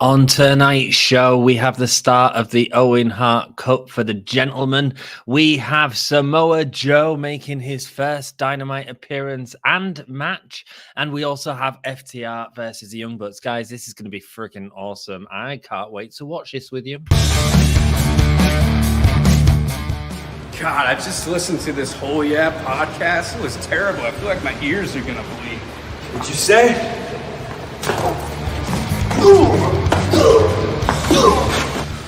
On tonight's show, we have the start of the Owen Hart Cup for the gentlemen. We have Samoa Joe making his first Dynamite appearance and match. And we also have FTR versus the Young Bucks. Guys, this is going to be freaking awesome. I can't wait to watch this with you. God, I just listened to this whole podcast. It was terrible. I feel like my ears are going to bleed. What'd you say?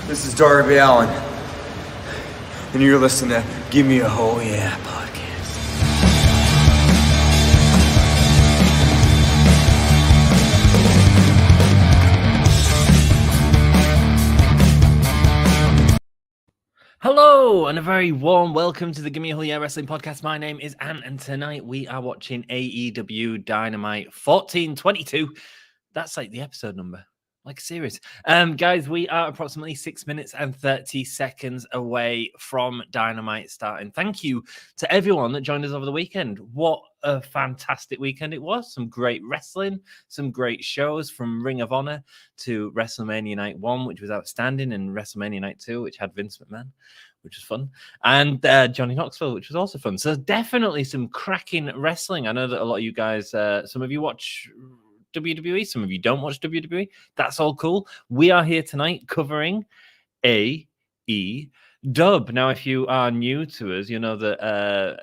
This is Darby Allen, and you're listening to Give Me a Oh Yeah podcast. Hello, and a very warm welcome to the Give Me a Oh Yeah Wrestling podcast. My name is Ant, and tonight we are watching AEW Dynamite 1422. That's like the episode number. Like a series. Guys, we are approximately 6 minutes and 30 seconds away from Dynamite starting. Thank you to everyone that joined us over the weekend. What a fantastic weekend it was. Some great wrestling, some great shows from Ring of Honor to WrestleMania Night 1, which was outstanding, and WrestleMania Night 2, which had Vince McMahon, which was fun, and Johnny Knoxville, which was also fun. So definitely some cracking wrestling. I know that a lot of you guys, some of you watch WWE, some of you don't watch WWE. That's all cool. We are here tonight covering AEW. Now, if you are new to us, you know that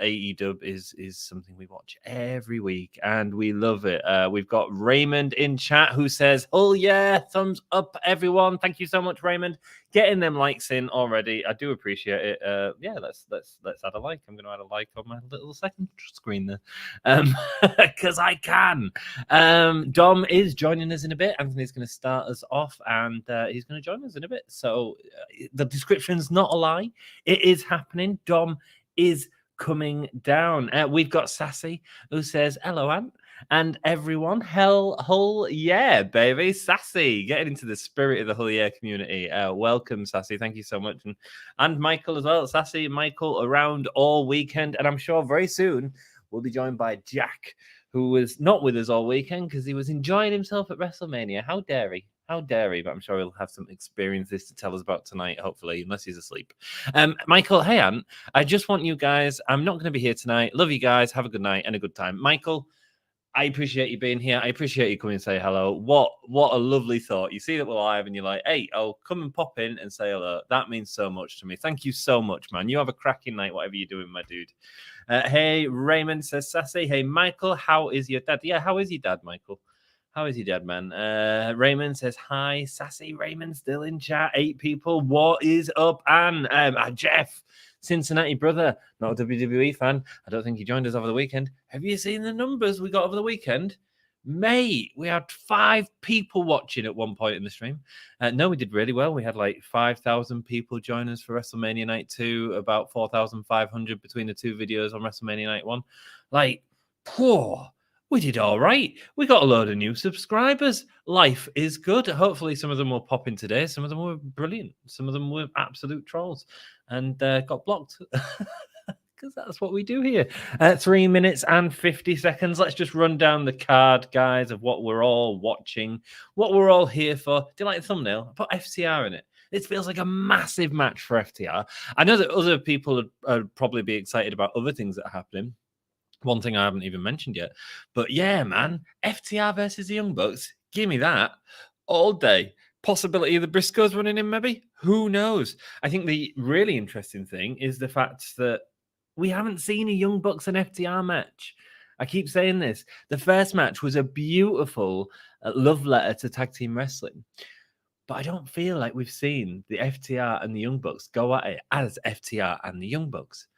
AEW is something we watch every week, and we love it. We've got Raymond in chat who says, "Oh yeah, thumbs up, everyone!" Thank you so much, Raymond. Getting them likes in already. I do appreciate it. Yeah, let's add a like. I'm going to add a like on my little second screen there, because I can. Dom is joining us in a bit. Anthony's going to start us off, and he's going to join us in a bit. So the description's not a lie. It is happening. Dom is coming down. We've got Sassy who says, "Hello, Ant. And everyone, Hull yeah, baby, Sassy, getting into the spirit of the Hull yeah community. Welcome, Sassy. Thank you so much, and Michael as well. Sassy, Michael, around all weekend, and I'm sure very soon we'll be joined by Jack, who was not with us all weekend because he was enjoying himself at WrestleMania. How dare he? How dare he? But I'm sure he'll have some experiences to tell us about tonight, hopefully, unless he's asleep. Michael, hey, Ant, I just want you guys, I'm not going to be here tonight. Love you guys. Have a good night and a good time. Michael, I appreciate you being here. I appreciate you coming and say hello. What a lovely thought. You see that we're live and you're like, hey, I'll come and pop in and say hello. That means so much to me. Thank you so much, man. You have a cracking night, whatever you're doing, my dude. Hey, Raymond says, Sassy. Hey, Michael, how is your dad? Yeah, how is your dad, Michael? How is your dad, man? Raymond says, hi, Sassy. Raymond still in chat. 8 people. What is up? And Jeff, Cincinnati brother, not a WWE fan. I don't think he joined us over the weekend. Have you seen the numbers we got over the weekend? Mate, we had 5 people watching at one point in the stream. No, we did really well. We had like 5,000 people join us for WrestleMania Night 2, about 4,500 between the 2 videos on WrestleMania Night 1. Like, poor. We did all right. We got a load of new subscribers. Life is good. Hopefully some of them will pop in today. Some of them were brilliant. Some of them were absolute trolls and got blocked. Because that's what we do here. 3 minutes and 50 seconds. Let's just run down the card, guys, of what we're all watching, what we're all here for. Do you like the thumbnail? I put FTR in it. It feels like a massive match for FTR. I know that other people would probably be excited about other things that are happening. One thing I haven't even mentioned yet. But yeah, man, FTR versus the Young Bucks. Give me that all day. Possibility of the Briscoes running in, maybe? Who knows? I think the really interesting thing is the fact that we haven't seen a Young Bucks and FTR match. I keep saying this. The first match was a beautiful love letter to tag team wrestling. But I don't feel like we've seen the FTR and the Young Bucks go at it as FTR and the Young Bucks.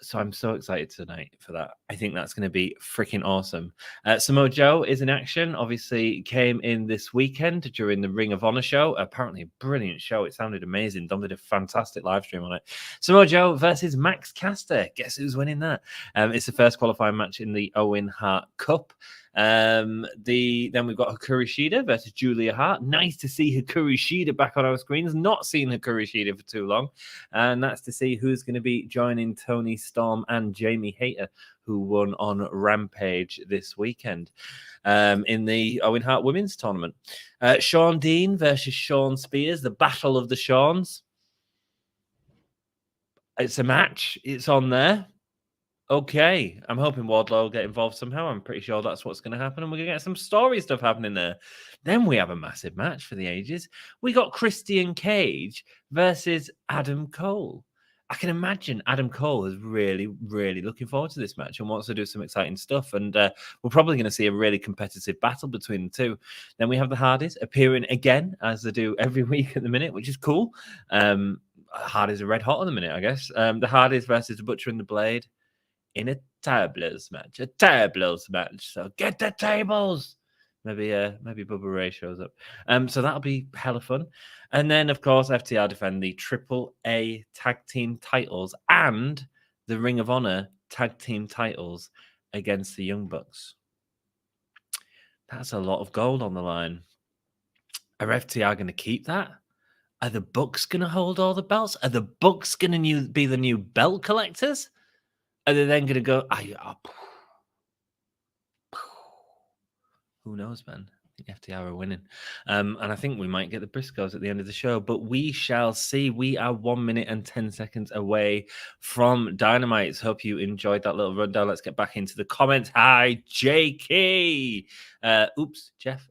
So I'm so excited tonight for that. I think that's going to be freaking awesome. Samoa Joe is in action. Obviously came in this weekend during the Ring of Honor show. Apparently a brilliant show. It sounded amazing. Dom did a fantastic live stream on it. Samoa Joe versus Max Caster. Guess who's winning that? It's the first qualifying match in the Owen Hart Cup. Then we've got Hikaru Shida versus Julia Hart. Nice to see Hikaru Shida back on our screens. Not seen Hikaru Shida for too long. And that's to see who's going to be joining Toni Storm and Jamie Hayter, who won on Rampage this weekend in the Owen Hart Women's Tournament. Shawn Dean versus Shawn Spears, the Battle of the Shawns. It's a match. It's on there. Okay. I'm hoping Wardlow will get involved somehow. I'm pretty sure that's what's going to happen. And we're going to get some story stuff happening there. Then we have a massive match for the ages. We got Christian Cage versus Adam Cole. I can imagine Adam Cole is really, really looking forward to this match and wants to do some exciting stuff. And we're probably going to see a really competitive battle between the two. Then we have the Hardys appearing again, as they do every week at the minute, which is cool. Hardys are red hot at the minute, I guess. The Hardys versus the Butcher and the Blade in a tables match. So get the tables. Maybe Bubba Ray shows up. So that'll be hella fun. And then, of course, FTR defend the AAA tag team titles and the Ring of Honor tag team titles against the Young Bucks. That's a lot of gold on the line. Are FTR going to keep that? Are the Bucks going to hold all the belts? Are the Bucks going to be the new belt collectors? Are they then going to go? Who knows, man? I think FTR are winning. And I think we might get the Briscoes at the end of the show, but we shall see. We are 1 minute and 10 seconds away from Dynamite. Hope you enjoyed that little rundown. Let's get back into the comments. Hi, JK. Oops, Jeff.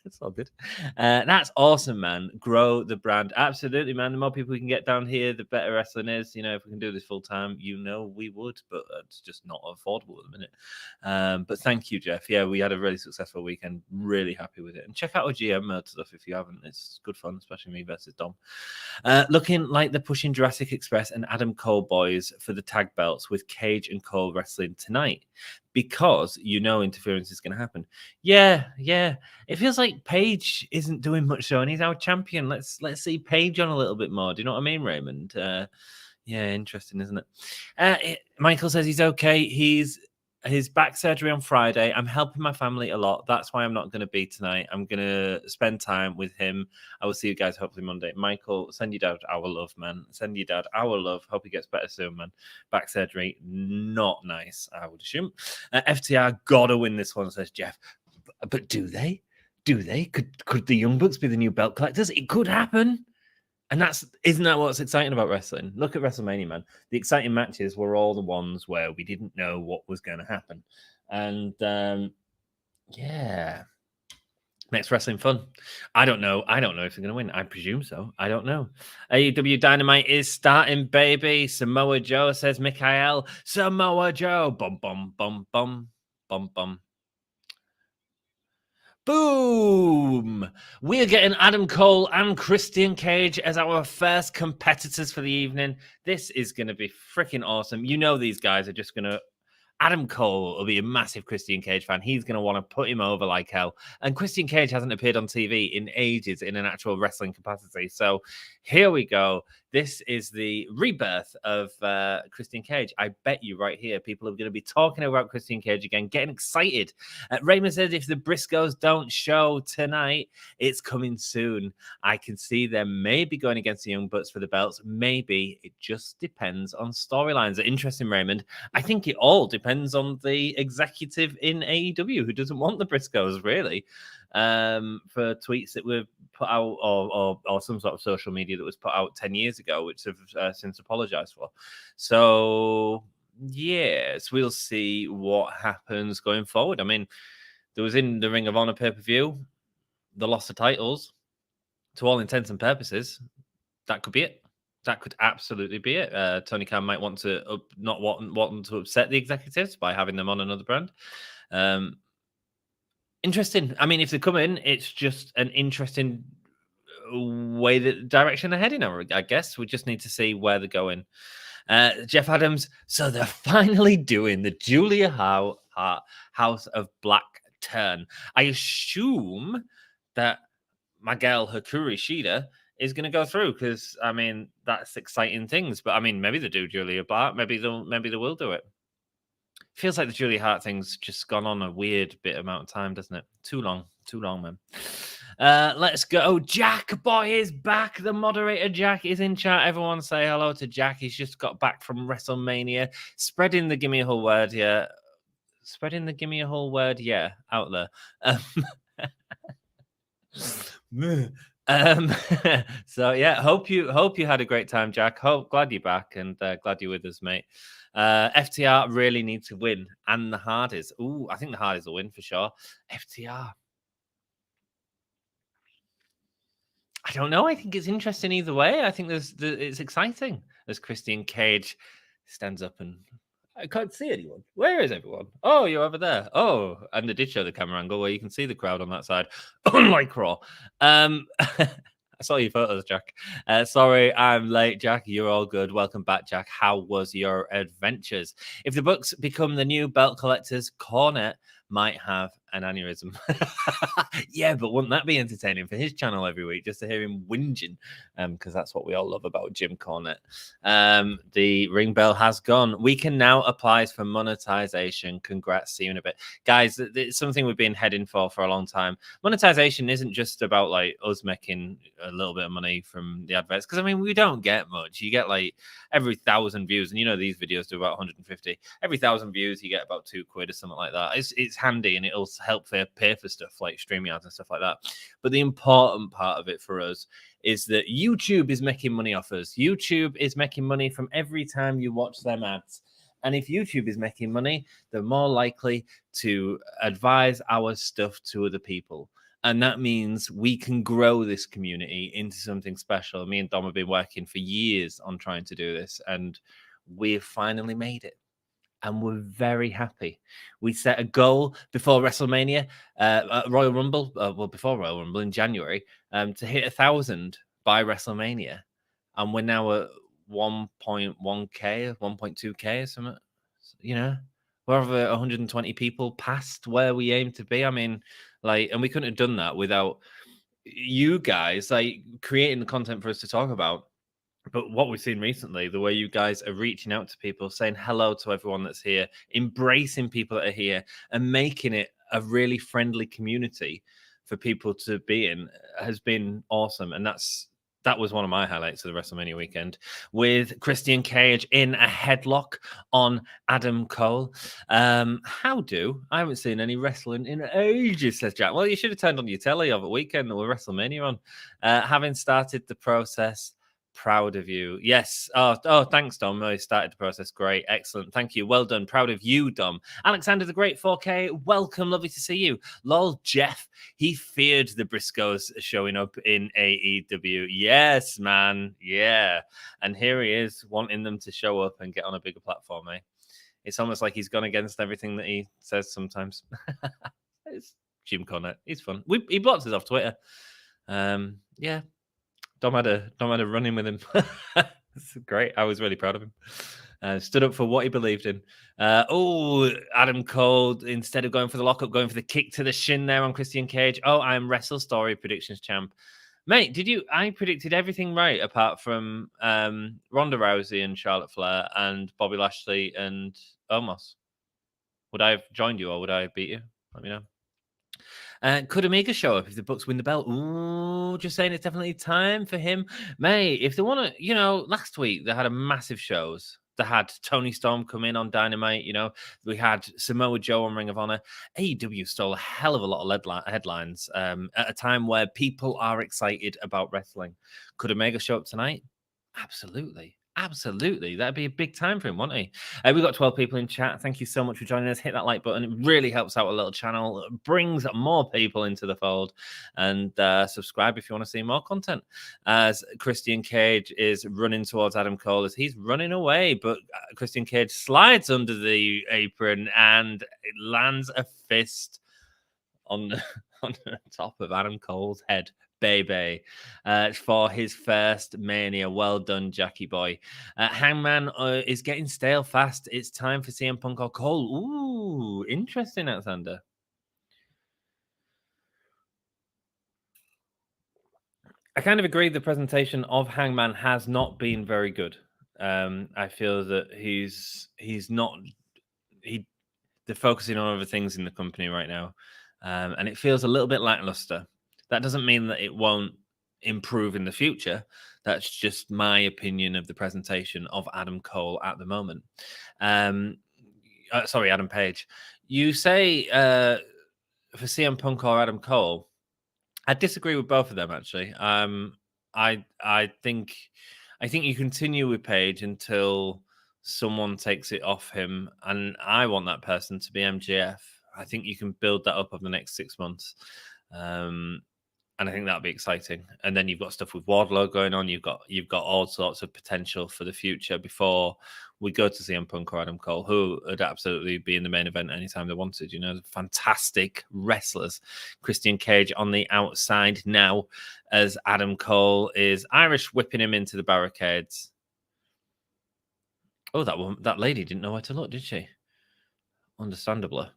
It's all good. That's awesome, man. Grow the brand. Absolutely, man. The more people we can get down here, the better wrestling is. You know, if we can do this full time, we would, but it's just not affordable at the minute. But thank you, Jeff. Yeah, we had a really successful weekend. Really happy with it. And check out our GM mode stuff if you haven't. It's good fun, especially me versus Dom. Looking like they're pushing Jurassic Express and Adam Cole boys for the tag belts with Cage and Cole wrestling tonight. Because interference is going to happen. Yeah. It feels like Paige isn't doing much so, and he's our champion. Let's see Paige on a little bit more. Do you know what I mean, Raymond? Yeah, interesting, isn't it? Michael says he's okay. His back surgery on Friday. I'm helping my family a lot. That's why I'm not going to be tonight. I'm going to spend time with him. I will see you guys hopefully Monday. Michael, send your dad our love, man. Send your dad our love. Hope he gets better soon, man. Back surgery, not nice, I would assume. FTR gotta win this one, says Jeff. But do they? Could the Young Bucks be the new belt collectors? It could happen. And isn't that what's exciting about wrestling? Look at WrestleMania, man. The exciting matches were all the ones where we didn't know what was going to happen. And yeah, makes wrestling fun. I don't know if they're going to win. I presume so. I don't know. AEW Dynamite is starting, baby. Samoa Joe, says Mikhail. Samoa Joe. Bum, bum, bum, bum, bum, bum. Boom! We're getting Adam Cole and Christian Cage as our first competitors for the evening. This is going to be freaking awesome. These guys are just going to... Adam Cole will be a massive Christian Cage fan. He's going to want to put him over like hell. And Christian Cage hasn't appeared on TV in ages in an actual wrestling capacity. So here we go. This is the rebirth of Christian Cage. I bet you right here, people are going to be talking about Christian Cage again, getting excited. Raymond says if the Briscoes don't show tonight, it's coming soon. I can see them maybe going against the Young Bucks for the belts. Maybe. It just depends on storylines. Interesting, Raymond. I think it all depends on the executive in AEW who doesn't want the Briscoes, really. For tweets that were put out or some sort of social media that was put out 10 years ago, which have since apologized for. So, yes, we'll see what happens going forward. I mean, there was in the Ring of Honor pay-per-view, the loss of titles, to all intents and purposes, that could be it. That could absolutely be it. Tony Khan might want to not want to upset the executives by having them on another brand. Interesting. I mean, if they come in, it's just an interesting direction they're heading. I guess we just need to see where they're going. Jeff Adams. So they're finally doing the Julia Hart House of Black turn. I assume that my girl Hikaru Shida is going to go through because I mean that's exciting things. But I mean, maybe they do Julia Black. Maybe they will do it. Feels like the Julia Hart thing's just gone on a weird bit amount of time, doesn't it? Too long, man. Let's go. Jack Boy is back. The moderator Jack is in chat. Everyone say hello to Jack. He's just got back from WrestleMania. Spreading the gimme a whole word, yeah. Spreading the gimme a whole word, yeah, out there. So yeah, hope you had a great time, Jack. Glad you're back and glad you're with us, mate. FTR really need to win, and the Hardys. Ooh, I think the Hardys will win for sure. FTR. I don't know. I think it's interesting either way. I think it's exciting as Christian Cage stands up and I can't see anyone. Where is everyone? Oh, you're over there. Oh, and they did show the camera angle where you can see the crowd on that side. Unlike Raw. I saw your photos, Jack. Sorry, I'm late, Jack. You're all good. Welcome back, Jack. How was your adventures? If the Bucks become the new belt collectors, Cornette might have an aneurysm. Yeah, but wouldn't that be entertaining for his channel every week just to hear him whinging? Because that's what we all love about Jim Cornette. The ring bell has gone. We can now apply for monetization. Congrats. See you in a bit. Guys, it's something we've been heading for a long time. Monetization isn't just about like us making a little bit of money from the adverts, because I mean we don't get much. You get like every 1,000 views, and you know these videos do about 150. Every 1,000 views you get about £2 or something like that. It's handy, and it'll help pay for stuff like StreamYards and stuff like that. But the important part of it for us is that YouTube is making money off us. YouTube is making money from every time you watch them ads. And if YouTube is making money, they're more likely to advise our stuff to other people. And that means we can grow this community into something special. Me and Dom have been working for years on trying to do this, and we've finally made it. And we're very happy. We set a goal before WrestleMania, Royal Rumble, before Royal Rumble in January, to hit 1,000 by WrestleMania. And we're now at 1.1K, 1.2K or something. You know, we're over 120 people past where we aim to be. I mean, like, and we couldn't have done that without you guys, like, creating the content for us to talk about. But what we've seen recently, the way you guys are reaching out to people, saying hello to everyone that's here, embracing people that are here, and making it a really friendly community for people to be in has been awesome. And that was one of my highlights of the WrestleMania weekend, with Christian Cage in a headlock on Adam Cole. I haven't seen any wrestling in ages, says Jack. Well, you should have turned on your telly over the weekend with WrestleMania on. Having started the process, proud of you. Yes. Oh, thanks, Dom. You started the process. Great. Excellent. Thank you. Well done. Proud of you, Dom. Alexander the Great 4K. Welcome. Lovely to see you. Lol, Jeff. He feared the Briscoes showing up in AEW. Yes, man. Yeah. And here he is wanting them to show up and get on a bigger platform, eh? It's almost like he's gone against everything that he says sometimes. It's Jim Cornette. He's fun. He blocks us off Twitter. Yeah. Dom had a run in with him. It's great. I was really proud of him. Stood up for what he believed in. Adam Cole, instead of going for the lockup, going for the kick to the shin there on Christian Cage. Oh, I'm Wrestle Story predictions champ. Mate, I predicted everything right apart from Ronda Rousey and Charlotte Flair and Bobby Lashley and Omos. Would I have joined you or would I have beat you? Let me know. Could Omega show up if the Bucks win the belt? Ooh, just saying it's definitely time for him. Mate, if they want to, last week they had a massive shows. They had Toni Storm come in on Dynamite, we had Samoa Joe on Ring of Honor. AEW stole a hell of a lot of headlines at a time where people are excited about wrestling. Could Omega show up tonight? Absolutely. Absolutely. That'd be a big time for him, wouldn't he? We've got 12 people in chat. Thank you so much for joining us. Hit that like button. It really helps out a little channel. It brings more people into the fold. And subscribe if you want to see more content. As Christian Cage is running towards Adam Cole as he's running away. But Christian Cage slides under the apron and it lands a fist on the top of Adam Cole's head. Baby, for his first Mania. Well done, Jackie boy. Hangman is getting stale fast. It's time for CM Punk or Cole. Ooh, interesting, Alexander. I kind of agree the presentation of Hangman has not been very good. I feel that he's not they're focusing on other things in the company right now, and it feels a little bit lackluster. That doesn't mean that it won't improve in the future. That's just my opinion of the presentation of Adam Cole at the moment. Sorry, Adam Page. You say for CM Punk or Adam Cole, I disagree with both of them actually. I think you continue with Page until someone takes it off him, and I want that person to be MJF. I think you can build that up over the next 6 months. And I think that'll be exciting. And then you've got stuff with Wardlow going on. You've got all sorts of potential for the future before we go to CM Punk or Adam Cole, who would absolutely be in the main event anytime they wanted. You know, fantastic wrestlers. Christian Cage on the outside now as Adam Cole is Irish whipping him into the barricades. Oh, that lady didn't know where to look, did she? Understandably.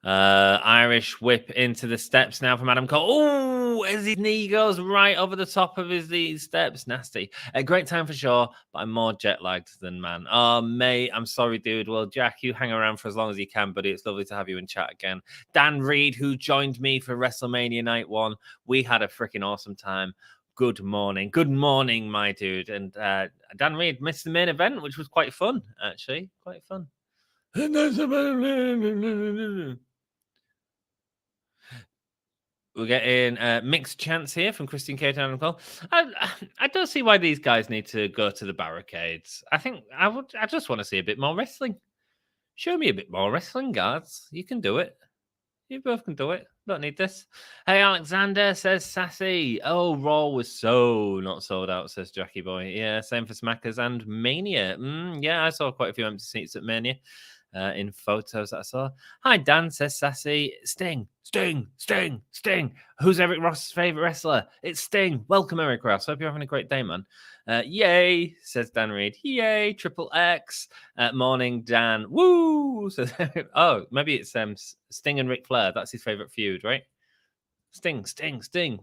Irish whip into the steps now from Adam Cole. Oh, as his knee goes right over the top of his steps. Nasty. A great time for sure, but I'm more jet lagged than man. Oh, mate, I'm sorry, dude. Well, Jack, you hang around for as long as you can, buddy. It's lovely to have you in chat again. Dan Reed, who joined me for WrestleMania Night 1. We had a freaking awesome time. Good morning. Good morning, my dude. And Dan Reed missed the main event, which was quite fun, actually. Quite fun. We're getting mixed chants here from Christian Cage and Adam Cole. I don't see why these guys need to go to the barricades. I think I just want to see a bit more wrestling. Show me a bit more wrestling, guys. You can do it. You both can do it. Don't need this. Hey, Alexander, says Sassy. Oh, Raw was so not sold out, says Jackie Boy. Yeah, same for Smackers and Mania. Yeah, I saw quite a few empty seats at Mania. In photos that I saw. Hi, Dan, says Sassy. Sting. Who's Eric Ross's favorite wrestler? It's Sting. Welcome, Eric Ross. Hope you're having a great day, man. Yay, says Dan Reed. Yay, Triple X. Morning, Dan. Woo, says oh, maybe it's Sting and Ric Flair. That's his favorite feud, right? Sting.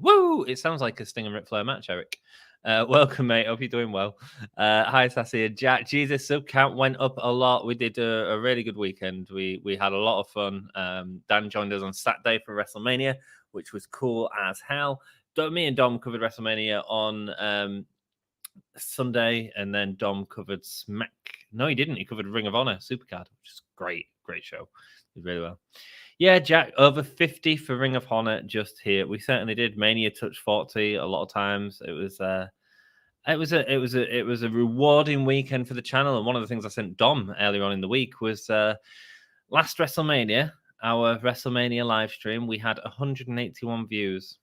Woo! It sounds like a Sting and Ric Flair match, Eric. Welcome, mate. Hope you're doing well. Hi, Sassy and Jack. Jesus, sub count went up a lot. We did a really good weekend. We had a lot of fun. Dan joined us on Saturday for WrestleMania, which was cool as hell. Me and Dom covered WrestleMania on Sunday, and then Dom covered Smack. No, he didn't. He covered Ring of Honor Supercard, which is great show. Did really well. Yeah, Jack, over 50 for Ring of Honor just here. We certainly did. Mania touched 40 a lot of times. It was a rewarding weekend for the channel. And one of the things I sent Dom earlier on in the week was last WrestleMania, our WrestleMania live stream, we had 181 views.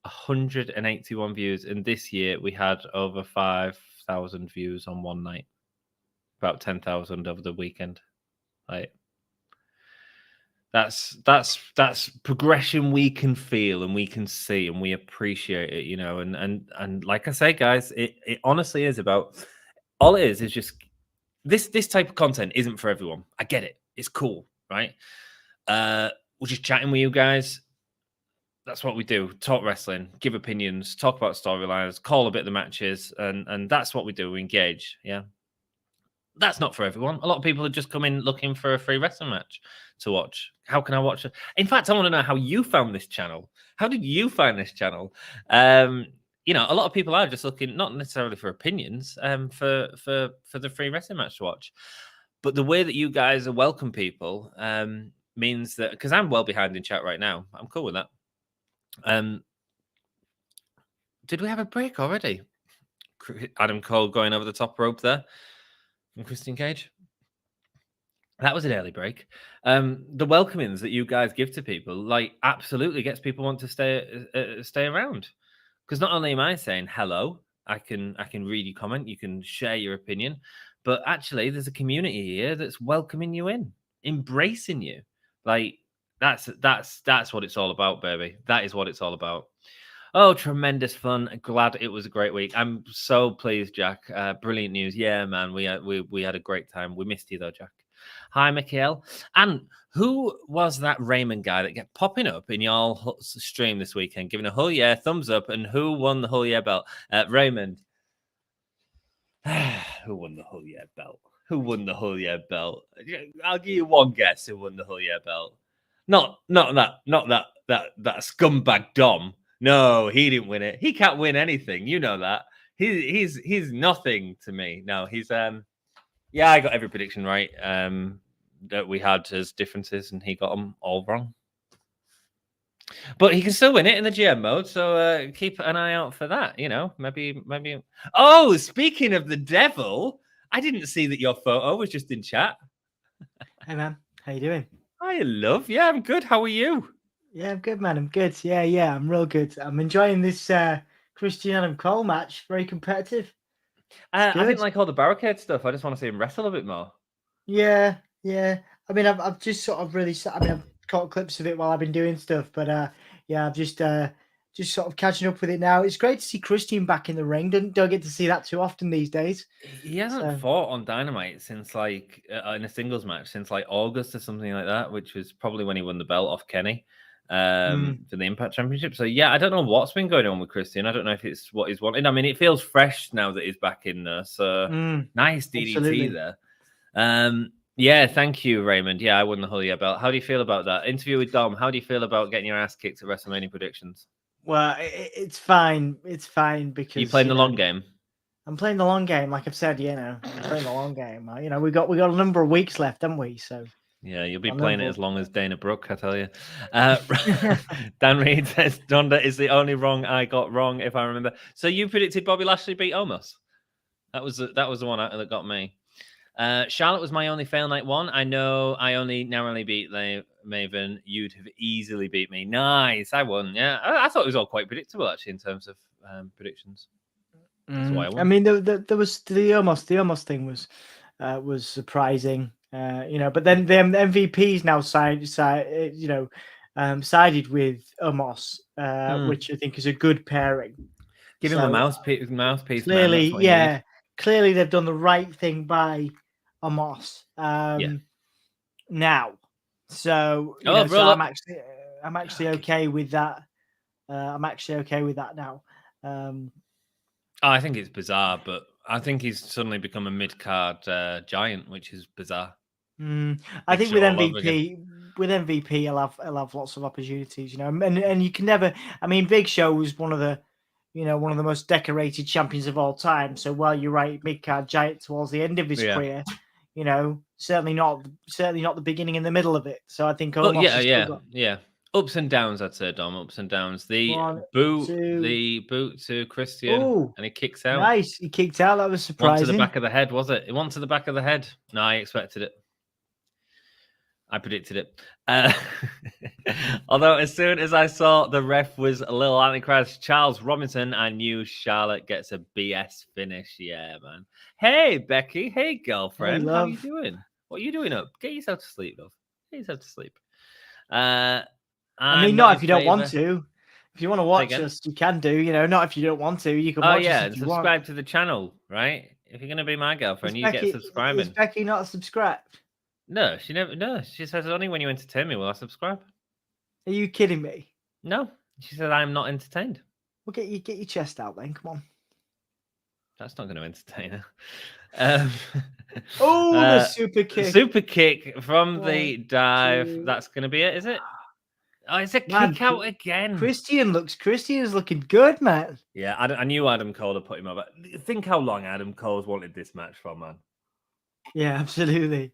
181 views. And this year we had over 5,000 views on one night. About 10,000 over the weekend. Like, that's progression we can feel and we can see and we appreciate it, you know. And like I say, guys, it honestly is about, all it is just this type of content isn't for everyone. I get it. It's cool, right? We're just chatting with you guys. That's what we do. Talk wrestling, give opinions, talk about storylines, call a bit of the matches, and that's what we do. We engage, yeah. That's not for everyone. A lot of people are just coming looking for a free wrestling match to watch. How can I watch it? In fact, I want to know how you found this channel. How did you find this channel? You know, a lot of people are just looking, not necessarily for opinions, for the free wrestling match to watch. But the way that you guys welcome people means that, because I'm well behind in chat right now. I'm cool with that. Did we have a break already? Adam Cole going over the top rope there. From Christian Cage. That was an early break. The welcomings that you guys give to people, like, absolutely gets people want to stay around. Because not only am I saying hello, I can read your comment, you can share your opinion, but actually there's a community here that's welcoming you in, embracing you. Like, that's what it's all about, baby. That is what it's all about. Oh, tremendous fun. Glad it was a great week. I'm so pleased, Jack. Brilliant news. Yeah, man, we had a great time. We missed you, though, Jack. Hi, Mikhail. And who was that Raymond guy that kept popping up in your stream this weekend, giving a whole yeah, thumbs up, and who won the whole yeah belt? Raymond. Who won the whole yeah belt? Who won the Hull Yeah belt? I'll give you one guess who won the Hull Yeah belt. Not that scumbag Dom. No, he didn't win it. He can't win anything. You know that. He's nothing to me. No, he's yeah, I got every prediction right that we had as differences, and he got them all wrong. But he can still win it in the GM mode, so keep an eye out for that. You know, maybe. Oh, speaking of the devil, I didn't see that your photo was just in chat. Hey man, how you doing? Hi, love. Yeah, I'm good. How are you? Yeah, I'm good, man. I'm good. Yeah, I'm real good. I'm enjoying this Christian Adam Cole match. Very competitive. I didn't like all the barricade stuff. I just want to see him wrestle a bit more. Yeah. I mean, I've just sort of really. I mean, I've caught clips of it while I've been doing stuff, but yeah, I've just sort of catching up with it now. It's great to see Christian back in the ring. Don't get to see that too often these days. He hasn't fought on Dynamite since like in a singles match since like August or something like that, which was probably when he won the belt off Kenny for the Impact Championship. So yeah, I don't know what's been going on with Christian. I don't know if it's what he's wanted. I mean, it feels fresh now that he's back in there. So nice DDT absolutely. there. Yeah, thank you, Raymond. Yeah, I won the Hull Yeah belt. How do you feel about that interview with Dom? How do you feel about getting your ass kicked at WrestleMania predictions? Well, it's fine. It's fine because you playing the long game. I'm playing the long game, like I've said. I'm playing the long game. We got a number of weeks left, haven't we? So yeah, you'll be playing it as long as Dana Brooke, I tell you. Dan Reed says Donda is the only wrong I got wrong, if I remember. So you predicted Bobby Lashley beat Omos. That was the one that got me. Charlotte was my only fail night one. I know I only narrowly beat Maven. You'd have easily beat me. Nice, I won. Yeah, I thought it was all quite predictable actually in terms of predictions. That's why I won. I mean, there was the Omos thing was surprising. But then the MVPs now sided with Omos, which I think is a good pairing. Give him a mouthpiece. Clearly, man, clearly they've done the right thing by Omos. Now, so I'm actually okay with that. I'm actually okay with that now. I think it's bizarre, but I think he's suddenly become a mid-card giant, which is bizarre. I think with MVP, he'll have lots of opportunities, and you can never. I mean, Big Show was one of the most decorated champions of all time. So while you're right, mid-card giant towards the end of his career, certainly not the beginning and the middle of it. So I think Omos yeah. Ups and downs, I'd say, Dom. Ups and downs. The boot to Christian, and he kicks out. Nice, he kicked out. That was surprising. One to the back of the head, was it? It went to the back of the head. No, I expected it. I predicted it. Although as soon as I saw the ref was a little antichrist, Charles Robinson, I knew Charlotte gets a BS finish. Yeah, man. Hey, Becky. Hey, girlfriend. Hey, how you doing? What are you doing up? Get yourself to sleep, love. Get yourself to sleep. I mean, not if you don't want to. If you want to watch us, you can do. Not if you don't want to. You can watch us if you subscribe to the channel, right? If you're going to be my girlfriend, you get subscribing. Is Becky not subscribed? No, she never. No, she says only when you entertain me will I subscribe. Are you kidding me? No, she said I'm not entertained. Well, get your chest out then. Come on. That's not going to entertain her. The super kick! Super kick from the dive. That's going to be it, is it? Oh, it's a kick out again. Christian's looking good, man. Yeah, I knew Adam Cole had put him over. Think how long Adam Cole's wanted this match for, man. Yeah, absolutely.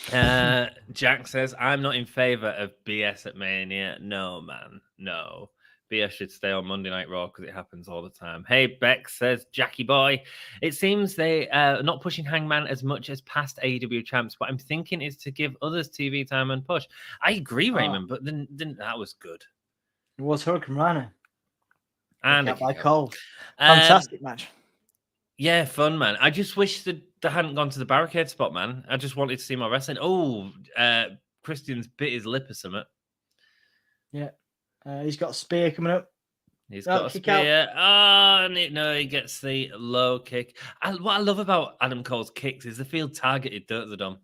Jack says, I'm not in favor of BS at Mania. No, man. No. BS should stay on Monday Night Raw because it happens all the time. Hey, Beck says, Jackie boy, it seems they are not pushing Hangman as much as past AEW champs. What I'm thinking is to give others TV time and push. I agree, Raymond, but then that was good. It was Hurricane Rana. And by Cole. Fantastic match. Yeah, fun, man. I just wish that they hadn't gone to the barricade spot, man. I just wanted to see more wrestling. Oh, Christian's bit his lip or something. Yeah. He's got a spear coming up. He's got a spear. Oh, no, he gets the low kick. What I love about Adam Cole's kicks is they feel targeted, don't they, Dom?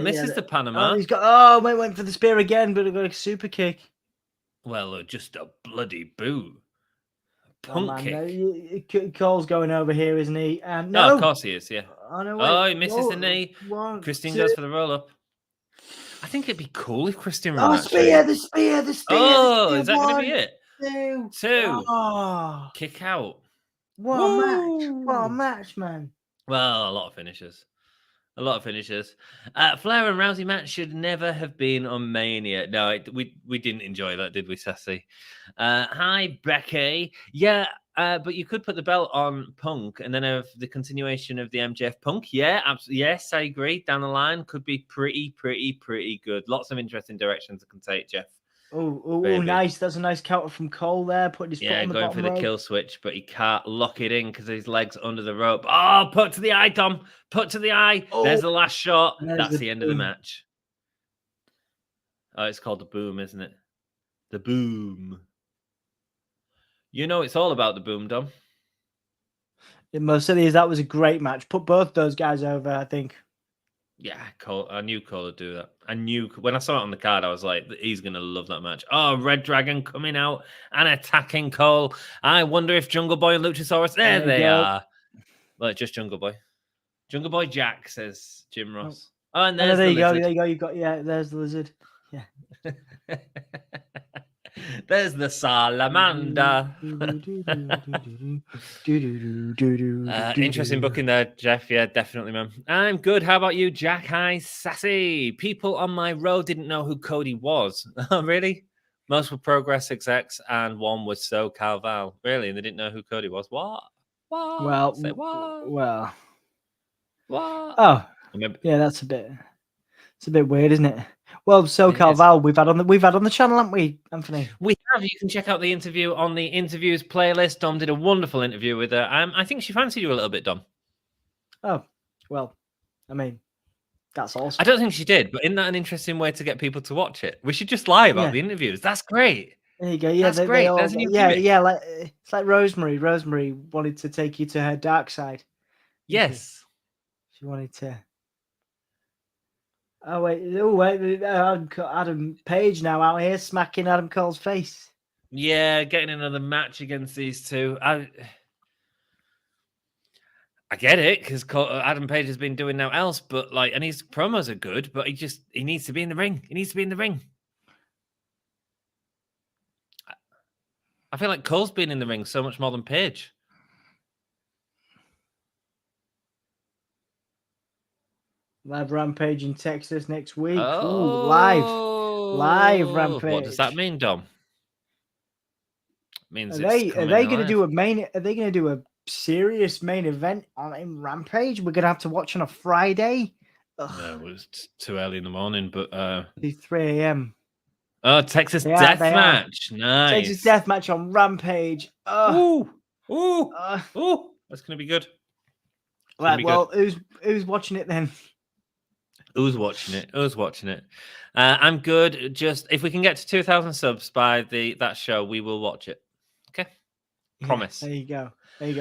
Misses the Panama. Went for the spear again, but it got a super kick. Well, just a bloody boot. Punk kick. Cole's going over here, isn't he? No, Oh, of course he is. Yeah. Oh, no, Oh, he misses the knee. One, Christian two. goes for the roll up. I think it'd be cool if Christian Oh, won. spear, the spear. Oh, is that going to be it? Two. Oh, Kick out. what a match! What a match, man! Well, a lot of finishes. Flair and Rousey match should never have been on Mania. No, we didn't enjoy that, did we, Sassy? Hi, Becky. Yeah, but you could put the belt on Punk and then have the continuation of the MJF Punk. Yeah, absolutely. Yes, I agree. Down the line could be pretty good. Lots of interesting directions it can take, Jeff. Oh, nice. That's a nice counter from Cole there. Putting his foot on the going bottom for rope. the kill switch, but he can't lock it in because his leg's under the rope. Oh, put to the eye, Tom. Put to the eye. Oh, there's the last shot. That's the end boom. of the match. Oh, it's called the boom, isn't it? The boom. You know it's all about the boom, Dom. It most certainly is. That was a great match. Put both those guys over, I think. Yeah, Cole. I knew Cole would do that. I knew when I saw it on the card, I was like, he's going to love that match. Oh, Red Dragon coming out and attacking Cole. I wonder if Jungle Boy and Luchasaurus. There they are. Well, just Jungle Boy. Jungle Boy Jack, says Jim Ross. Oh, and there's there the you go. lizard. There you go. You got there's the lizard. Yeah. There's the salamander. Interesting booking there, Jeff. Yeah, definitely, man. I'm good. How about you, Jack? Hi, Sassy. People on my road didn't know who Cody was. Oh, really? Most were Progress execs, and one was SoCal Val. Really? And they didn't know who Cody was. What? Well, say what? Well. What? Oh, yeah. That's a bit. It's a bit weird, isn't it? Well, SoCal Val, we've had on the channel, haven't we, Anthony? We have. You can check out the interview on the interviews playlist. Dom did a wonderful interview with her. I think she fancied you a little bit, Dom. Oh, well, I mean, that's awesome. I don't think she did, but isn't that an interesting way to get people to watch it? We should just lie about the interviews. That's great. There you go. Yeah, that's great. There's a new gimmick. Yeah. Like it's like Rosemary. Rosemary wanted to take you to her dark side. Yes, she wanted to. Oh wait! Adam Page now out here smacking Adam Cole's face. Yeah, getting another match against these two. I get it because Adam Page has been doing now else, but and his promos are good, but he needs to be in the ring. He needs to be in the ring. I feel like Cole's been in the ring so much more than Page. Live Rampage in Texas next week. Oh, live Rampage. What does that mean, Dom? It means are they going to do a main? Are they going to do a serious main event on Rampage? We're going to have to watch on a Friday. No, it was too early in the morning, but 3 a.m. Oh, Texas Death Match. Nice. Texas Death Match on Rampage. Ooh, that's going to be good. Right. Well, who's watching it then? Who's watching it? I'm good. Just if we can get to 2,000 subs by that show, we will watch it. Okay, promise. There you go.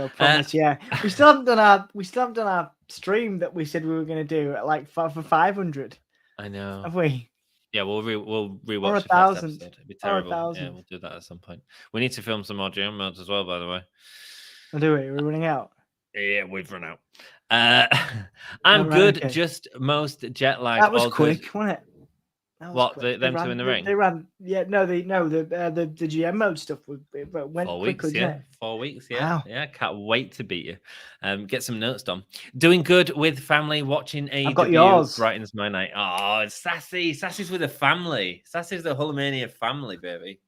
Promise. Yeah, we still haven't done our stream that we said we were going to do at for 500. I know. Have we? Yeah, we'll rewatch or 1,000. It'd be terrible. Or 1,000. Yeah, we'll do that at some point. We need to film some more GM modes as well, by the way. We'll do it. We're running out. Yeah, we've run out. I'm good. Okay. Just most jet lag. That was quick, wasn't it? What them two in the ring? They ran. Yeah, the GM mode stuff went 4 weeks. quick, Yeah, 4 weeks. Yeah, wow. Yeah. Can't wait to beat you. Get some notes, Dom. Doing good with family. Watching AEW. I've got yours. Brightens my night. Oh, it's Sassy. Sassy's with the family. Sassy's the Hulkamania family, baby.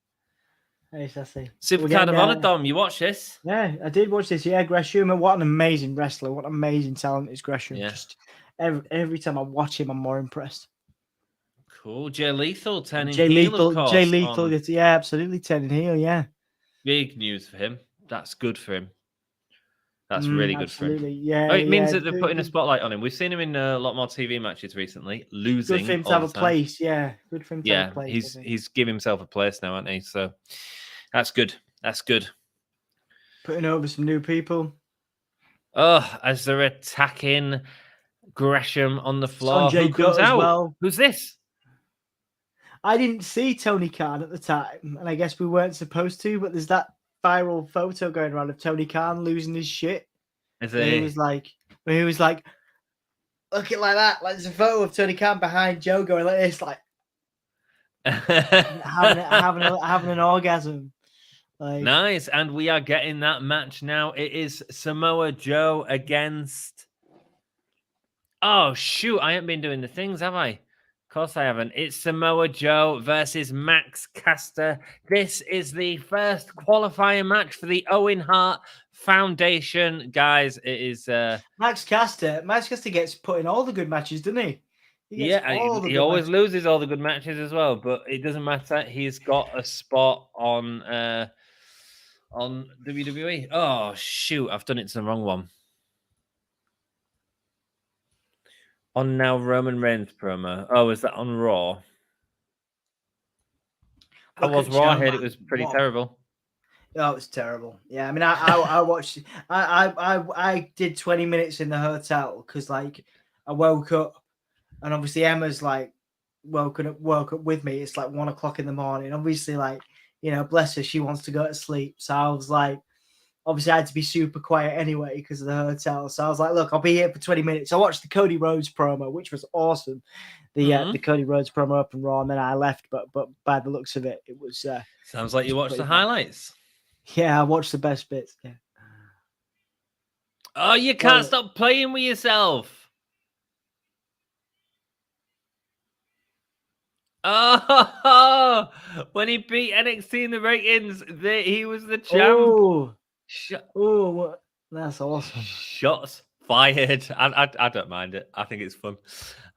Hey, Sassy. Supercard of Honor, Dom. You watch this? Yeah, I did watch this. Yeah, Gresham. What an amazing wrestler. What an amazing talent is Gresham. Yeah. Just every time I watch him, I'm more impressed. Cool. Jay Lethal turning heel, of course. Jay Lethal, yeah, absolutely turning heel, yeah. Big news for him. That's good for him. That's really good for him. Yeah. Oh, it means that they're putting a spotlight on him. We've seen him in a lot more TV matches recently, losing. Good for him to have a place, yeah. Good for him to have a place. He's given himself a place now, hasn't he? So that's good. That's good. Putting over some new people. Oh, as they're attacking Gresham on the floor. Who comes out? Well. Who's this? I didn't see Tony Khan at the time, and I guess we weren't supposed to, but there's that viral photo going around of Tony Khan losing his shit. He was like, looking like that. Like there's a photo of Tony Khan behind Joe going like this, like having an orgasm. Like, nice, and we are getting that match now. It is Samoa Joe against. Oh shoot! I haven't been doing the things, have I? Of course I haven't. It's Samoa Joe versus Max Caster. This is the first qualifying match for the Owen Hart Foundation, guys. It is Max Caster. Max Caster gets put in all the good matches, doesn't he? He always loses all the good matches as well, but it doesn't matter. He's got a spot on WWE. Oh shoot! I've done it to the wrong one. On now Roman Reigns promo. Oh, is that on Raw? I was Raw. I heard it was pretty terrible. Oh, it was terrible. Yeah, I mean, I watched. I did 20 minutes in the hotel because like I woke up, and obviously Emma's like woke up with me. It's like 1 o'clock in the morning. Obviously, like bless her, she wants to go to sleep. So I was like, obviously I had to be super quiet anyway because of the hotel. So I was like, look, I'll be here for 20 minutes. I watched the Cody Rhodes promo, which was awesome. The Cody Rhodes promo up and Raw, and then I left. But by the looks of it, it was. Sounds like you watched the highlights. Yeah, I watched the best bits. Yeah. Oh, you can't stop playing with yourself. Oh, when he beat NXT in the ratings, he was the champ. Oh, that's awesome. Shots fired. I don't mind it. I think it's fun.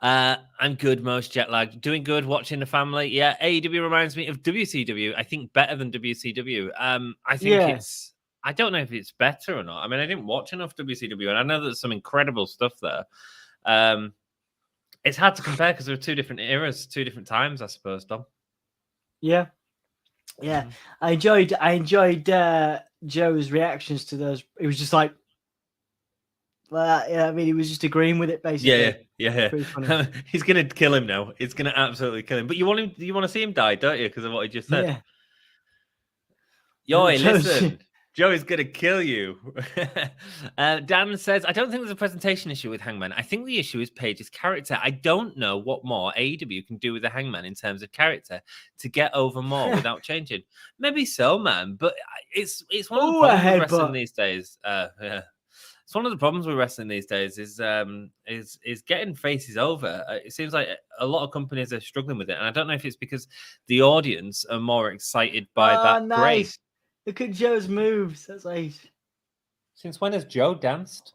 I'm good, most jet lagged. Doing good, watching the family. Yeah, AEW reminds me of WCW. I think better than WCW. I think it's... I don't know if it's better or not. I mean, I didn't watch enough WCW, and I know there's some incredible stuff there. It's hard to compare because there are two different eras, two different times, I suppose, Dom. Yeah. Yeah. I enjoyed Joe's reactions to those. It was just like, I mean, he was just agreeing with it, basically. Yeah. He's gonna kill him now. It's gonna absolutely kill him. But you want to see him die, don't you? Because of what he just said. Yeah. Listen. Joe is going to kill you. Dan says, I don't think there's a presentation issue with Hangman. I think the issue is Paige's character. I don't know what more AEW can do with the Hangman in terms of character to get over more without changing. Maybe so, man. But it's one of the problems with wrestling these days. It's one of the problems with wrestling these days is getting faces over. It seems like a lot of companies are struggling with it. And I don't know if it's because the audience are more excited by that grace. Look at Joe's moves. That's like... Since when has Joe danced?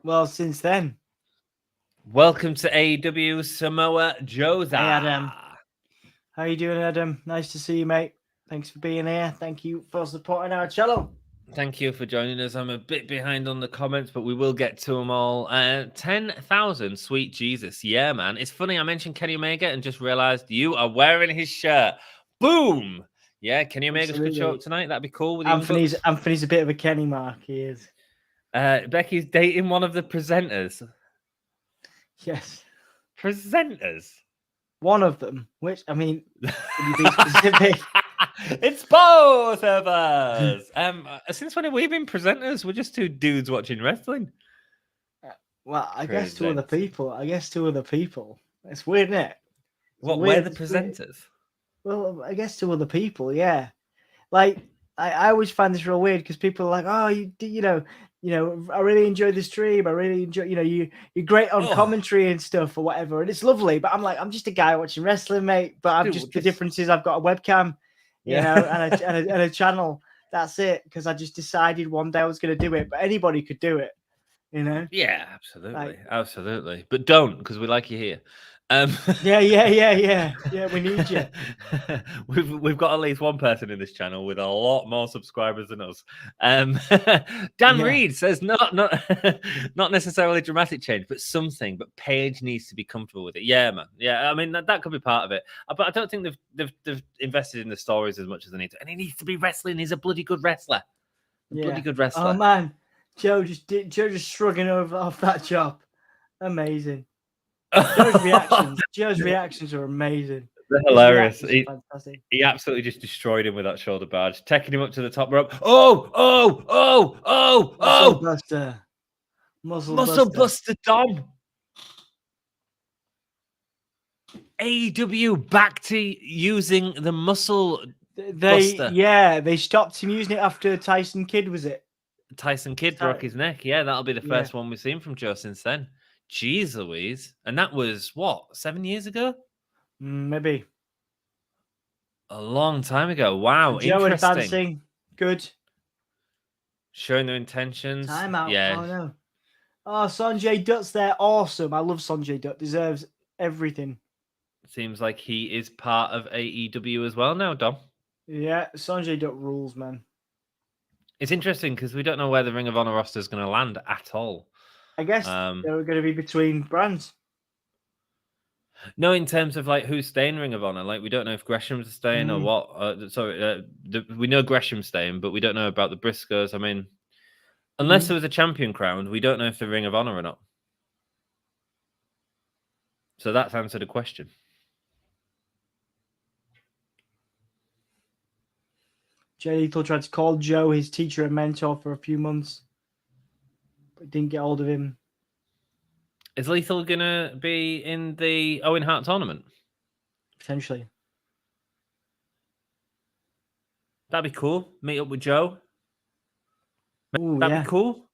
Well, since then. Welcome to AEW Samoa Joe. Hey, Adam. How you doing, Adam? Nice to see you, mate. Thanks for being here. Thank you for supporting our channel. Thank you for joining us. I'm a bit behind on the comments, but we will get to them all. 10,000, sweet Jesus. Yeah, man. It's funny. I mentioned Kenny Omega and just realized you are wearing his shirt. Boom. Yeah, Kenny Omega's could show up tonight. That'd be cool. With Anthony's a bit of a Kenny mark. He is. Becky's dating one of the presenters. Yes. Presenters? One of them. Which, I mean, can you be specific? It's both of us. Since when have we been presenters? We're just two dudes watching wrestling. Well, I guess two other people. It's weird, isn't it? We're the presenters? Weird. Well, I guess to other people, yeah. Like I always find this real weird because people are like, "Oh, you know, I really enjoy the stream. I really enjoy, you're great on commentary and stuff or whatever, and it's lovely." But I'm like, I'm just a guy watching wrestling, mate. But the difference is I've got a webcam, and a channel. That's it. Because I just decided one day I was going to do it, but anybody could do it, Yeah, absolutely, absolutely. But don't, because we like you here. Yeah. We need you. We've got at least one person in this channel with a lot more subscribers than us. Dan Reed says not necessarily dramatic change, but something. But Paige needs to be comfortable with it. Yeah, man. Yeah, I mean that could be part of it. But I don't think they've invested in the stories as much as they need to. And he needs to be wrestling. He's a bloody good wrestler. Bloody good wrestler. Oh man, Joe just shrugging off that job. Amazing. Joe's reactions are amazing. They're hilarious. Fantastic. He absolutely just destroyed him with that shoulder barge, taking him up to the top rope. Oh! Muscle Buster Dom. AEW back to using the muscle buster. They stopped him using it after Tyson Kidd, was it? Tyson Kidd broke his neck. Yeah, that'll be the first one we've seen from Joe since then. Jeez Louise. And that was, what, 7 years ago? Maybe. A long time ago. Wow, Joe interesting. Advancing. Good. Showing their intentions. Time out. Yeah. Oh, no. Oh, Sanjay Dutt's there. Awesome. I love Sanjay Dutt. Deserves everything. Seems like he is part of AEW as well now, Dom. Yeah, Sanjay Dutt rules, man. It's interesting because we don't know where the Ring of Honor roster is going to land at all. I guess they're going to be between brands. No, in terms of like who's staying Ring of Honor, like we don't know if Gresham's staying or what. We know Gresham's staying, but we don't know about the Briscoes. I mean, unless there was a champion crowned, we don't know if the Ring of Honor or not. So that's answered the question. Jay Lethal tried to call Joe his teacher and mentor for a few months, but didn't get hold of him. Is Lethal going to be in the Owen Hart tournament? Potentially. That'd be cool. Meet up with Joe. That'd be cool.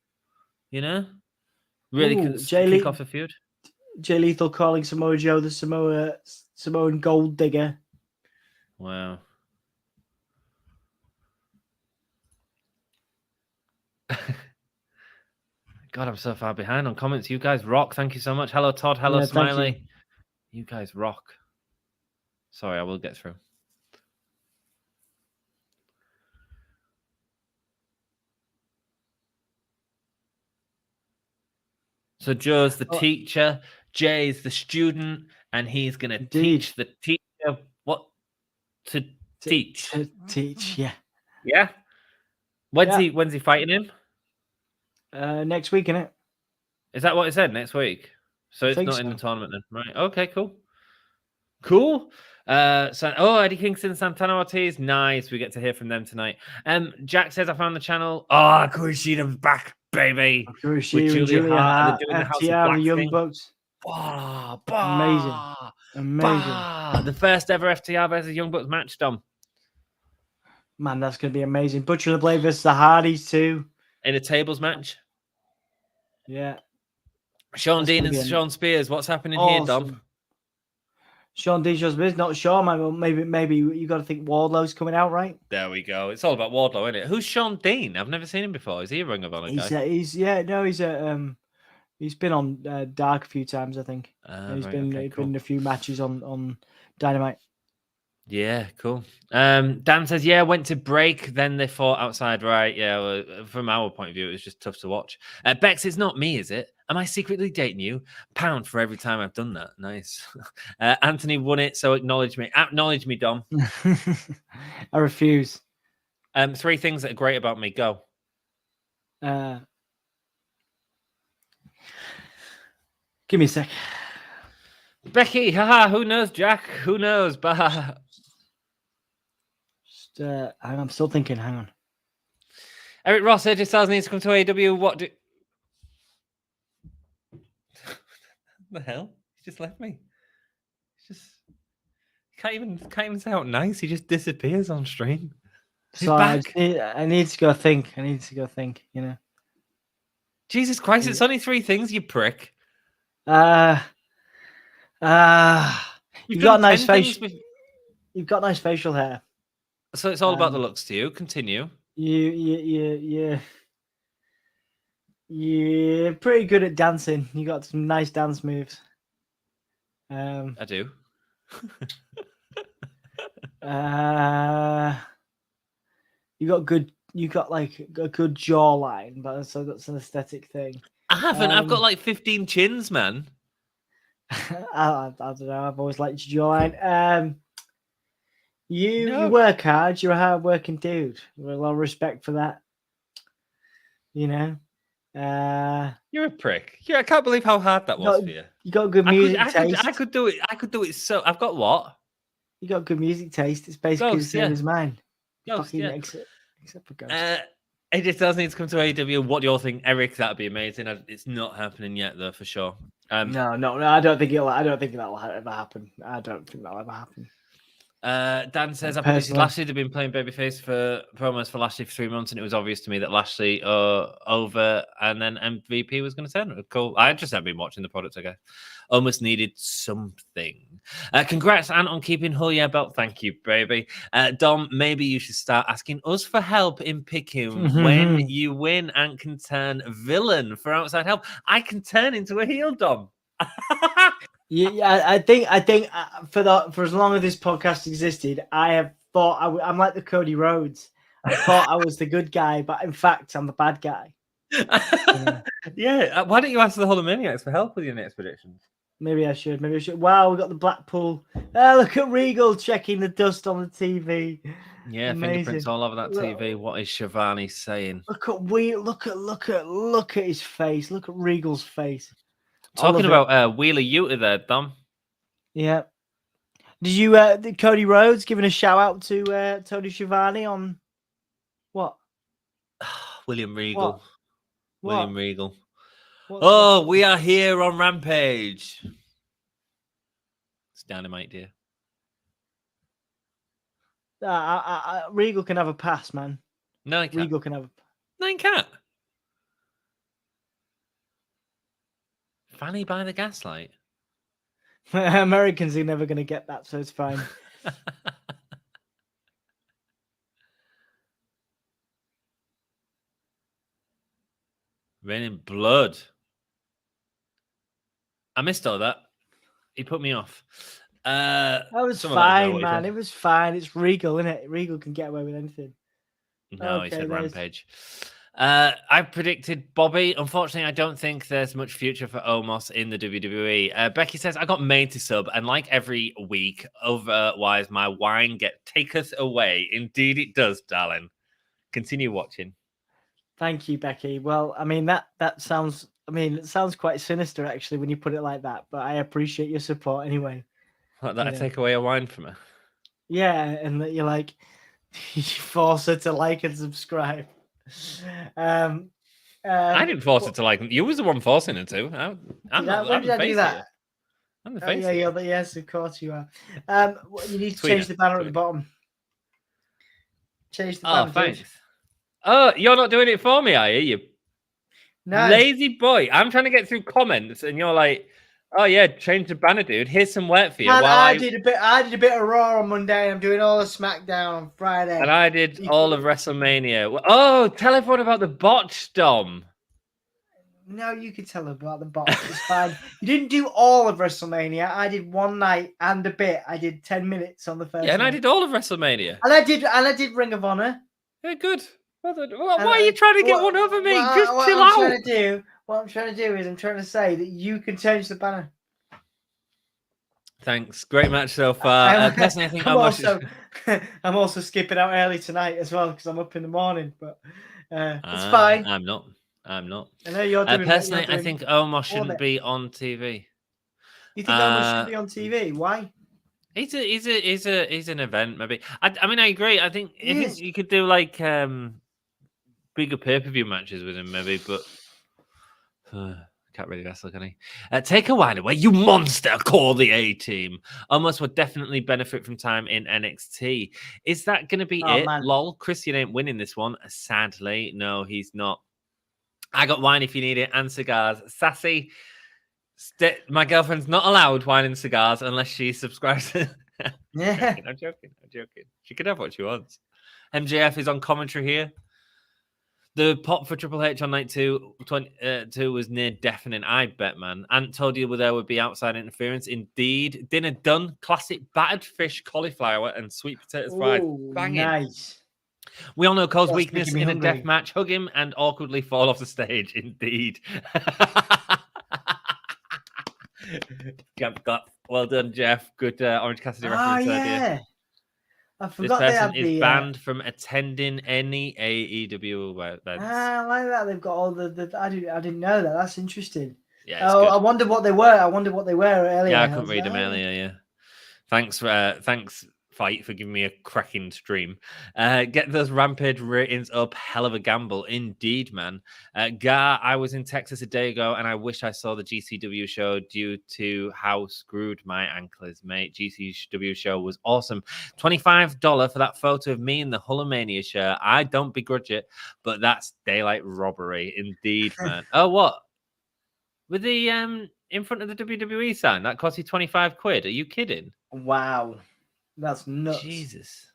You know? Really kick off the feud. Jay Lethal calling Samoa Joe the Samoan gold digger. Wow. God, I'm so far behind on comments. You guys rock. Thank you so much. Hello, Todd. Hello, Smiley. You guys rock. Sorry, I will get through. So Joe's the teacher, Jay's the student, and he's going to teach the teacher what to teach. To teach, yeah. Yeah? When's he fighting him? Next week, innit? Is that what it said? Next week? So it's not in the tournament then, right? Okay, cool. Eddie Kingston, Santana Ortiz, nice. We get to hear from them tonight. Jack says I found the channel. Oh, Hikaru Shida's back, baby. Hikaru Shida and Julia Hart, FTR, the Young Bucks. Amazing. The first ever FTR versus Young Bucks match, Dom. Man, that's going to be amazing. Butcher and the Blade versus the Hardys too. In a tables match. Yeah. Shawn Dean and Shawn Spears. What's happening here, Dom? Shawn Dean, Shawn Spears, not Shawn. Maybe you got to think Wardlow's coming out, right? There we go. It's all about Wardlow, isn't it? Who's Shawn Dean? I've never seen him before. Is he a Ring of Honor guy? He's been on Dark a few times, I think. He's been in a few matches on Dynamite. Yeah, cool. Dan says, yeah, went to break, then they fought outside, right? Yeah, well, from our point of view, it was just tough to watch. Bex, it's not me, is it? Am I secretly dating you? £1 for every time I've done that. Nice. Anthony won it, so acknowledge me. Acknowledge me, Dom. I refuse. 3 things that are great about me. Go. Give me a sec. Becky, haha, who knows, Jack? Who knows? Bah. I'm still thinking. Hang on. Eric Ross, AJ Styles needs to come to AEW. What the hell? He just left me. He's just can't even say out nice. He just disappears on stream. He's back. I need to go think. You know. Jesus Christ! It's only 3 things, you prick. You've got nice face. You've got nice facial hair. So it's all about the looks to you. Continue. You're pretty good at dancing. You got some nice dance moves. I do. You got like a good jawline, but so that's an aesthetic thing. I haven't. I've got like 15 chins, man. I don't know. I've always liked your jawline. You work hard. You're a hard-working dude. With a lot of respect for that. You know. You're a prick. Yeah, I can't believe how hard that was for you. You got good music taste. I could do it. So I've got what? You got good music taste. It's basically the same as mine. Ghost, Fucking yeah. Except for Ghost. It just does need to come to AEW. What do you all think, Eric? That'd be amazing. It's not happening yet, though, for sure. No. I don't think that'll ever happen. I don't think that'll ever happen. Dan says, I predicted Lashley. They've been playing babyface for promos for Lashley for 3 months, and it was obvious to me that Lashley over and then MVP was going to turn. Cool. I just haven't been watching the product, I guess. Almost needed something. Congrats, Ant, on keeping Hull Yeah belt. Thank you, baby. Dom, maybe you should start asking us for help in picking when you win and can turn villain for outside help. I can turn into a heel, Dom. Yeah, I think for as long as this podcast existed, I have thought I'm like the Cody Rhodes. I thought I was the good guy, but in fact, I'm the bad guy. Yeah. Why don't you ask the Hulkamaniacs for help with your next predictions? Maybe I should. Wow, we got the Blackpool. Look at Regal checking the dust on the TV. Yeah, amazing. Fingerprints all over that TV. What is Shivani saying? Look at his face. Look at Regal's face. Talking about Wheeler Yuta there, Dom. Yeah. Did you Cody Rhodes giving a shout out to Tony Schiavone on what? William Regal. What? William Regal. What? We are here on Rampage. It's Dynamite, dear. Regal can have a pass, man. No, he can't. Regal can have a pass. No, he can't. Fanny by the gaslight. Americans are never going to get that, so it's fine. Raining blood. I missed all that. He put me off. That was fine, man. It was fine. It's Regal, isn't it? Regal can get away with anything. No, he said Rampage. I predicted Bobby. Unfortunately, I don't think there's much future for Omos in the WWE. Becky says, I got made to sub, and like every week, otherwise my wine taketh away. Indeed it does, darling. Continue watching. Thank you, Becky. Well, I mean, that sounds, it sounds quite sinister, actually, when you put it like that, but I appreciate your support anyway. What, that I take away a wine from her? Yeah, and that you're like, you force her to like and subscribe. I didn't force her to like. You was the one forcing her to. When did I do that? I'm the face. Yes, of course you are. You need to change the banner at the bottom. Change the banner. Oh, thanks. Oh, you're not doing it for me, are you? No. Lazy boy. I'm trying to get through comments, and you're like, "Oh yeah, change the banner, dude. Here's some work for you." And I did a bit of Raw on Monday. And I'm doing all of SmackDown on Friday. And I did all of WrestleMania. Oh, tell everyone about the botch, Dom. No, you could tell them about the botch. It's fine. You didn't do all of WrestleMania. I did one night and a bit. I did 10 minutes on the first. Yeah, and I did all of WrestleMania. And I did Ring of Honor. Yeah, good. Why are you trying to get one over me? Just chill out. What I'm trying to do is I'm trying to say that you can change the banner. Thanks. Great match so far. Personally, I think I'm also skipping out early tonight as well because I'm up in the morning, but it's fine. I'm not. I know you're doing. Personally, I think Omos shouldn't be on TV. You think Omos shouldn't be on TV? Why? He's an event, maybe. I mean, I agree. I think you could do like bigger pay-per-view matches with him, maybe, but can't really wrestle, can he? Take a wine away, you monster! Call the A-team. Omos would definitely benefit from time in NXT. Is that going to be it? Man. Lol, Christian ain't winning this one. Sadly, no, he's not. I got wine if you need it, and cigars. Sassy. My girlfriend's not allowed wine and cigars unless she subscribes. Yeah. I'm joking. She can have what she wants. MJF is on commentary here. The pop for Triple H on night 2 was near deafening. I bet, man. Ant told you there would be outside interference. Indeed. Dinner done. Classic battered fish, cauliflower, and sweet potatoes fried. Banging. Nice. We all know Cole's weakness in a death match. Hug him and awkwardly fall off the stage. Indeed. Well done, Jeff. Good Orange Cassidy reference idea. I forgot this person is banned from attending any AEW events. I like that. They've got all the I didn't know that. That's interesting. Yeah. I wonder what they were. Earlier. Yeah, I couldn't read them earlier. Yeah. Thanks, fight for giving me a cracking stream. Get those Rampage ratings up. Hell of a gamble indeed, man. I was in Texas a day ago and I wish I saw the GCW show due to how screwed my ankle is, mate. GCW show was awesome. $25 for that photo of me in the Hulkamania shirt. I don't begrudge it, but that's daylight robbery indeed, man. Oh, what? With the in front of the WWE sign, that cost you 25 quid. Are you kidding? Wow. That's nuts. Jesus.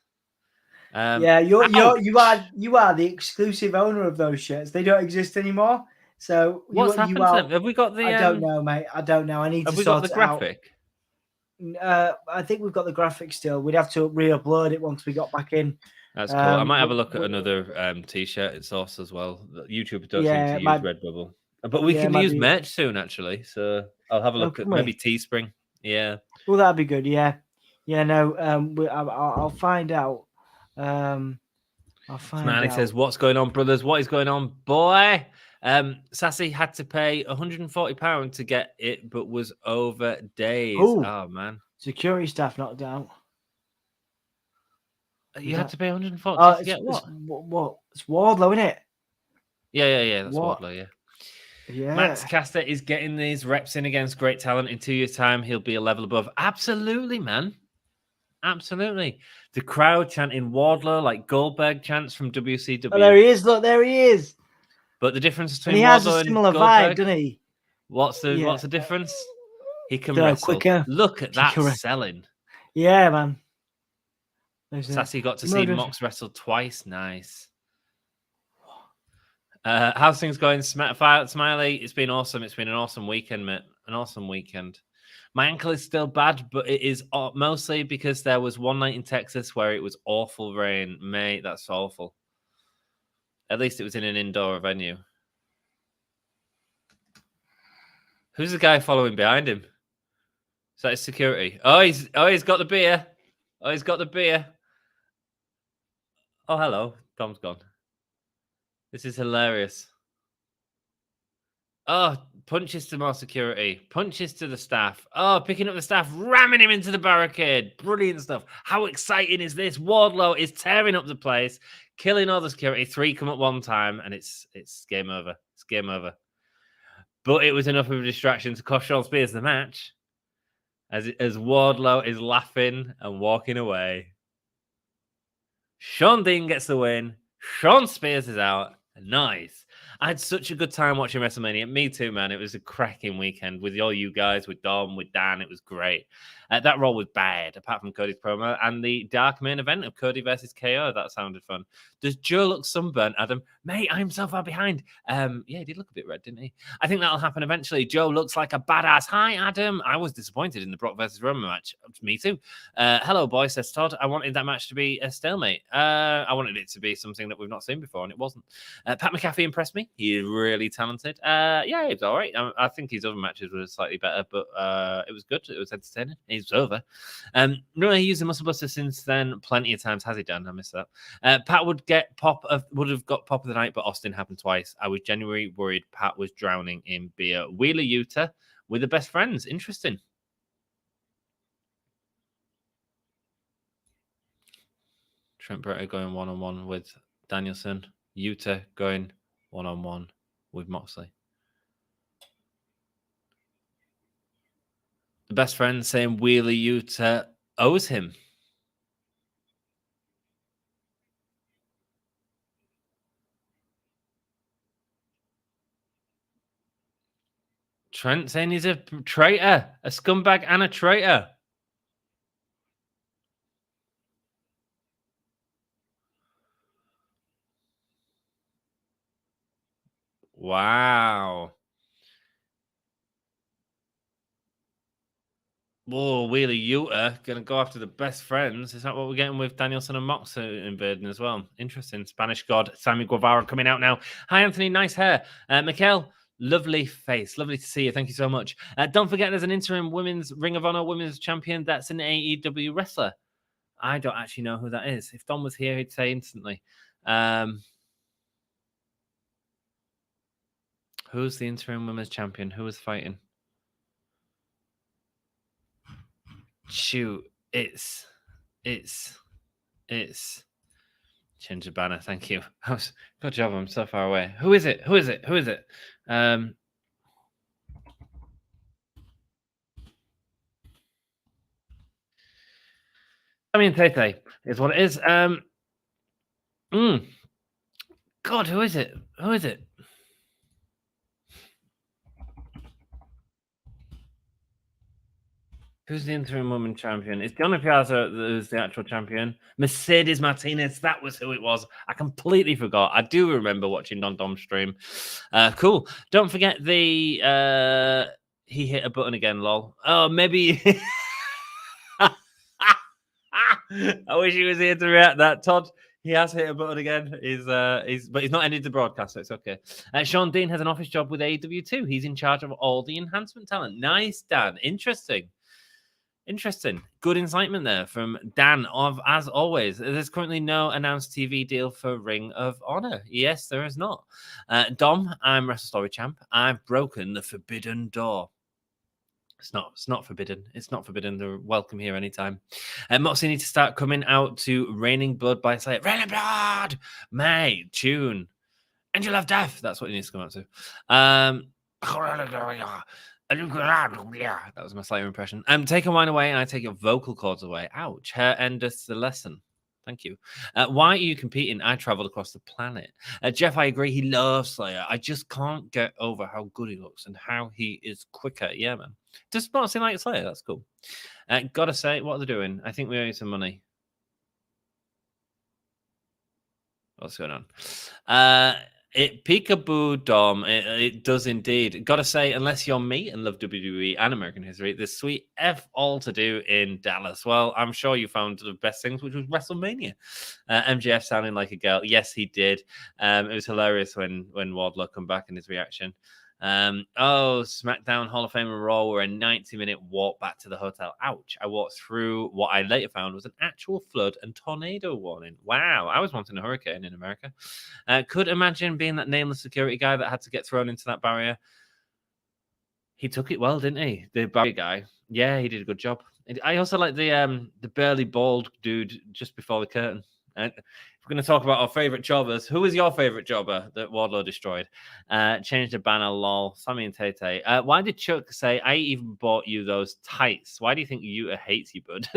Yeah, you are the exclusive owner of those shirts. They don't exist anymore. So what's happened to them? Have we got the? I don't know, mate. I don't know. I need to sort it out. Have we got the graphic? I think we've got the graphic still. We'd have to re-upload it once we got back in. That's cool. I might have a look at another T-shirt at Source as well. YouTube don't seem to use Redbubble, but we can use merch soon, actually. So I'll have a look at maybe Teespring. Yeah. Well, that'd be good. Yeah. Yeah. No. I'll find out. Smiley says, "What's going on, brothers? What is going on, boy?" Sassy had to pay £140 to get it, but was over days. Oh man, security staff knocked out. You had to pay £140 to get what? What? It's Wardlow, isn't it? Yeah. That's Wardlow. Yeah. Yeah. Max Caster is getting these reps in against great talent. In 2 years' time, he'll be a level above. Absolutely, man. Absolutely. The crowd chanting Wardlow like Goldberg chants from WCW. Oh, there he is. Look, there he is. But the difference between he Wardlow has a similar vibe, doesn't he? What's the difference? He can wrestle. Quicker. Look at that selling. Yeah, man. Sassy got to see Mox wrestle twice. Nice. How's things going, Smiley? It's been awesome. It's been an awesome weekend, mate. An awesome weekend. My ankle is still bad, but it is mostly because there was one night in Texas where it was awful rain. Mate, that's awful. At least it was in an indoor venue. Who's the guy following behind him? Is that his security? Oh, he's got the beer. Oh, he's got the beer. Oh, hello. Tom's gone. This is hilarious. Oh, punches to more security. Punches to the staff. Oh, picking up the staff, ramming him into the barricade. Brilliant stuff. How exciting is this? Wardlow is tearing up the place, killing all the security. 3 come at one time, and it's game over. It's game over. But it was enough of a distraction to cost Shawn Spears the match. As Wardlow is laughing and walking away. Shawn Dean gets the win. Shawn Spears is out. Nice. I had such a good time watching WrestleMania. Me too, man. It was a cracking weekend with all you guys, with Dom, with Dan. It was great. That Raw was bad, apart from Cody's promo. And the dark main event of Cody versus KO, that sounded fun. Does Joe look sunburnt, Adam? Mate, I'm so far behind. Yeah, he did look a bit red, didn't he? I think that'll happen eventually. Joe looks like a badass. Hi, Adam. I was disappointed in the Brock versus Roman match. Me too. Hello, boy, says Todd. I wanted that match to be a stalemate. I wanted it to be something that we've not seen before, and it wasn't. Pat McAfee impressed me. He's really talented. Yeah, he was all right. I think his other matches were slightly better, but it was good. It was entertaining. He's over. No, he used the Muscle Buster since then plenty of times. Has he done? I missed that. Pat would have got pop of the night, but Austin happened twice. I was genuinely worried Pat was drowning in beer. Wheeler Yuta with the best friends. Interesting. Trent Beretta going one-on-one with Danielson. Yuta going one-on-one with Moxley. The best friend saying Wheeler Yuta owes him. Trent saying he's a traitor, a scumbag and a traitor. Wow. Whoa, Wheeler Yuta going to go after the best friends. Is that what we're getting with Danielson and Mox invading as well? Interesting. Spanish God, Sammy Guevara coming out now. Hi, Anthony. Nice hair. Mikhail, lovely face. Lovely to see you. Thank you so much. Don't forget there's an interim women's Ring of Honor women's champion. That's an AEW wrestler. I don't actually know who that is. If Don was here, he'd say instantly. Who's the interim women's champion? Who was fighting? Shoot, it's It's change the banner. Thank you. Good job. I'm so far away. Who is it? I mean, Tete is what it is. God, who is it? Who's the interim women champion? It's Donna Piazza who's the actual champion. Mercedes Martinez, that was who it was. I completely forgot. I do remember watching Don Dom stream. Cool. Don't forget the he hit a button again, lol. Oh, maybe. I wish he was here to react that. Todd, he has hit a button again. But he's not ended the broadcast, so it's okay. Shawn Dean has an office job with AEW too. He's in charge of all the enhancement talent. Nice, Dan. Interesting. Good incitement there from Dan. As always, there's currently no announced TV deal for Ring of Honor. Yes, there is not. Dom, I'm Wrestle Story Champ. I've broken the forbidden door. It's not forbidden. It's not forbidden. They're welcome here anytime. Moxie need to start coming out to Raining Blood by Slayer. Raining Blood! Mate, tune. Angel of Death. That's what he needs to come out to. That was my Slayer impression. Take a wine away and I take your vocal cords away. Ouch. Hair endeth the lesson. Thank you. Why are you competing? I traveled across the planet. Jeff, I agree. He loves Slayer. I just can't get over how good he looks and how he is quicker. Yeah, man. Does not seem like Slayer. That's cool. Gotta say, what are they doing? I think we owe you some money. What's going on? It peekaboo, Dom. It does indeed. Gotta say, unless you're me and love WWE and American history, there's sweet F all to do in Dallas. Well, I'm sure you found the best things, which was WrestleMania. MJF sounding like a girl. Yes, he did. It was hilarious when Wardlow come back in his reaction. SmackDown Hall of Fame and Raw were a 90-minute walk back to the hotel. Ouch. I walked through what I later found was an actual flood and tornado warning. Wow. I was wanting a hurricane in America. Could imagine being that nameless security guy that had to get thrown into that barrier. He took it well, didn't he? The barrier guy. Yeah, he did a good job. I also like the burly bald dude just before the curtain. If we're going to talk about our favorite jobbers, who is your favorite jobber that Wardlow destroyed? Change the banner, lol. Sammy and Tay. Why did Chuck say, I even bought you those tights? Why do you think Yuta hates you, bud?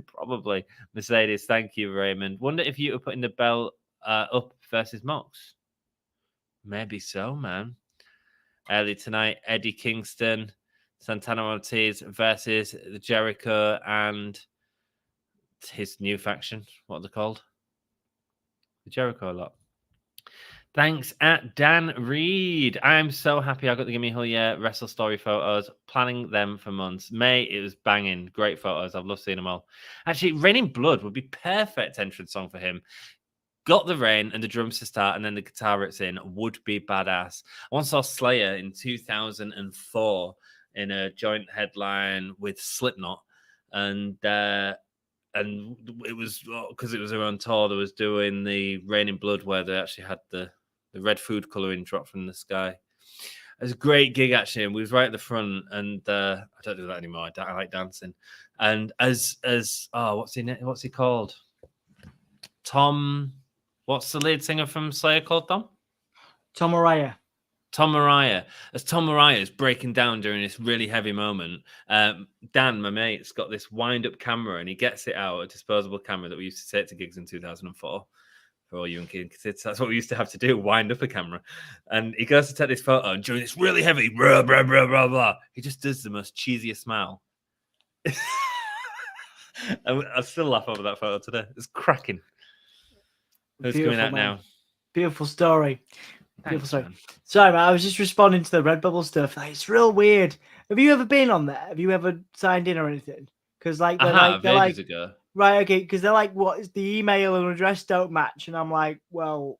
Probably. Mercedes, thank you, Raymond. Wonder if Yuta putting the belt up versus Mox. Maybe so, man. Early tonight, Eddie Kingston, Santana Ortiz versus Jericho and his new faction. What are they called? The Jericho lot. Thanks at Dan Reed. I'm so happy I got the Gimme Hell Yeah Wrestle Story photos. Planning them for months. May, it was banging. Great photos. I've loved seeing them all. Actually, Raining Blood would be perfect entrance song for him. Got the rain and the drums to start, and then the guitar rips in. Would be badass. I once saw Slayer in 2004 in a joint headline with Slipknot, and it was because it was their own tour. They was doing the Raining Blood where they actually had the red food coloring drop from the sky. It was a great gig actually, and we was right at the front. And I don't do that anymore. I like dancing. And as what's he called? Tom. What's the lead singer from Slayer called? Tom Araya. Tom Araya. As Tom Araya is breaking down during this really heavy moment, Dan, my mate's got this wind-up camera, and he gets it out, a disposable camera that we used to take to gigs in 2004. For all you and kids, that's what we used to have to do, wind up a camera. And he goes to take this photo, and during this really heavy, blah, blah, blah, blah, blah, he just does the most cheesiest smile. I still laugh over that photo today. It's cracking. Who's coming out now? Beautiful story. Beautiful story. Sorry, man, I was just responding to the Redbubble stuff. It's real weird. Have you ever been on there? Have you ever signed in or anything? Because they're ages ago. Right, okay, because they're like, what is the email and address don't match? And I'm like, well,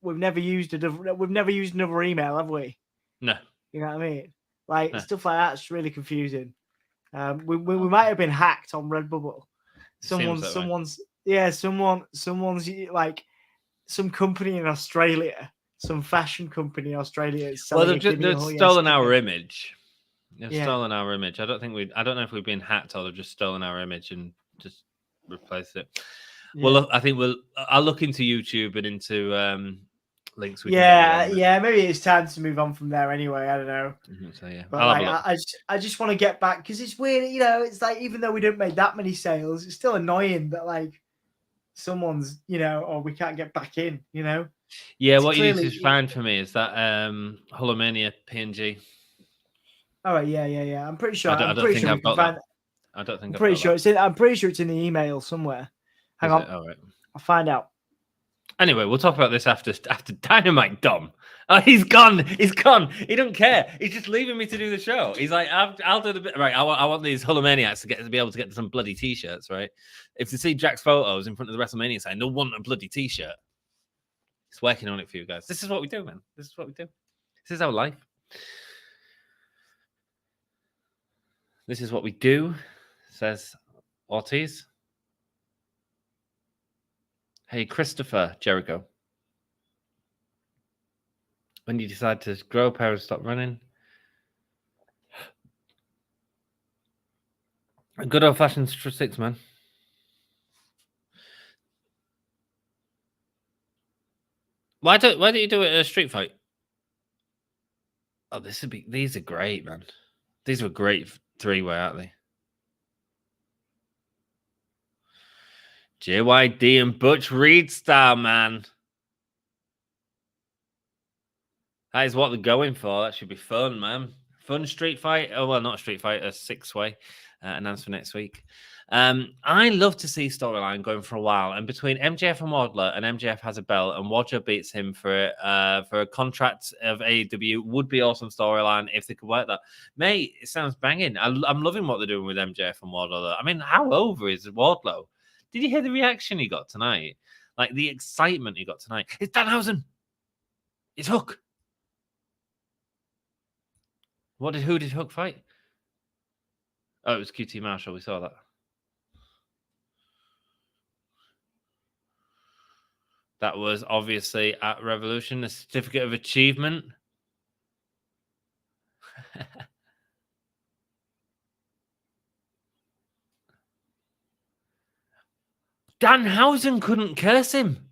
we've never used another email, have we? No. You know what I mean? Like stuff like that's really confusing. We might have been hacked on Redbubble. Someone's like some company in Australia, some fashion company in Australia is selling. Well, they've stolen our image. They've stolen our image. I don't know if we've been hacked or they've just stolen our image and just replaced it. Yeah. Well, I think I'll look into YouTube and into links. Can get maybe it's time to move on from there anyway. I don't know. So yeah, but I just want to get back because it's weird. It's like even though we don't make that many sales, it's still annoying that like someone's or we can't get back in. Yeah, it's what clearly, you need to find for me is that Hulomania PNG. All right, yeah. I'm pretty sure. I'm pretty sure I've got that. I don't think I'm pretty sure it's in. I'm pretty sure it's in the email somewhere. Hang on. All right. I'll find out. Anyway, we'll talk about this after Dynamite. Dom. Oh, he's gone. He's gone. He don't care. He's just leaving me to do the show. He's like, I'll do the bit. Right. I want these Hulomaniacs to be able to get some bloody t-shirts. Right. If they see Jack's photos in front of the WrestleMania sign, they'll want a bloody t-shirt. He's working on it for you guys. This is what we do, man. This is what we do. This is our life. This is what we do, says Ortiz. Hey, Christopher Jericho. When you decide to grow a pair and stop running? A good old-fashioned six, man. Why don't you do it in a street fight? Oh, these are great, man. These were great three-way, aren't they? JYD and Butch Reed style, man. That is what they're going for. That should be fun, man. Fun street fight. Oh, well, not a street fight, a six-way. Announced for next week. I love to see storyline going for a while. And between MJF and Wardlow, and MJF has a belt, and Wardlow beats him for a contract of AEW, would be awesome storyline if they could work that. Mate, it sounds banging. I'm loving what they're doing with MJF and Wardlow. I mean, how over is Wardlow? Did you hear the reaction he got tonight? Like the excitement he got tonight. It's Danhausen. It's Hook. Who did Hook fight? Oh, it was QT Marshall. We saw that. That was obviously at Revolution, a certificate of achievement. Danhausen couldn't curse him.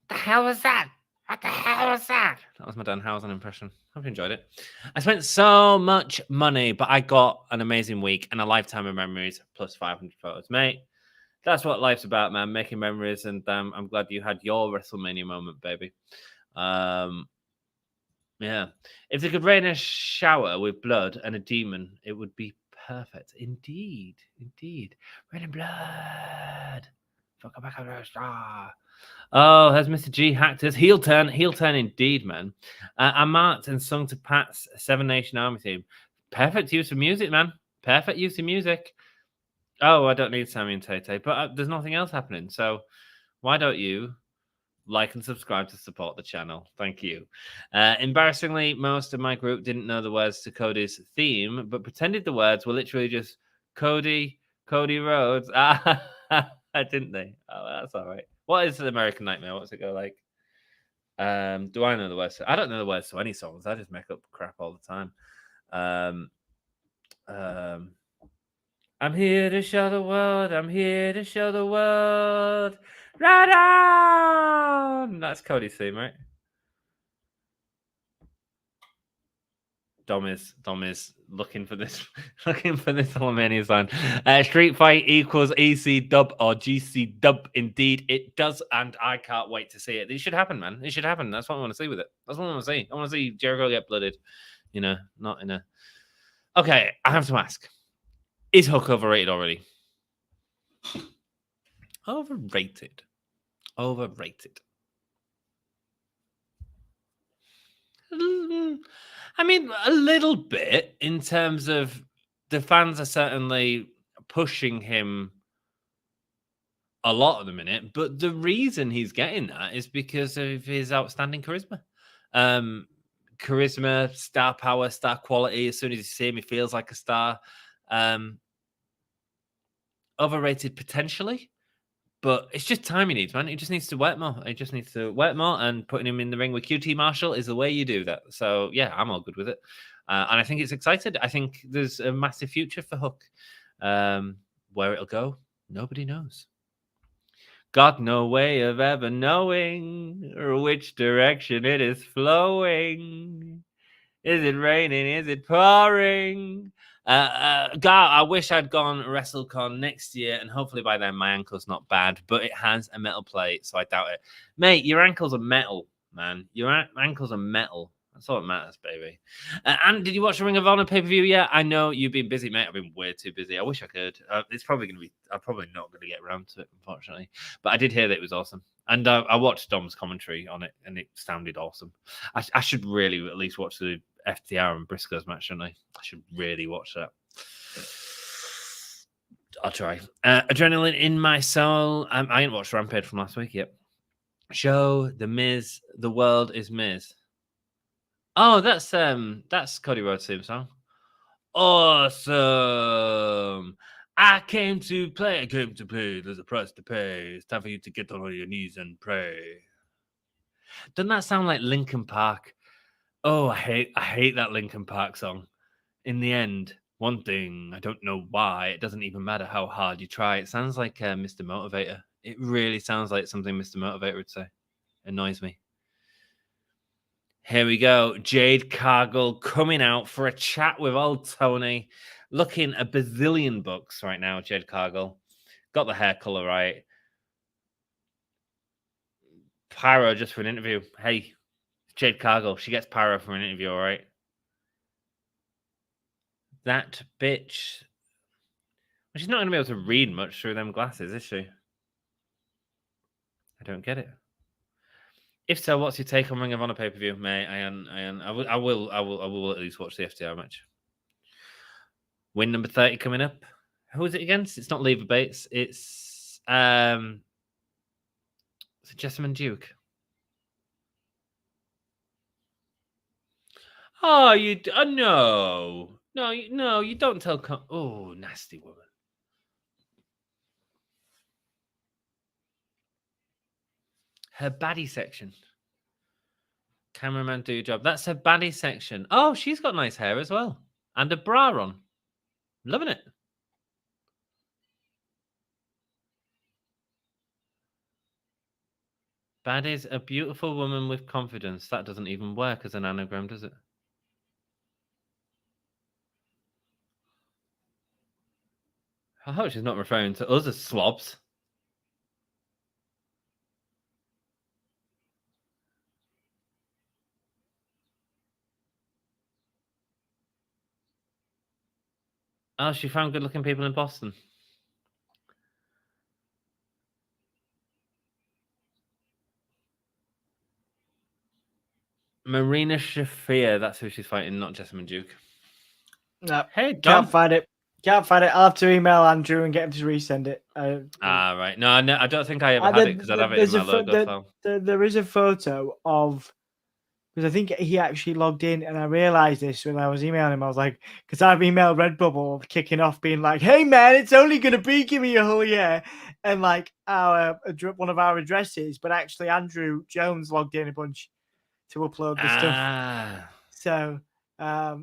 What the hell was that? What the hell was that? That was my Danhausen impression. Hope you enjoyed it. I spent so much money, but I got an amazing week and a lifetime of memories plus 500 photos. Mate, that's what life's about, man. Making memories. And I'm glad you had your WrestleMania moment, baby. Yeah. If they could rain a shower with blood and a demon, it would be perfect. Indeed. Raining blood. Fuck back on the star. Oh, has Mr. G hacked us? Heel turn indeed, man. I marked and sung to Pat's Seven Nation Army theme. Perfect use of music, man. Perfect use of music. Oh, I don't need Sammy and Tay-Tay, but there's nothing else happening. So why don't you like and subscribe to support the channel? Thank you. Embarrassingly, most of my group didn't know the words to Cody's theme, but pretended the words were literally just Cody Rhodes. Didn't they? Oh, that's all right. What is the American Nightmare? What's it go like? Do I know the words? I don't know the words to any songs. I just make up crap all the time. I'm here to show the world. I'm here to show the world. Right on. That's Cody's theme, right? Dom is looking for this Hulomania sign. Street Fight equals EC dub or GC dub. Indeed, it does, and I can't wait to see it. It should happen, man. It should happen. That's what I want to see with it. That's what I want to see. I want to see Jericho get blooded. Not in a. Okay, I have to ask: is Hook overrated already? Overrated. I mean, a little bit in terms of the fans are certainly pushing him a lot at the minute, but the reason he's getting that is because of his outstanding charisma. Charisma, star power, star quality. As soon as you see him, he feels like a star. Overrated potentially, But it's just time he needs, man. He just needs to work more. And putting him in the ring with QT Marshall is the way you do that. So, yeah, I'm all good with it. And I think it's excited. I think there's a massive future for Hook. Where it'll go, nobody knows. Got no way of ever knowing which direction it is flowing. Is it raining? Is it pouring? I wish I'd gone WrestleCon next year, and hopefully by then my ankle's not bad, but it has a metal plate, so I doubt it. Mate, your ankles are metal, man. Your ankles are metal. That's all that matters, baby. And did you watch the Ring of Honor pay-per-view yet? I know you've been busy, mate. I've been way too busy. I wish I could. It's probably going to be... I'm probably not going to get around to it, unfortunately. But I did hear that it was awesome. And I watched Dom's commentary on it, and it sounded awesome. I should really at least watch the FTR and Briscoe's match, shouldn't I? I should really watch that. I'll try. Adrenaline in my soul. I ain't watched Rampage from last week yet. Show The Miz. The world is Miz. Oh, that's Cody Rhodes' theme song. Awesome. I came to play. There's a price to pay. It's time for you to get on your knees and pray. Doesn't that sound like Linkin Park? Oh, I hate that Linkin Park song. In the end, one thing, I don't know why, it doesn't even matter how hard you try. It sounds like Mr. Motivator. It really sounds like something Mr. Motivator would say. Annoys me. Here we go. Jade Cargill coming out for a chat with old Toni. Looking a bazillion bucks right now, Jade Cargill. Got the hair color right. Pyro just for an interview. Hey, Jade Cargill. She gets Pyro for an interview, all right? That bitch. She's not going to be able to read much through them glasses, is she? I don't get it. If so, what's your take on Ring of Honor pay-per-view, mate? I will at least watch the FTR match. Win number 30 coming up. Who is it against? It's not Leva Bates. It's Jessamine Duke. Oh, no, you don't tell. Oh, nasty woman. Her baddie section. Cameraman, do your job. That's her baddie section. Oh, she's got nice hair as well. And a bra on. Loving it. Baddie's a beautiful woman with confidence. That doesn't even work as an anagram, does it? I hope she's not referring to us as slobs. Oh, she found good-looking people in Boston. Marina Shafir, that's who she's fighting, not Jessamine Duke. No, hey, Dom. Can't find it. I'll have to email Andrew and get him to resend it. Right. No, I don't think I ever had it because I'd have it in my logo file. There is a photo of, because I think he actually logged in, and I realized this when I was emailing him. I was like, because I've emailed Redbubble kicking off, being like, "Hey man, it's only going to be give me a whole year," and like one of our addresses, but actually Andrew Jones logged in a bunch to upload the stuff. So I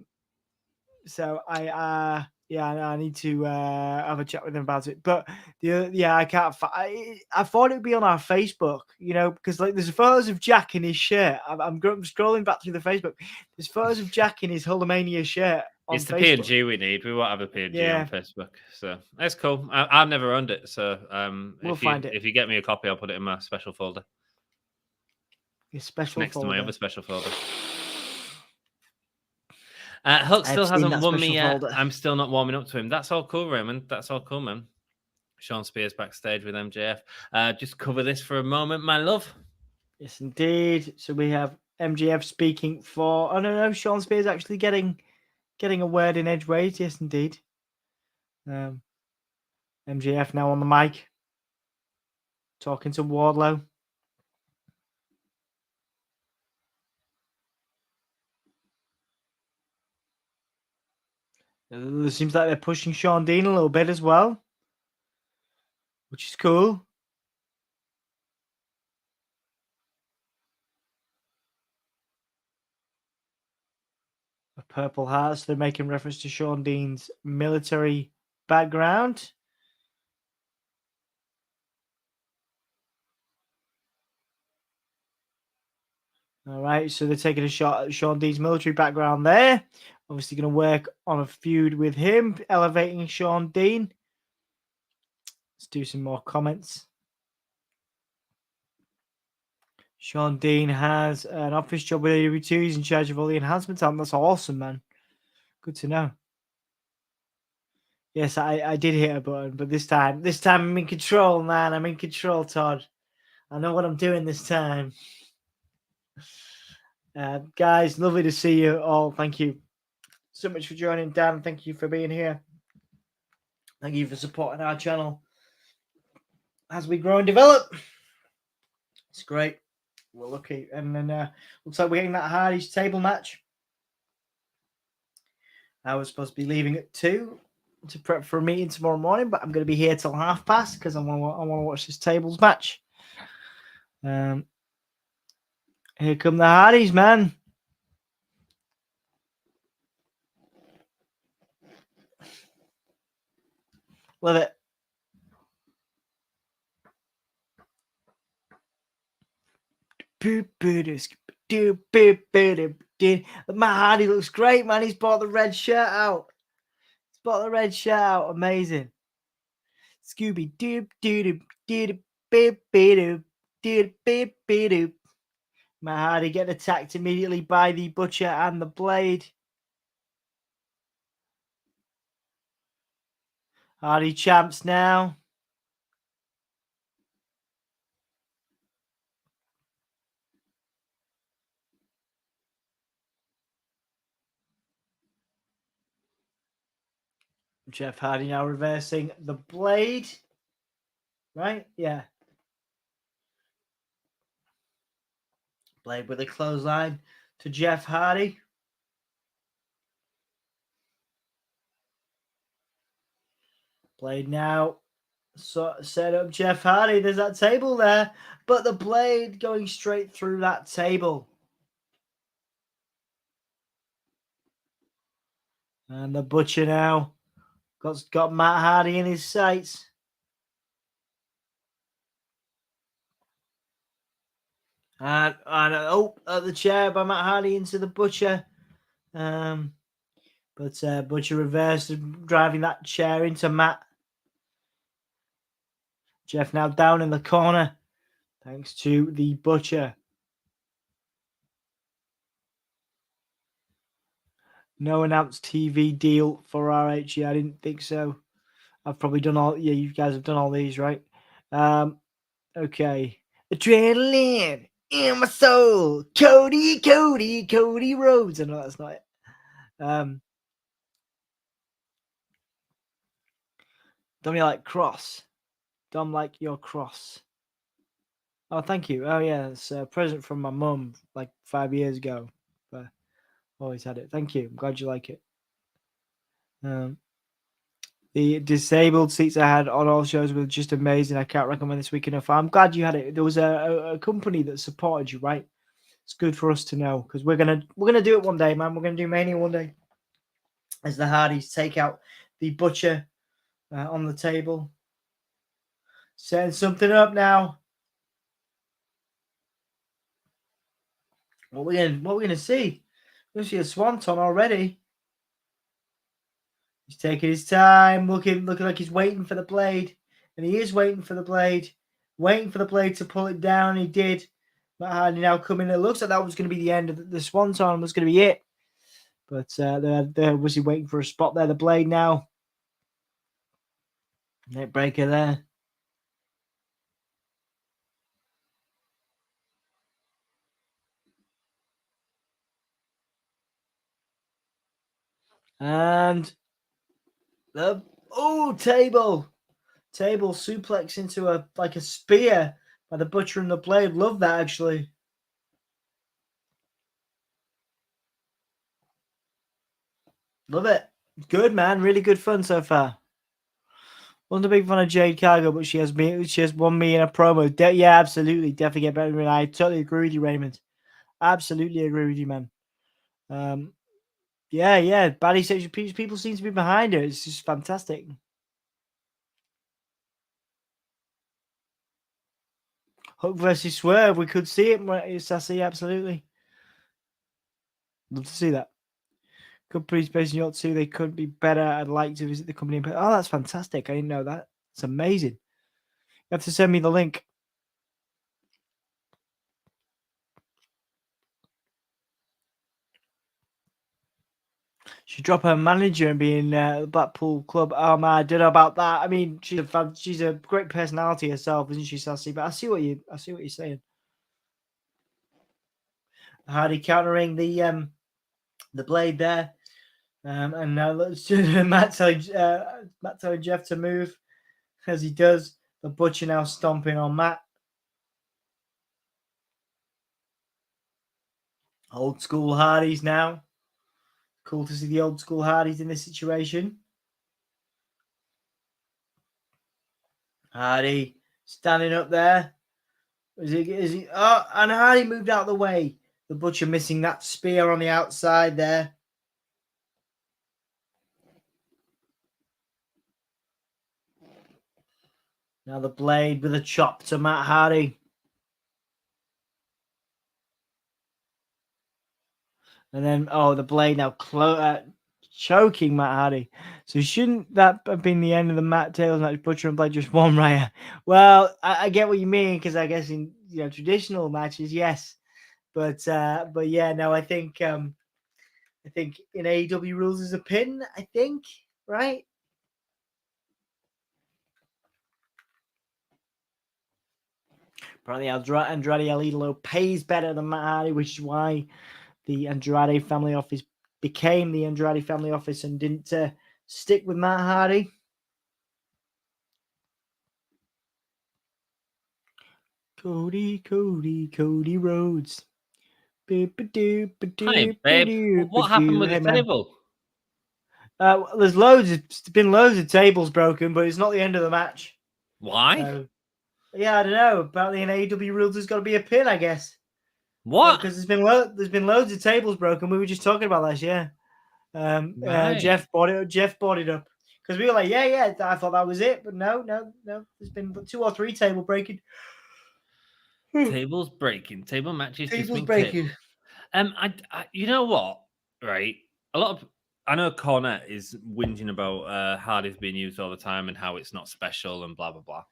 need to have a chat with him about it. But I can't. I thought it would be on our Facebook, because like there's photos of Jack in his shirt. I'm scrolling back through the Facebook. There's photos of Jack in his Hulkamania shirt. It's the PNG we need. We won't have a PNG on Facebook, so that's cool. I've never owned it, so we'll find it. If you get me a copy, I'll put it in my special folder. Your special next folder. To my other special folder. Hook still hasn't won me yet. I'm still not warming up to him. That's all cool, Raymond. That's all cool, man. Shawn Spears backstage with MJF. Just cover this for a moment, my love. Yes, indeed. So we have MJF speaking for... Oh, no, Shawn Spears actually getting a word in edgeways. Yes, indeed. MJF now on the mic. Talking to Wardlow. It seems like they're pushing Shawn Dean a little bit as well, which is cool. Purple Hearts. They're making reference to Shawn Dean's military background. All right, so they're taking a shot at Shawn Dean's military background there. Obviously going to work on a feud with him, elevating Shawn Dean. Let's do some more comments. Shawn Dean has an office job with AEW. He's in charge of all the enhancements. That's awesome, man. Good to know. Yes, I did hit a button, but this time I'm in control, man. I'm in control, Todd. I know what I'm doing this time. Guys, lovely to see you all. Thank you so much for joining, Dan. Thank you for being here. Thank you for supporting our channel as we grow and develop. It's great. We're lucky. And then looks like we're getting that Hardy's table match. I was supposed to be leaving at 2 to prep for a meeting tomorrow morning, but I'm going to be here till past because I want to watch this tables match. Here come the Hardys, man. Love it. Matt Hardy looks great, man. He's bought the red shirt out. Amazing. Scooby Doo doo doo doo doo doo. Matt Hardy getting attacked immediately by the Butcher and the Blade. Hardy champs now. Jeff Hardy now reversing the Blade. Right? Yeah. Blade with a clothesline to Jeff Hardy. Blade now set up Jeff Hardy. There's that table there, but the Blade going straight through that table. And the Butcher now got Matt Hardy in his sights. And at the chair by Matt Hardy into the Butcher. But Butcher reversed, driving that chair into Matt. Jeff now down in the corner, thanks to the Butcher. No announced TV deal for RH. Yeah, I didn't think so. I've probably done all. Yeah, you guys have done all these, right? Okay. Adrenaline in my soul. Cody Rhodes. No, that's not it. Don't you like cross? Don't like your cross. Oh, thank you. Oh, yeah, it's a present from my mum like 5 years ago. But always had it. Thank you. I'm glad you like it. The disabled seats I had on all shows were just amazing. I can't recommend this week enough. I'm glad you had it. There was a company that supported you, right? It's good for us to know because we're gonna do it one day, man. We're gonna do Mania one day as the Hardys take out the Butcher on the table. Setting something up now. What we gonna see? We're gonna see a swanton already. He's taking his time, looking like he's waiting for the Blade, and he is waiting for the Blade to pull it down. He did. Matt Hardy now coming. It looks like that was going to be the end of the swanton. Was going to be it, but there was he waiting for a spot there. The Blade now. Neck breaker there. And the table suplex into a spear by the Butcher and the Blade. Love that, actually. Love it. Good, man. Really good fun so far. Wasn't a big fan of Jade Cargo, but she has won me in a promo. Yeah, absolutely. Definitely get better than I totally agree with you, Raymond. Absolutely agree with you, man. Yeah. Body section. People seem to be behind her. It's just fantastic. Hook versus Swerve. We could see it, Sassy. Absolutely. Love to see that. Companies based in York too. They couldn't be better. I'd like to visit the company. Oh, that's fantastic. I didn't know that. It's amazing. You have to send me the link. She drop her manager and be in Blackpool club. Oh man, I don't know about that. I mean, she's a great personality herself, isn't she, Sassy? But I see what you're saying. Hardy countering the blade there, and now let's do Matt telling Jeff to move as he does. The Butcher now stomping on Matt. Old school Hardys now. Cool to see the old school Hardys in this situation. Hardy standing up there. Is he? Oh, and Hardy moved out of the way. The Butcher missing that spear on the outside there. Now the blade with a chop to Matt Hardy. And then, the blade now choking Matt Hardy. So shouldn't that have been the end of the Matt Tails match? Butcher and Blade just one right. Well, I get what you mean, because I guess in traditional matches, yes. But yeah, no, I think in AEW rules is a pin, I think, right? Apparently Andrade El Idolo pays better than Matt Hardy, which is why the Andrade family office became the Andrade family office and didn't stick with Matt Hardy. Cody Rhodes. Hi, babe. What happened with the table? There's been loads of tables broken, but it's not the end of the match. Why? Yeah, I don't know. Apparently in AEW rules there's got to be a pin, I guess. What? Because there's been loads of tables broken. We were just talking about that, yeah. Right. Jeff bought it up because we were like, yeah. I thought that was it, but no. There's been 2 or 3 table breaking. Tables breaking. Table matches Tables just been breaking. I you know what? Right. I know Cornette is whinging about Hardy's being used all the time and how it's not special and blah blah blah.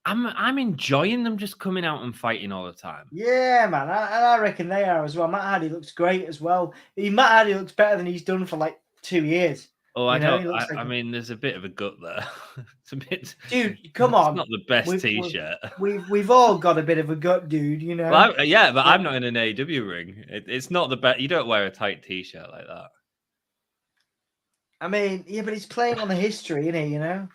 I'm enjoying them just coming out and fighting all the time. Yeah, man. I reckon they are as well. Matt Hardy looks great as well. Matt Hardy looks better than he's done for like 2 years. Oh, I mean, there's a bit of a gut there. It's a bit, dude. Come on, it's not the best t-shirt. We've all got a bit of a gut, dude. You know. Well, but I'm not in an AEW ring. It's not the best. You don't wear a tight t-shirt like that. I mean, yeah, but it's playing on the history, isn't it? You know.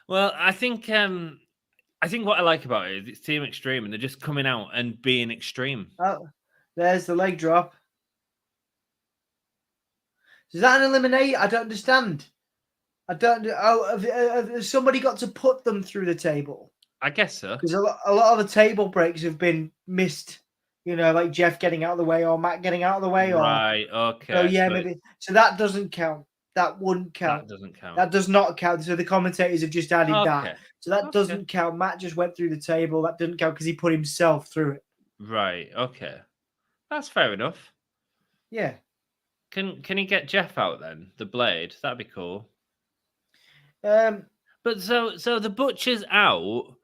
Well, I think what I like about it is it's Team Extreme, and they're just coming out and being extreme. Oh, there's the leg drop. Is that an eliminate? I don't understand. Has somebody got to put them through the table? I guess so. Because a lot of the table breaks have been missed. You know, like Jeff getting out of the way or Matt getting out of the way. Right, okay. Oh, yeah, maybe. So that doesn't count. That wouldn't count. That doesn't count. That does not count. So the commentators have just added that. So that doesn't count. Matt just went through the table. That doesn't count because he put himself through it. Right, okay. That's fair enough. Yeah. Can he get Jeff out then? The blade? That'd be cool. But so the Butcher's out,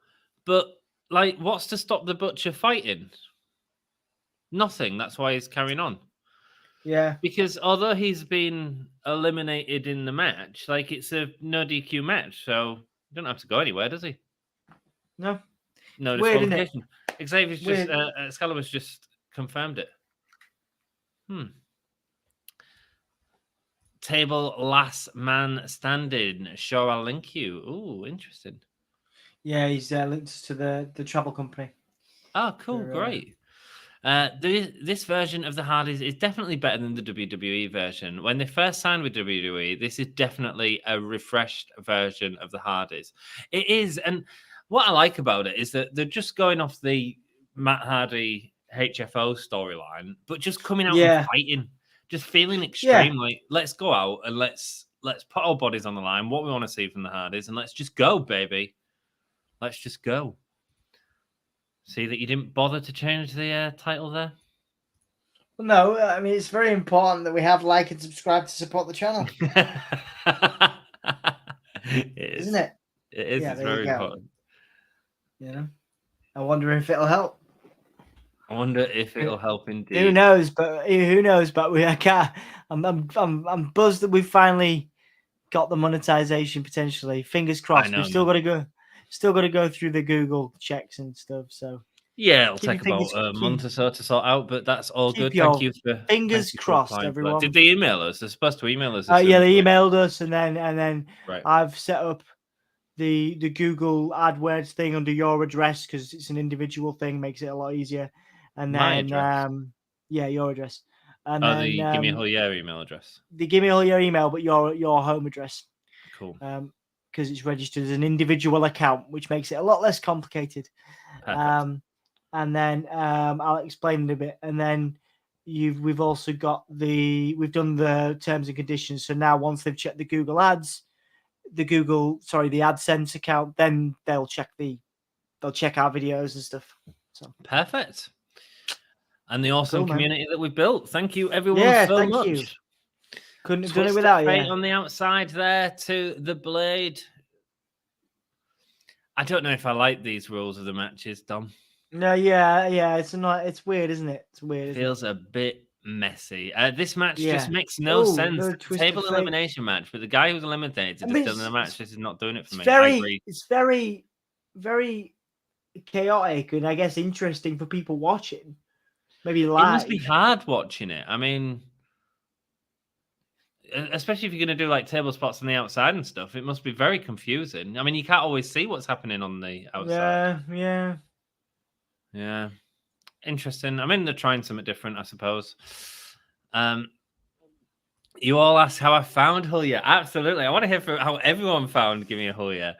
but like what's to stop the Butcher fighting? Nothing. That's why he's carrying on. Yeah. Because although he's been eliminated in the match, like it's a no DQ match, so he doesn't have to go anywhere, does he? No. No disqualification. Xavier's just Excalibur's just confirmed it. Table last man standing. Sure, I'll link you. Ooh, interesting. Yeah, he's linked to the travel company. Oh, cool, great. This version of the Hardys is definitely better than the WWE version. When they first signed with WWE, this is definitely a refreshed version of the Hardys. It is, and what I like about it is that they're just going off the Matt Hardy HFO storyline, but just coming out and fighting. just feeling extreme. Like, let's go out and let's put our bodies on the line. What we want to see from the Hardys, and let's just go, baby. Let's just go. See that you didn't bother to change the title there? Well, no, I mean, it's very important that we have like and subscribe to support the channel. Isn't it? It is. Yeah, it's very important. You know, I wonder if it'll help. I wonder if it'll help indeed. Who knows? But I can't. I'm buzzed that we've finally got the monetization potentially. Fingers crossed. We've still got to go. Still got to go through the Google checks and stuff. So yeah, it'll take about a month or so to sort out, but that's all good. Thank you for fingers crossed, everyone. Did they email us? They're supposed to email us. Yeah, they emailed us, and then right. I've set up the Google AdWords thing under your address because it's an individual thing, makes it a lot easier. And then your address. And then the Give Me a Whole Year email address. The Give Me a Whole Year email, but your home address. Cool. Because it's registered as an individual account, which makes it a lot less complicated. Perfect. And then I'll explain it a bit. And then we've also got we've done the terms and conditions. So now once they've checked the Google Ads, the AdSense account, then they'll check our videos and stuff. So perfect. And the awesome community that we've built. Thank you, everyone, so much. You. Couldn't have done it without you. On the outside there to the blade. I don't know if I like these rules of the matches, Dom. No, yeah. It's weird, isn't it? It's weird. It feels a bit messy. This match just makes no sense. No Table elimination match, but the guy who's eliminated is still in the match. This is not doing it for me. It's very, very chaotic and I guess interesting for people watching. Maybe live. It must be hard watching it. I mean, especially if you're going to do like table spots on the outside and stuff, it must be very confusing. I mean, you can't always see what's happening on the outside. Yeah. Interesting. I mean, they're trying something different, I suppose. You all asked how I found Hulya. Absolutely. I want to hear from how everyone found Give Me a Hulya.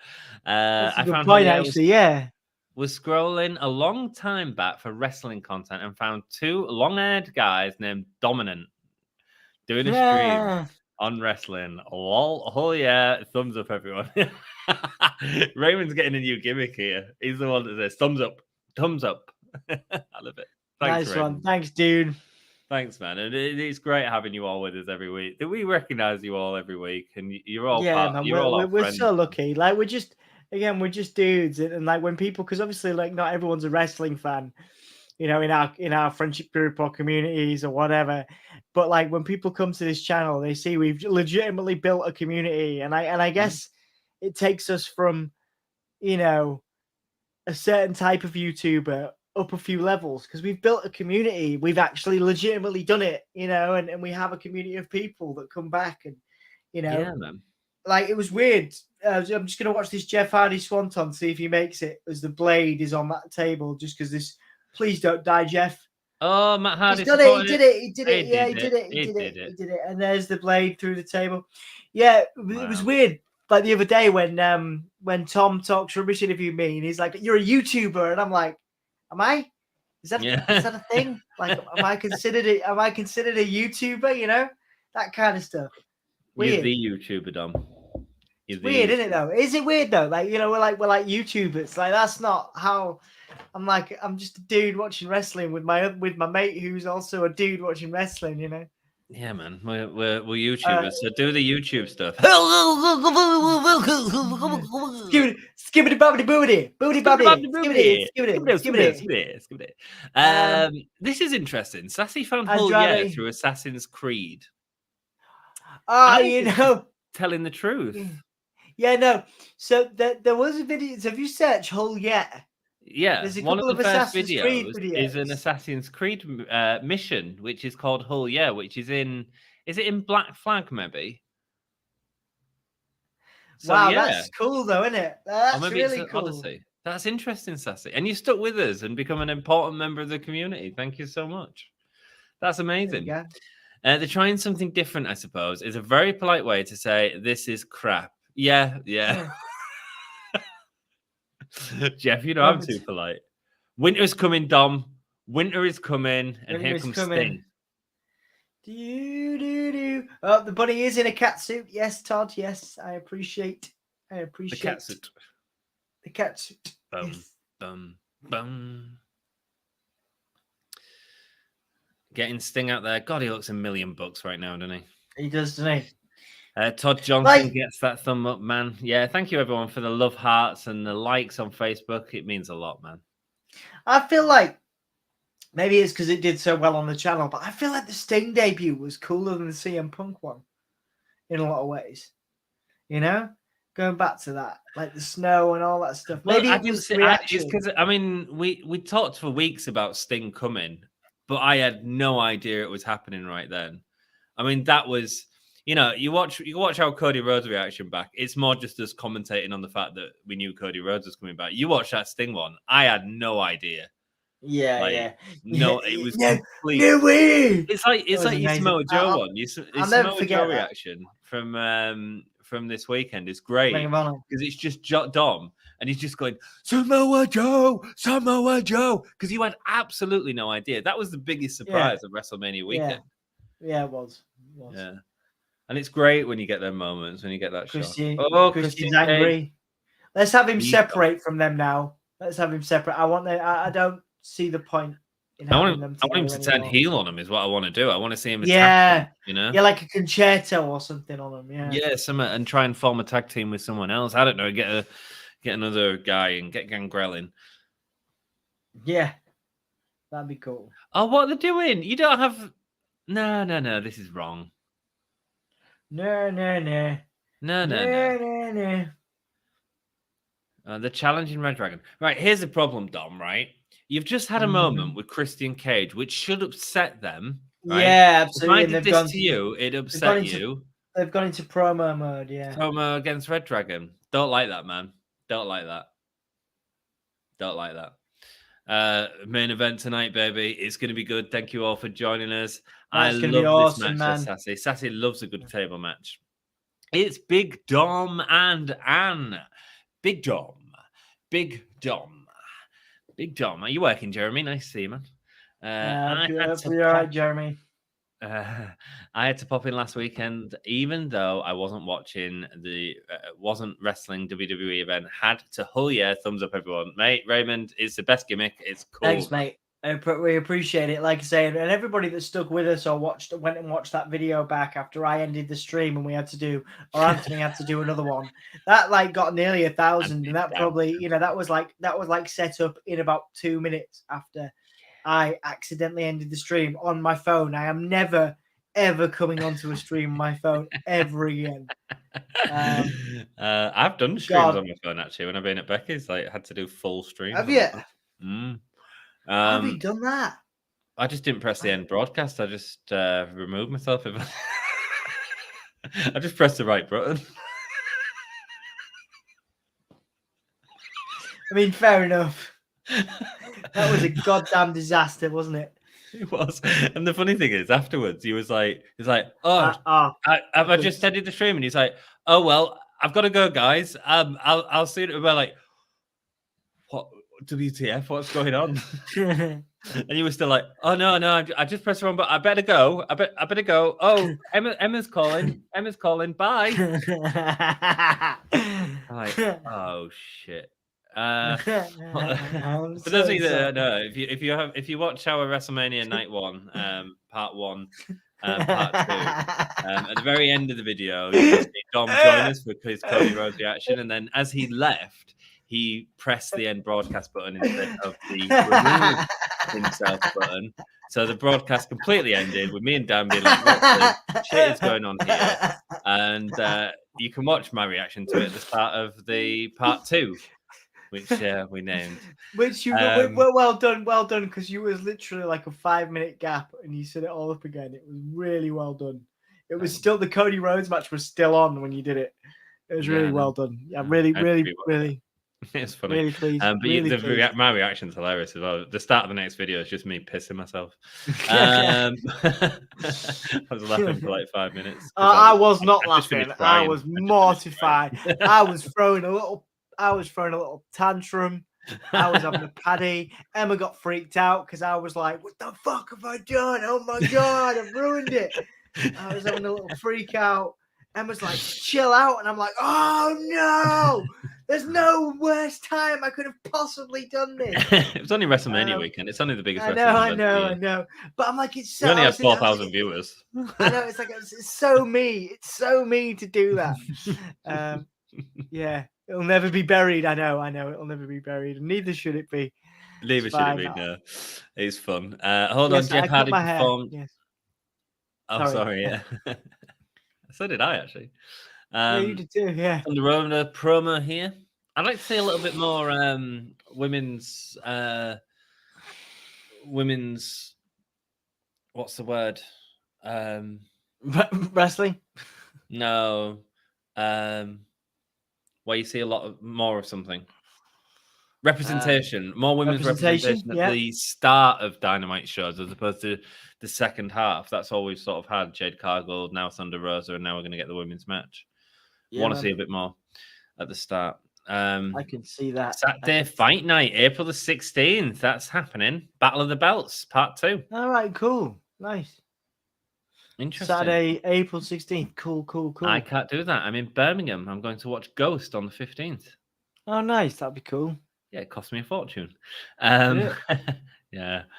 I found point, actually, was scrolling a long time back for wrestling content and found two long-haired guys named Dominant doing a stream on wrestling. Lol. Oh yeah, thumbs up, everyone. Raymond's getting a new gimmick here. He's the one that says thumbs up. I love it. Thanks, nice Raymond. one. Thanks, dude. Thanks, man. And it's great having you all with us every week. We recognize you all every week, and you're all we're so lucky. Like we're just dudes, and like when people, because obviously like not everyone's a wrestling fan, you know, in our friendship group or communities or whatever. But like when people come to this channel, they see we've legitimately built a community, and I guess it takes us from, you know, a certain type of YouTuber up a few levels because we've built a community. We've actually legitimately done it, you know, and we have a community of people that come back and, you know, yeah, man. Like it was weird. I'm just gonna watch this Jeff Hardy Swanton, see if he makes it as the blade is on that table. Just because this, please don't die, Jeff. Oh, Matt Hardy. He did it. Yeah, he did it. And there's the blade through the table. Yeah, it was weird. Like the other day when Tom Talks Rubbish interviewed me, and he's like, "You're a YouTuber," and I'm like, "Am I? Is that a thing? Like, am I considered a YouTuber? You know, that kind of stuff." Weird. You're the YouTuber, Dom. It's weird, isn't it? Though, is it weird though? Like, you know, we're like YouTubers. Like, that's not how. I'm just a dude watching wrestling with my mate who's also a dude watching wrestling. You know. Yeah, man, we're YouTubers, so do the YouTube stuff. Skibbity bobbity boobity, booty bobbity, skibbity. This is interesting. Sassy found Hulya through Assassin's Creed. You know, telling the truth. Yeah, no. So there was a video. So if you search Hulya. Yeah, one of the first videos is an Assassin's Creed mission, which is called Hulya, which is in Black Flag, maybe? So, wow, that's cool though, isn't it? That's really cool. Odyssey. That's interesting, Sassy. And you stuck with us and become an important member of the community. Thank you so much. That's amazing. They're trying something different, I suppose. It's a very polite way to say this is crap. Yeah. Jeff, you know I'm too polite. Winter's coming, Dom. Winter is coming, and here comes Sting. Oh, the bunny is in a cat suit. Yes, Todd. Yes, I appreciate. The cat suit. The cat suit. Bum, Yes. bum, bum. Getting Sting out there. God, he looks $1,000,000 right now, doesn't he? He does, doesn't he? Todd Johnson gets that thumb up, man. Yeah, thank you everyone for the love hearts and the likes on Facebook. It means a lot, man. I feel like maybe it's because it did so well on the channel, but I feel like the Sting debut was cooler than the CM Punk one in a lot of ways. You know, going back to that, like the snow and all that stuff. Maybe well, it was the reaction. Because I mean, we talked for weeks about Sting coming, but I had no idea it was happening right then. I mean, that was, you watch how Cody Rhodes' reaction back. It's more just us commentating on the fact that we knew Cody Rhodes was coming back. You watch that Sting one, I had no idea. Yeah. No, it was complete. No way. It's like your Samoa Joe one. Your Samoa Joe reaction from this weekend is great because it's just Dom and he's just going Samoa Joe, because you had absolutely no idea. That was the biggest surprise of WrestleMania weekend. Yeah, it was. Yeah, and it's great when you get them moments when you get that Christian, shot. Oh, Christian's angry. Let's have him separate from them now. Let's have him separate. I don't see the point in having them together. I want him to turn heel on him is what I want to do. I want to see him attack him, Yeah, like a concerto or something on him. Yeah, and try and form a tag team with someone else. I don't know, get another guy and get Gangrel in. Yeah. That'd be cool. Oh, what are they doing? You don't have No, this is wrong. No. The challenging Red Dragon. Right, here's the problem, Dom, right? You've just had a moment with Christian Cage, which should upset them. Right? Yeah, absolutely. If I did this to you, it'd upset you. They've gone into promo mode, yeah. Promo against Red Dragon. Don't like that, man. Don't like that. Main event tonight, baby. It's going to be good. Thank you all for joining us. I love this match, Sassy. Sassy loves a good table match. It's Big Dom and Ann. Big Dom. Are you working, Jeremy? Nice to see you, man. You're all right, Jeremy. I had to pop in last weekend, even though I wasn't watching wasn't wrestling WWE event. Had to thumbs up, everyone. Mate, Raymond, it's the best gimmick. It's cool. Thanks, mate. We appreciate it. Like I say, and everybody that stuck with us or went and watched that video back after I ended the stream and Anthony had to do another one. That got nearly 1,000, and that probably that was set up in about 2 minutes after I accidentally ended the stream on my phone. I am never ever coming onto a stream on my phone ever again. I've done streams on my phone actually when I've been at Becky's. Had to do full streams. Have you? How have you done that? I just didn't press the end broadcast. I just removed myself. I just pressed the right button. I mean, fair enough. That was a goddamn disaster, wasn't it? It was. And the funny thing is, afterwards, he was like, I just ended the stream, and he's like, oh well, I've got to go, guys. I'll see you. We're like, what? WTF? What's going on? And you were still like, oh no, I just pressed the wrong button. I better go. I better go. Oh, Emma's calling. Bye. I'm like, oh shit. For those of you that don't know, if you watch our WrestleMania Night 1, Part 1, Part 2, at the very end of the video, you can see Dom join us for his Cody Rhodes reaction, and then as he left, he pressed the end broadcast button instead of the remove himself button. So the broadcast completely ended with me and Dan being like, what the shit is going on here? And you can watch my reaction to it at the start of the Part 2. Which we named. Which you well done, because you was literally like a 5-minute gap, and you set it all up again. It was really well done. It was still the Cody Rhodes match was still on when you did it. It was really well done. Yeah, really. It's funny. Really pleased. But my reaction's hilarious as well. The start of the next video is just me pissing myself. I was laughing for like 5 minutes. I was not laughing. I was mortified. I was throwing a little tantrum. I was having a paddy. Emma got freaked out because I was like, "What the fuck have I done? Oh my god, I've ruined it!" I was having a little freak out. Emma's like, "Chill out," and I'm like, "Oh no! There's no worse time I could have possibly done this." It was only WrestleMania weekend. It's only the biggest wrestling event. I know. But I'm like, it's so. We only have 4,000 viewers. I know, it's like it's so me. It's so me to do that. Yeah, it'll never be buried. I know. It'll never be buried. And neither should it be. Neither should it be. No, it's fun. Hold on, Jeff Hardy performed. Yes. Oh, sorry. Yeah. So did I actually. Yeah, you did too. Yeah. On the Rona promo here, I'd like to see a little bit more women's. What's the word? Wrestling. No. Where you see a lot more of something. Representation. More women's representation at the start of Dynamite shows as opposed to the second half. That's all we've sort of had. Jade Cargill, now Thunder Rosa, and now we're going to get the women's match. Want to see a bit more at the start. I can see that. Saturday Fight Night, April the 16th. That's happening. Battle of the Belts, Part 2. All right, cool. Nice. Interesting. Saturday, April 16th. Cool. I can't do that. I'm in Birmingham. I'm going to watch Ghost on the 15th. Oh, nice. That'd be cool. Yeah, it cost me a fortune. Yeah.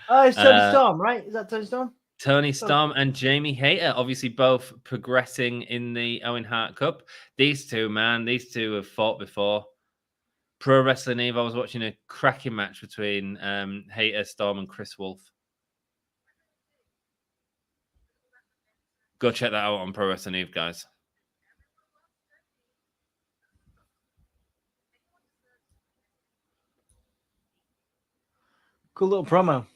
Oh, it's Toni Storm, right? Is that Toni Storm? Toni Storm and Jamie Hayter, obviously both progressing in the Owen Hart Cup. These two have fought before. Pro Wrestling Eve, I was watching a cracking match between Hayter, Storm, and Chris Wolf. Go check that out on Pro Wrestling Eve, guys. Cool little promo.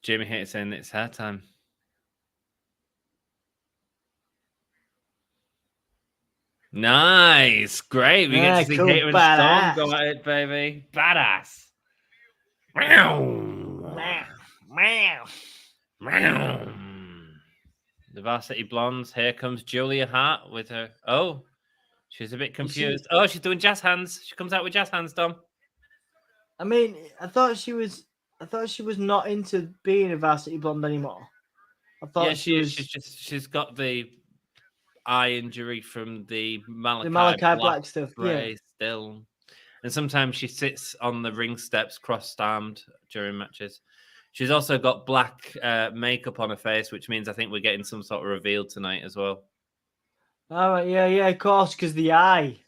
Jamie Hayter saying it's her time. Nice. Great. We get to see Hayter and Storm go at it, baby. Badass. The Varsity Blondes. Here comes Julia Hart with her. Oh, she's a bit confused. Oh, she's doing jazz hands. She comes out with jazz hands, Dom. I mean, I thought she was not into being a Varsity Blonde anymore. I thought she's got the eye injury from the Malachi Black stuff. Still. And sometimes she sits on the ring steps cross-armed during matches. She's also got black makeup on her face, which means I think we're getting some sort of reveal tonight as well. Oh, yeah, of course, because the eye.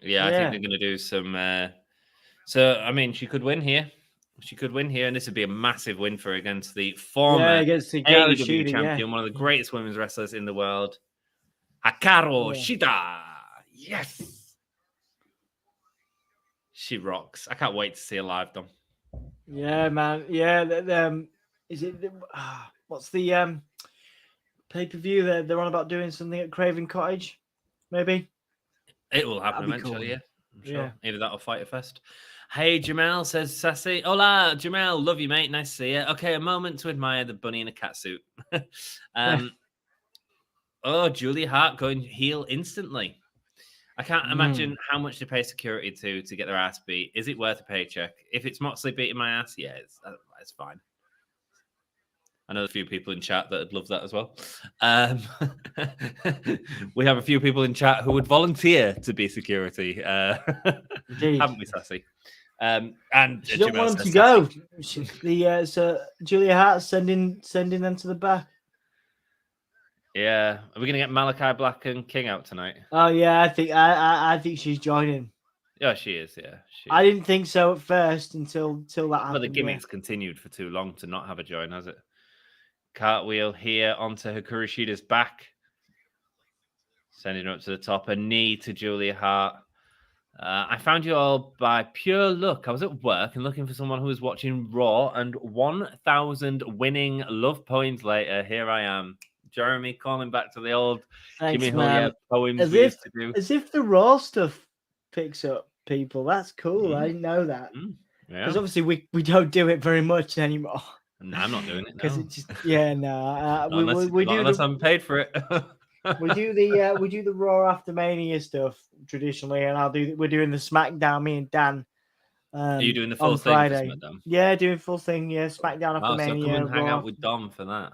Yeah, I think they're going to do some... So, I mean, she could win here. And this would be a massive win for her against the former against the AEW champion, one of the greatest women's wrestlers in the world, Hikaru Shida. Yes. She rocks. I can't wait to see her live, Dom. Yeah, man. Yeah, is it? What's the pay-per-view? They're on about doing something at Craven Cottage, maybe. It will happen eventually. Cool. Yeah, I'm sure. Yeah. Either that or Fighter Fest. Hey, Jamal, says Sassy. Hola, Jamal. Love you, mate. Nice to see you. Okay, a moment to admire the bunny in a cat suit. Oh, Julia Hart going heel instantly. I can't imagine how much they pay security to get their ass beat. Is it worth a paycheck? If it's Moxley beating my ass, yeah, it's fine. I know a few people in chat that would love that as well. We have a few people in chat who would volunteer to be security. Haven't we, Sassy? And she don't want them to go. So Julia Hart sending them to the back. Yeah, are we going to get Malachi Black and King out tonight? Oh yeah, I think she's joining. Yeah, she is. Yeah, I didn't think so at first until that happened. But the gimmick's continued for too long to not have a join, has it? Cartwheel here onto Hikaru Shida's back, sending her up to the top. A knee to Julia Hart. I found you all by pure luck. I was at work and looking for someone who was watching Raw, and 1,000 winning love points later, here I am. Jeremy calling back to the old Gimme Hoya poems we used to do. As if the Raw stuff picks up people. That's cool. I didn't know that. Because obviously we don't do it very much anymore. No, I'm not doing it because it's just unless I'm paid for it. we do the Raw after Mania stuff traditionally, and we're doing the SmackDown. Me and Dan Are you doing the on full thing for Friday. SmackDown? Yeah, doing full thing. Yeah, SmackDown after Wow, so Mania. come and hang Raw. out with Dom for that.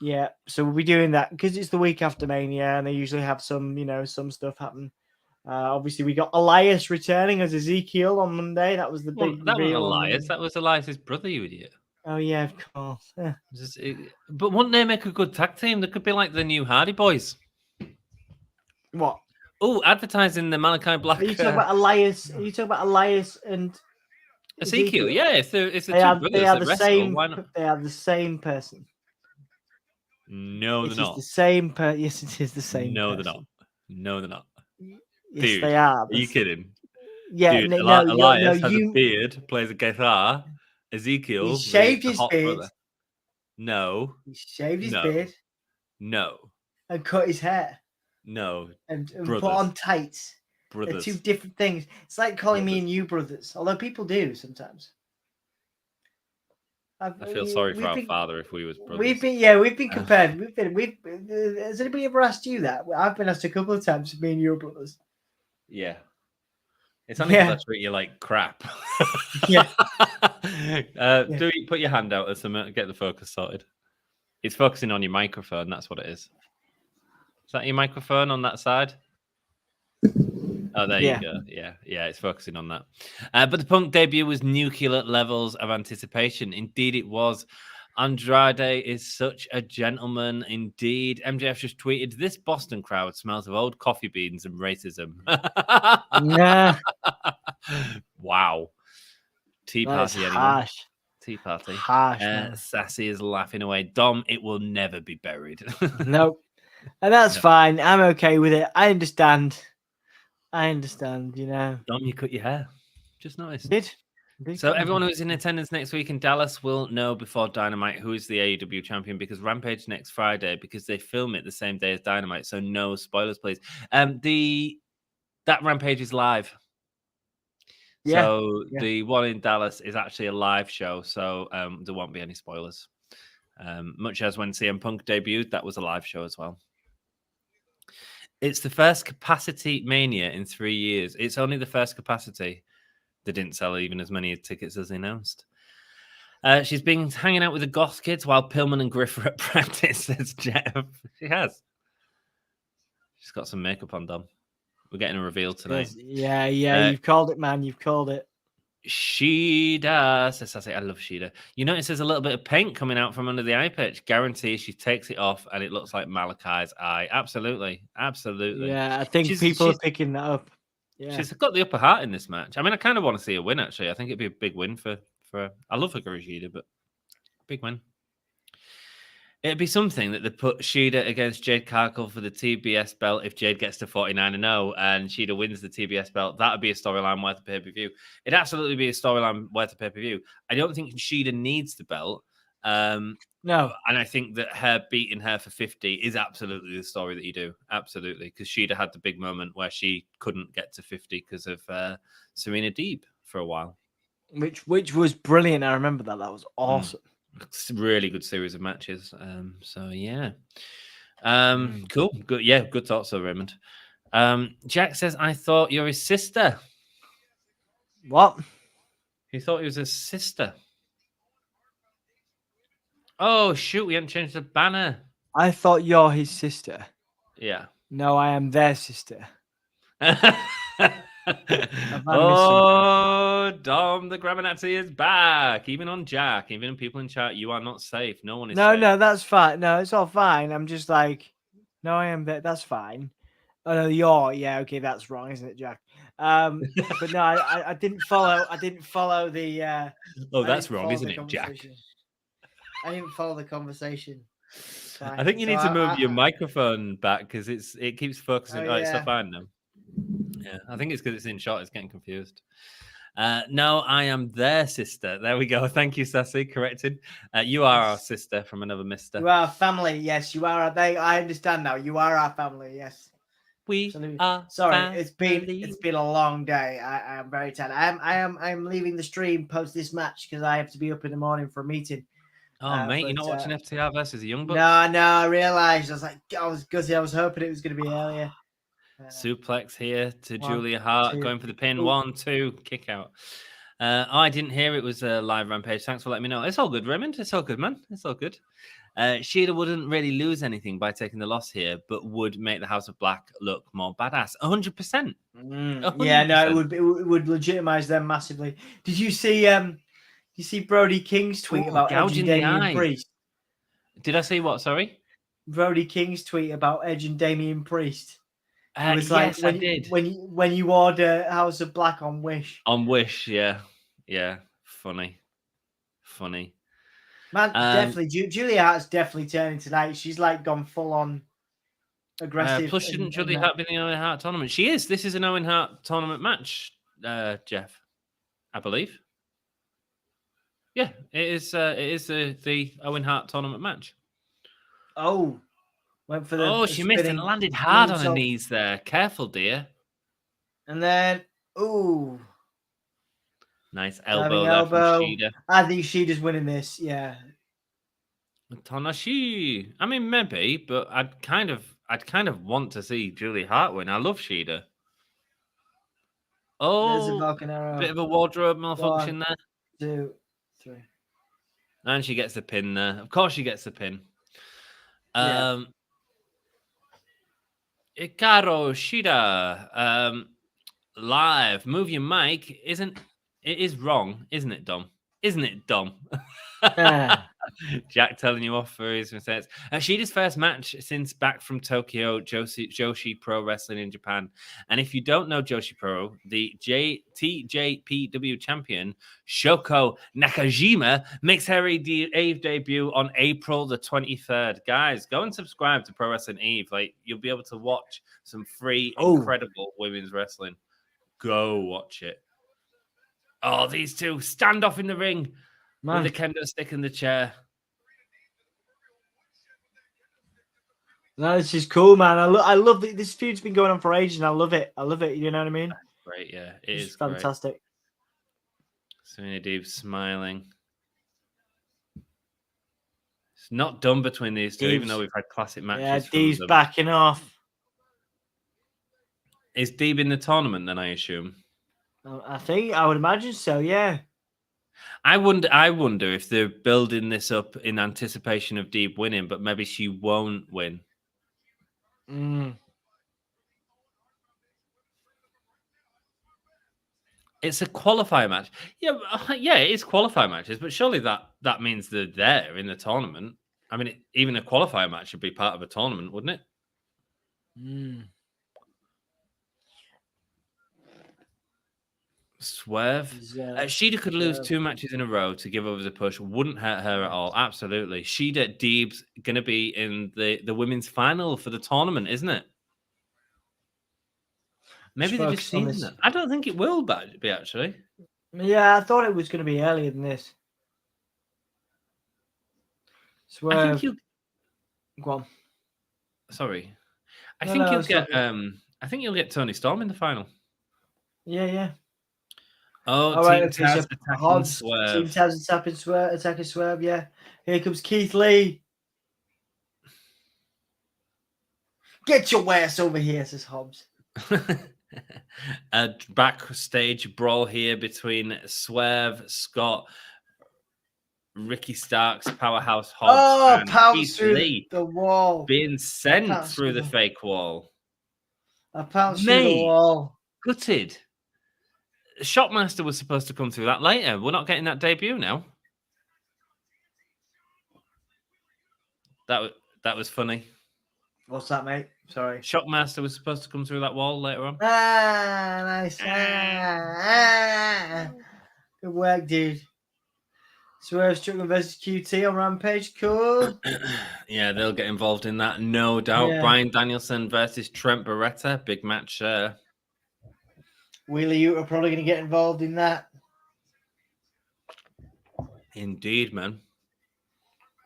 Yeah, so we'll be doing that because it's the week after Mania, and they usually have some, some stuff happen. Obviously, we got Elias returning as Ezekiel on Monday. That was the Well, big that wasn't reveal. Elias. That was Elias's brother, you idiot. Oh yeah, of course. Yeah. But wouldn't they make a good tag team? They could be like the new Hardy Boys. What? Oh, advertising the Malachi Black. Are you talking about Elias? Are you talking about Elias and Ezekiel? Yeah, it's the two brothers They are that the wrestle. same. Why not? They are the same person. No, they're not. The same person. Yes, it is the same. No, person. they're not. No, they're not. Yes, Dude, they are. Are you kidding? Yeah, Dude, no, Elias has a beard, plays a guitar. Ezekiel, he shaved the his hot beard. brother. No. He shaved his beard. No. And cut his hair. No. And put on tights. They're two different things. It's like calling me and you brothers, although people do sometimes. I feel sorry for our father if we was brothers. We've been compared. Has anybody ever asked you that? I've been asked a couple of times if me and your brothers. Yeah. It's only because I treat you like crap. Yeah. Put your hand out or something, get the focus sorted. It's focusing on your microphone, that's what it is. Is that your microphone on that side? Oh, there you go. Yeah, it's focusing on that. But the Punk debut was nuclear levels of anticipation. Indeed, it was. Andrade is such a gentleman. Indeed. MJF just tweeted, "This Boston crowd smells of old coffee beans and racism." Yeah. Wow. Tea party, anyone? Harsh. Tea party. Harsh. Sassy is laughing away. Dom, it will never be buried. Nope. And that's fine. I'm okay with it. I understand. Dom, you cut your hair. Just noticed. Did. So everyone who's in attendance next week in Dallas will know before Dynamite who is the AEW champion, because Rampage next Friday, because they film it the same day as Dynamite. So no spoilers, please. That Rampage is live. Yeah. So the one in Dallas is actually a live show. So there won't be any spoilers. Much as when CM Punk debuted, that was a live show as well. It's the first capacity Mania in 3 years. It's only the first capacity. They didn't sell even as many tickets as they announced. She's been hanging out with the goth kids while Pillman and Griff are at practice, says Jeff. She has. She's got some makeup on, Dom. We're getting a reveal tonight. Yeah. You've called it, man. You've called it. Shida says, I love Shida. You notice there's a little bit of paint coming out from under the eye patch. Guarantee she takes it off and it looks like Malachi's eye. Absolutely. Yeah, I think people are picking that up. Yeah. She's got the upper heart in this match. I mean, I kind of want to see her win, actually. I think it'd be a big win for her. I love Hikaru Shida, but big win. It'd be something that they put Shida against Jade Cargill for the TBS belt if Jade gets to 49-0 and Shida wins the TBS belt. That would be a storyline worth a pay-per-view. It'd absolutely be a storyline worth a pay-per-view. I don't think Shida needs the belt. No. And I think that her beating her for 50 is absolutely the story that you do. Absolutely. Because Shida had the big moment where she couldn't get to 50 because of Serena Deeb for a while. Which was brilliant. I remember that. That was awesome. It's a really good series of matches. So yeah. Cool. Good. Yeah, good thoughts though, Raymond. Jack says, I thought you're his sister. What? He thought he was his sister. Oh shoot, we haven't changed the banner. I thought you're his sister. Yeah. No, I am their sister. Oh, Dom the Gramanazzi is back. Even on Jack, even in people in chat, you are not safe. No one is safe. No, that's fine. No, it's all fine. I'm just like, no, I am there. That's fine. Oh no, you're okay, that's wrong, isn't it, Jack? But no, I didn't follow. I didn't follow the. Oh, that's wrong, isn't it, Jack? I didn't follow the conversation. I think you need to move your microphone back because it keeps focusing. Oh, it's so fine now. Yeah, I think it's because it's in shot. It's getting confused. No, I am their sister. There we go. Thank you, Sassy. Corrected. You are our sister from another mister. You are family. Yes, you are. I understand now. You are our family. Yes. We are. Sorry, family. it's been a long day. I am very tired. I'm leaving the stream post this match because I have to be up in the morning for a meeting. Oh, mate, you're not watching FTR versus the Young Bucks? No, I realised. I was gutted. I was hoping it was going to be earlier. Suplex here to Julia Hart, going for the pin. 1, 2, kick out. I didn't hear it was a live Rampage. Thanks for letting me know. It's all good, Raymond. It's all good, man. It's all good. Shida wouldn't really lose anything by taking the loss here, but would make the House of Black look more badass. 100%. Yeah, no, it would legitimize them massively. Did you see Brody King's tweet about Edge and Damian Priest? Did I see what? Sorry, Brody King's tweet about Edge and Damian Priest. It was yes, I did. When you order House of Black on Wish. On Wish, yeah, funny. Man, definitely. Julia Hart's definitely turning tonight. She's like gone full on aggressive. Plus, shouldn't Julia Hart be in the Owen Hart tournament? She is. This is an Owen Hart tournament match, Jeff, I believe. Yeah, it is. It is the Owen Hart tournament match. Oh, went for the. She missed and landed hard on her knees there. Careful, dear. And then, nice elbow from Shida. I think Shida's winning this. Yeah. Tanashi. I mean, maybe, but I'd kind of want to see Julia Hart win. I love Shida. There's a Vulcan arrow. Bit of a wardrobe malfunction there. 2, 3. And she gets the pin there. Of course, she gets the pin. Hikaru Shida. Live. Move your mic. It is wrong, isn't it, Dom? Isn't it, Dom? Jack telling you off for his mistakes. Shida's first match since back from Tokyo Joshi Pro Wrestling in Japan. And if you don't know Joshi Pro, the TJPW champion Shoko Nakajima makes her Eve debut on April the 23rd. Guys, go and subscribe to Pro Wrestling Eve. Like, you'll be able to watch some free, incredible women's wrestling. Go watch it. Oh, these two stand off in the ring. Man. With the kendo stick in the chair. No, this is cool, man. I love it. This feud's been going on for ages, and I love it. You know what I mean? Great, yeah. It's fantastic. Serena Deeb smiling. It's not done between these two, even though we've had classic matches. Yeah, Deeb's backing off. Is Deeb in the tournament then, I assume? I would imagine so, yeah. I wonder if they're building this up in anticipation of Deeb winning, but maybe she won't win. It's a qualifier match. Yeah, it is qualifier matches, but surely that means they're there in the tournament. I mean, even a qualifier match should be part of a tournament, wouldn't it? Swerve. Shida could lose 2 matches in a row to give over the push. Wouldn't hurt her at all. Absolutely. Shida Deeb's going to be in the women's final for the tournament, isn't it? Maybe they've just seen that. I don't think it will be, actually. Yeah, I thought it was going to be earlier than this. Swerve. Go on. Sorry. I think you'll get Toni Storm in the final. Yeah. Oh, Team Taz attacking Swerve. Team Taz attacking Swerve, yeah. Here comes Keith Lee. Get your ass over here, says Hobbs. A backstage brawl here between Swerve, Scott, Ricky Starks, Powerhouse Hobbs, and Keith Lee. The wall. Being sent through the fake wall. I pounced through the wall. Gutted. Shockmaster was supposed to come through that later. We're not getting that debut now. That was funny. What's that, mate? Sorry. Shockmaster was supposed to come through that wall later on. Nice. Good work, dude. Swerve Strickland versus QT on Rampage. Cool. Yeah, they'll get involved in that, no doubt. Yeah. Bryan Danielson versus Trent Beretta. Big match there. Wheeler Yuta are probably going to get involved in that. Indeed, man.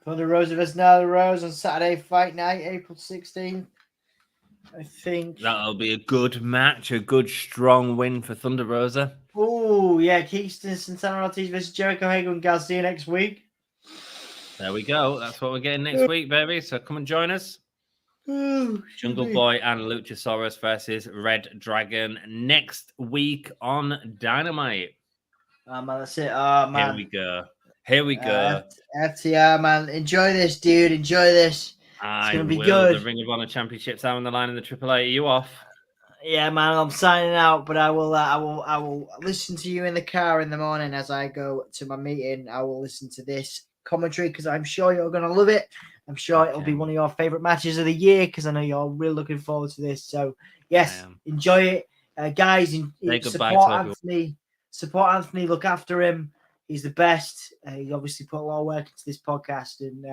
Thunder Rosa versus Nyla Rose on Saturday Fight Night, April 16th. I think that'll be a good match, a good strong win for Thunder Rosa. Oh, yeah. Kingston, Santana Ortiz versus Jericho Hager and Garcia next week. There we go. That's what we're getting next week, baby. So come and join us. Jungle Boy and Luchasaurus versus Red Dragon next week on Dynamite. Oh, man, that's it. Oh, man. Here we go. FTR, man. Enjoy this, dude. Enjoy this. It's going to be good. The Ring of Honor Championships are on the line in the AAA. Are you off? Yeah, man. I'm signing out, but I will listen to you in the car in the morning as I go to my meeting. I will listen to this commentary because I'm sure you're going to love it. I'm sure it'll be one of your favorite matches of the year because I know you're really looking forward to this. So, yes, enjoy it. Guys, support Anthony. Support Anthony. Look after him. He's the best. He obviously put a lot of work into this podcast and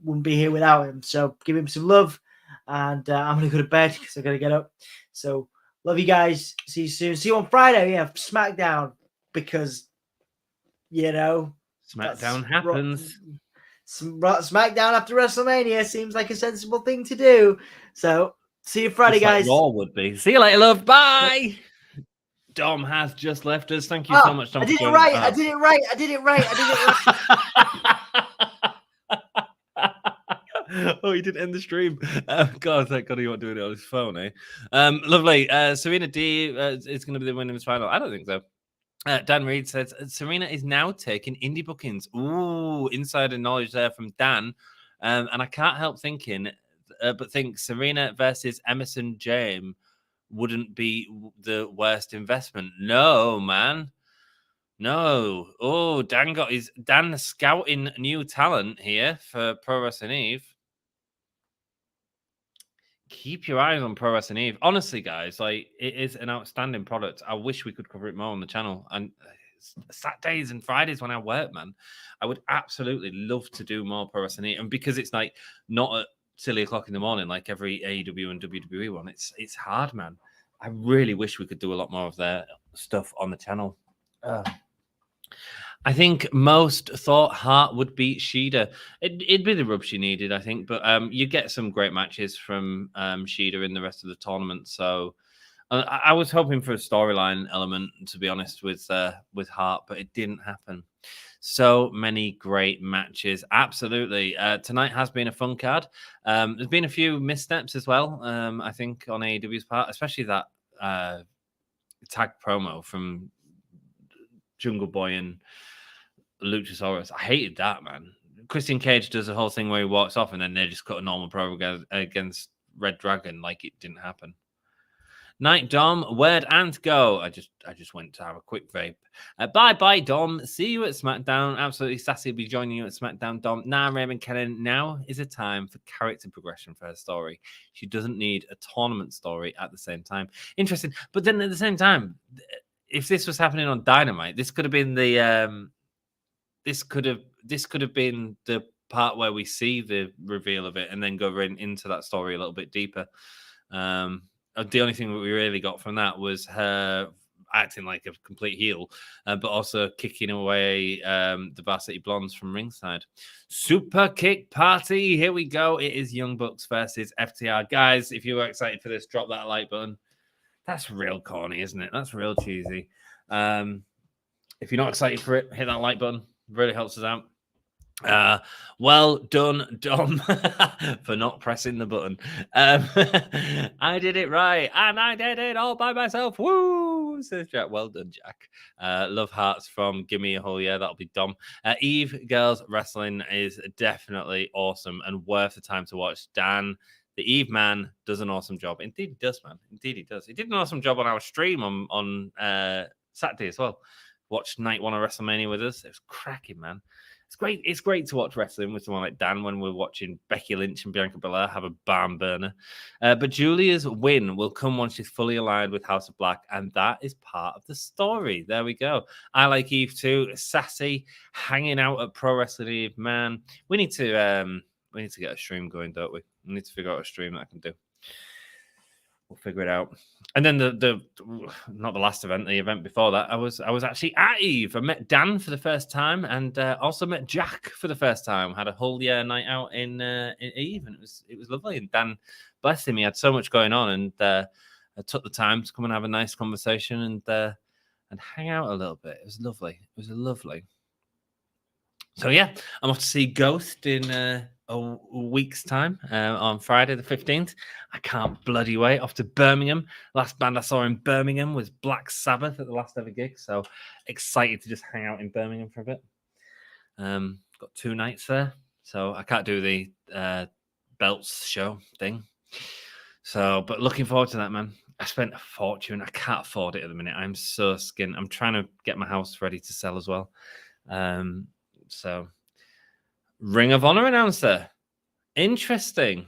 wouldn't be here without him. So, give him some love. And I'm going to go to bed because I've got to get up. So, love you guys. See you soon. See you on Friday. Yeah, SmackDown because, SmackDown happens. SmackDown after WrestleMania seems like a sensible thing to do. So, see you Friday, guys. Like Raw would be. See you later, love. Bye. Dom has just left us. Thank you so much, Dom. I did it right. I did it right. Oh, he didn't end the stream. God, thank God he wasn't doing it on his phone, eh? Lovely. Serena D is going to be the women's final. I don't think so. Dan Reed says Serena is now taking indie bookings. Ooh, insider knowledge there from Dan. And I can't help thinking, but think Serena versus Emerson James wouldn't be the worst investment. No, man. No. Oh, Dan scouting new talent here for Pro Wrestling Eve. Keep your eyes on Pro Wrestling Eve. Honestly, guys, like it is an outstanding product. I wish we could cover it more on the channel. And Saturdays and Fridays when I work, man, I would absolutely love to do more Pro Wrestling Eve. And because it's like not at silly o'clock in the morning, like every AEW and WWE one, it's hard, man. I really wish we could do a lot more of their stuff on the channel. I think most thought Hart would beat Shida. It'd be the rub she needed, I think. But you get some great matches from Shida in the rest of the tournament. So I was hoping for a storyline element, to be honest, with Hart, but it didn't happen. So many great matches. Absolutely. Tonight has been a fun card. There's been a few missteps as well, I think, on AEW's part, especially that tag promo from Jungle Boy and Luchasaurus. I hated that, man. Christian Cage does the whole thing where he walks off and then they just cut a normal promo against Red Dragon like it didn't happen. Night, Dom, word and go. I just went to have a quick vape. Bye, Dom. See you at SmackDown. Absolutely, Sassy will be joining you at SmackDown, Dom. Raymond Kennan, now is a time for character progression for her story. She doesn't need a tournament story at the same time. Interesting. But then at the same time, if this was happening on Dynamite, this could have been the this could have been the part where we see the reveal of it and then go into that story a little bit deeper. The only thing that we really got from that was her acting like a complete heel, but also kicking away the Varsity Blondes from ringside. Super kick party. Here we go. It is Young Bucks versus FTR. Guys, if you were excited for this, drop that like button. That's real corny, isn't it? That's real cheesy. If you're not excited for it, hit that like button. It really helps us out. Well done, Dom, for not pressing the button. I did it right, and I did it all by myself. Woo! Says Jack. Well done, Jack. Love hearts from Give Me a Hole. Yeah, that'll be Dom. Eve Girls Wrestling is definitely awesome and worth the time to watch. Dan, the Eve man, does an awesome job. Indeed, he does, man. Indeed, he does. He did an awesome job on our stream on Saturday as well. Watched night one of WrestleMania with us. It was cracking, man. It's great. It's great to watch wrestling with someone like Dan when we're watching Becky Lynch and Bianca Belair have a barn burner. But Julia's win will come once she's fully aligned with House of Black, and that is part of the story. There we go. I like Eve too. Sassy, hanging out at Pro Wrestling Eve. Man, we need to get a stream going, don't we? We need to figure out a stream that I can do. We'll figure it out. And then the not the last event, the event before that, I was actually at Eve. I met Dan for the first time, and also met Jack for the first time. Had a whole night out in Eve, and it was lovely. And Dan, bless him, he had so much going on, and I took the time to come and have a nice conversation and hang out a little bit. It was lovely. It was lovely. So yeah, I'm off to see Ghost in a week's time on Friday the 15th. I can't bloody wait. Off to Birmingham. Last band I saw in Birmingham was Black Sabbath at the last ever gig. So excited to just hang out in Birmingham for a bit. Got 2 nights there. So I can't do the belts show thing. So, but looking forward to that, man. I spent a fortune. I can't afford it at the minute. I'm so skint. I'm trying to get my house ready to sell as well. So Ring of Honor announcer. Interesting.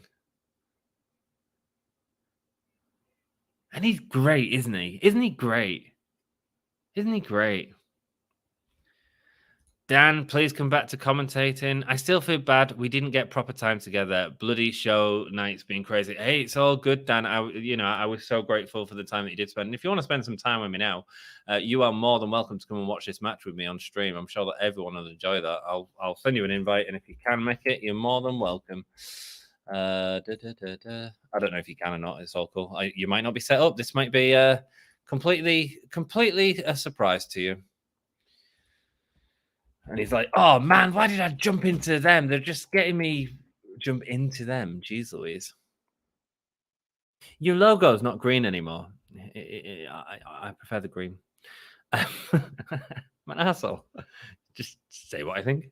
And he's great, isn't he? Isn't he great? Isn't he great? Dan, please come back to commentating. I still feel bad. We didn't get proper time together. Bloody show night's been crazy. Hey, it's all good, Dan. I was so grateful for the time that you did spend. And if you want to spend some time with me now, you are more than welcome to come and watch this match with me on stream. I'm sure that everyone will enjoy that. I'll send you an invite, and if you can make it, you're more than welcome. I don't know if you can or not. It's all cool. You might not be set up. This might be completely a surprise to you. And he's like, oh, man, why did I jump into them? They're just getting me jump into them. Jeez Louise. Your logo's not green anymore. I prefer the green. I'm an asshole. Just say what I think.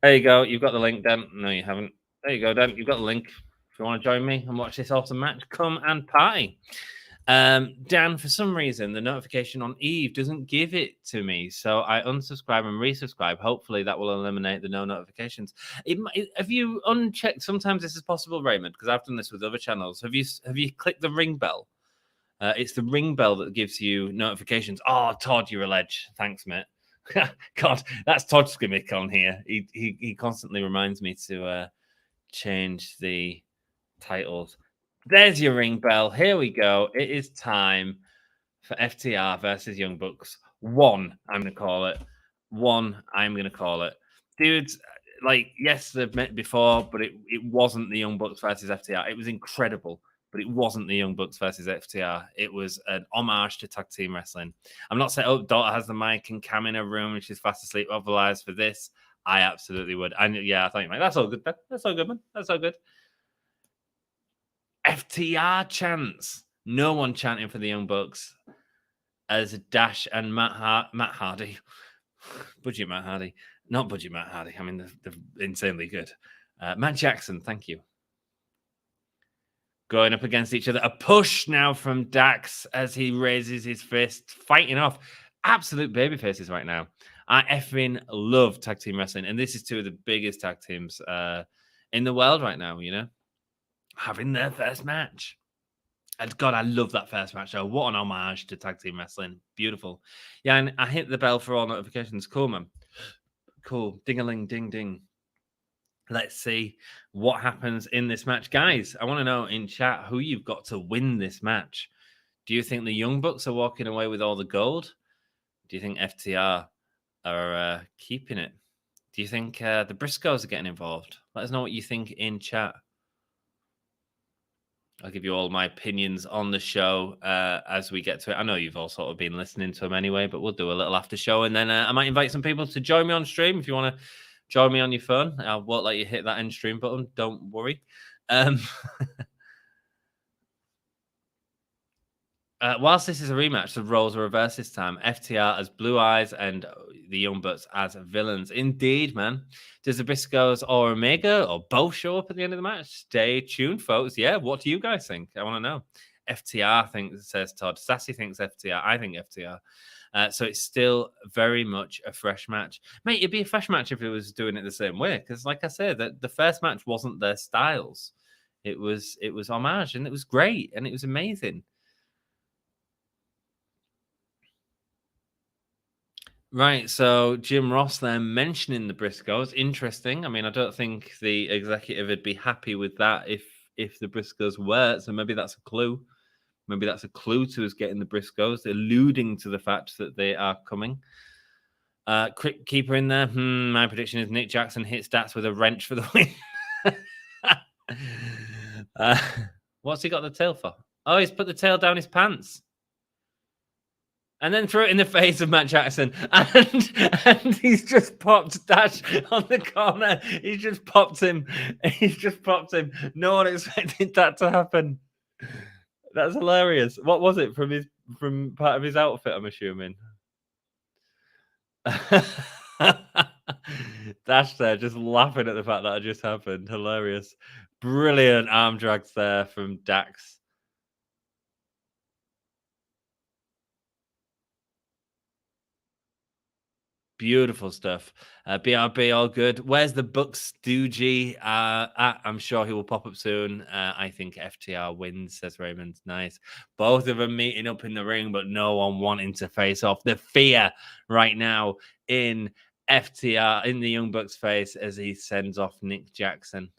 There you go. You've got the link, Dan. No, you haven't. There you go, Dan. You've got the link. If you want to join me and watch this awesome match, come and party. Dan, for some reason, the notification on Eve doesn't give it to me, so I unsubscribe and resubscribe. Hopefully, that will eliminate the no notifications. Have you unchecked? Sometimes this is possible, Raymond, because I've done this with other channels. Have you clicked the ring bell? It's the ring bell that gives you notifications. Oh, Todd, you're a ledge. Thanks, mate. God, that's Todd's gimmick on here. He constantly reminds me to change the titles. There's your ring bell. Here we go. It is time for FTR versus Young Bucks. I'm going to call it. I'm going to call it. Dudes, like, yes, they've met before, but it wasn't the Young Bucks versus FTR. It was incredible, but it wasn't the Young Bucks versus FTR. It was an homage to tag team wrestling. I'm not saying, oh, Daughter has the mic and Cam in a room and she's fast asleep. Otherwise, for this, I absolutely would. And yeah, I thought you might. That's all good. That's all good, man. That's all good. FTR chants. No one chanting for the Young Bucks as Dash and Matt Hardy. Budget Matt Hardy. Not Budget Matt Hardy. I mean, they're insanely good. Matt Jackson, thank you. Going up against each other. A push now from Dax as he raises his fist, fighting off. Absolute baby faces right now. I effing love tag team wrestling. And this is 2 of the biggest tag teams in the world right now, you know? Having their first match. And God, I love that first match. Oh, what an homage to tag team wrestling. Beautiful. Yeah, and I hit the bell for all notifications. Cool, man. Cool. Ding-a-ling, ding-ding. Let's see what happens in this match. Guys, I want to know in chat who you've got to win this match. Do you think the Young Bucks are walking away with all the gold? Do you think FTR are keeping it? Do you think the Briscoes are getting involved? Let us know what you think in chat. I'll give you all my opinions on the show as we get to it. I know you've all sort of been listening to them anyway, but we'll do a little after show. And then I might invite some people to join me on stream. If you want to join me on your phone, I won't let you hit that end stream button. Don't worry. Whilst this is a rematch, the roles are reversed this time. FTR as Blue Eyes and the Young Bucks as villains. Indeed, man. Does the Briscoes or Omega or both show up at the end of the match? Stay tuned, folks. Yeah, what do you guys think? I want to know. FTR thinks, says Todd. Sassy thinks FTR. I think FTR. So it's still very much a fresh match. Mate, it'd be a fresh match if it was doing it the same way. Because like I said, the first match wasn't their styles. It was homage, and it was great, and it was amazing. Right, so Jim Ross there mentioning the Briscoes. Interesting. I mean, I don't think the executive would be happy with that if the Briscoes were. So maybe that's a clue. Maybe that's a clue to us getting the Briscoes, alluding to the fact that they are coming. Quick keeper in there. My prediction is Nick Jackson hits Stats with a wrench for the win. What's he got the tail for? Oh, he's put the tail down his pants. and then threw it in the face of Matt Jackson, and he's just popped Dash on the corner. He's just popped him. No one expected that to happen. That's hilarious. What was it from part of his outfit? I'm assuming. Dash there, just laughing at the fact that it just happened. Hilarious, brilliant arm drags there from Dax. Beautiful stuff. BRB, all good. Where's the Bucks Stoogie? I'm sure he will pop up soon. I think FTR wins, says Raymond. Nice. Both of them meeting up in the ring, but no one wanting to face off. The fear right now in FTR, in the Young Bucks' face, as he sends off Nick Jackson.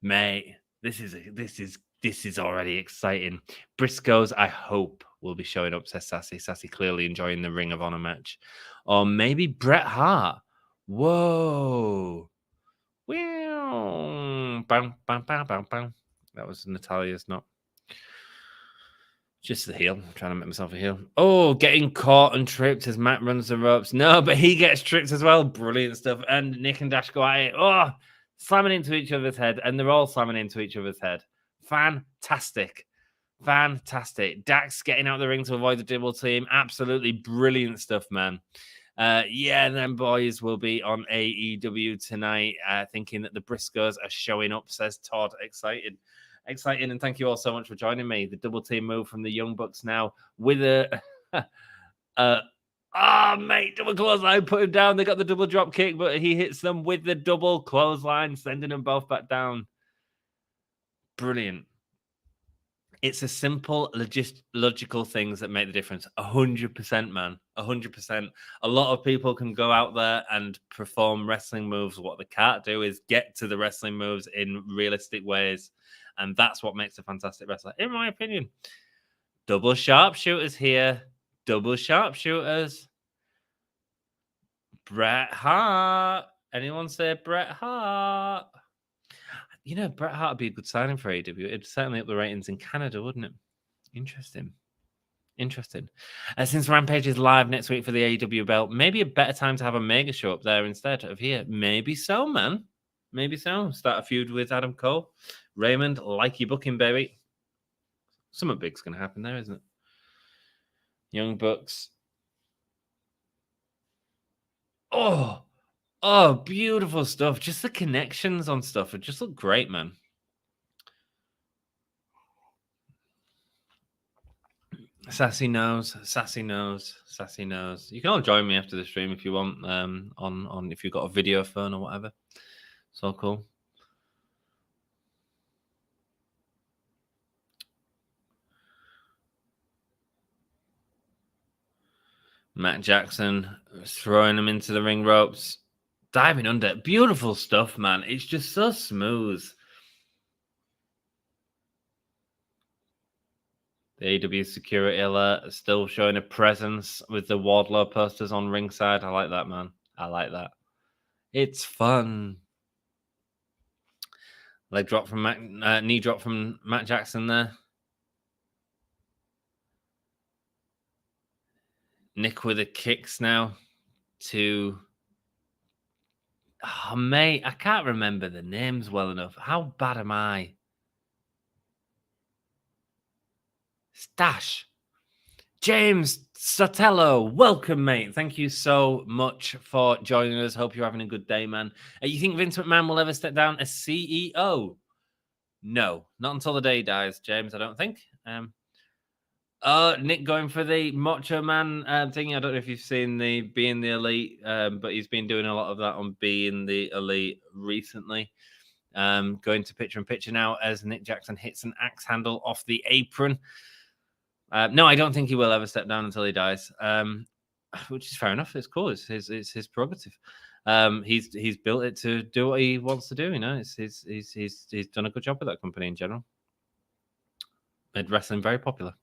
Mate, this is already exciting. Briscoes, I hope, will be showing up, says Sassy. Sassy clearly enjoying the Ring of Honor match. Or maybe Bret Hart. Whoa. Bam, bam, bam, bam, bam. That was Natalia's, not just the heel. I'm trying to make myself a heel. Oh, getting caught and tripped as Matt runs the ropes. No, but he gets tripped as well. Brilliant stuff. And Nick and Dash go at it. Oh, slamming into each other's head. And they're all slamming into each other's head. Fantastic. Dax getting out of the ring to avoid the double team. Absolutely brilliant stuff, man. Yeah, and then boys will be on AEW tonight, thinking that the Briscoes are showing up, says Todd. Exciting, and thank you all so much for joining me. The double team move from the Young Bucks now with a mate, double clothesline, put him down. They got the double drop kick, but he hits them with the double clothesline, sending them both back down. Brilliant. It's a simple, logical things that make the difference. 100%, man. 100%. A lot of people can go out there and perform wrestling moves. What they can't do is get to the wrestling moves in realistic ways. And that's what makes a fantastic wrestler, in my opinion. Double sharpshooters here. Double sharpshooters. Bret Hart. Anyone say Bret Hart? You know, Bret Hart would be a good signing for AEW. It'd certainly up the ratings in Canada, wouldn't it? Interesting. Since Rampage is live next week for the AEW belt, maybe a better time to have a mega show up there instead of here. Maybe so, man. Maybe so. Start a feud with Adam Cole. Raymond, like your booking, baby. Something big's going to happen there, isn't it? Young Bucks. Oh, beautiful stuff. Just the connections on stuff. It just look great, man. Sassy knows. You can all join me after the stream if you want. On if you've got a video phone or whatever. So cool. Matt Jackson throwing him into the ring ropes. Diving under. Beautiful stuff, man. It's just so smooth. The AEW security alert still showing a presence with the Wardlow posters on ringside. I like that, man. I like that. It's fun. Leg drop from knee drop from Matt Jackson there. Nick with the kicks now to... Oh, mate, I can't remember the names well enough. How bad am I? Stash. James Sotelo, welcome, mate. Thank you so much for joining us. Hope you're having a good day, man. You think Vince McMahon will ever step down as CEO? No, not until the day he dies, James, I don't think. Nick going for the Macho Man thing. I don't know if you've seen the Being the Elite, but he's been doing a lot of that on Being the Elite recently. Going to picture in picture now as Nick Jackson hits an axe handle off the apron. No, I don't think he will ever step down until he dies, which is fair enough. It's cool. It's his prerogative. He's built it to do what he wants to do. You know, he's done a good job with that company in general. Made wrestling very popular.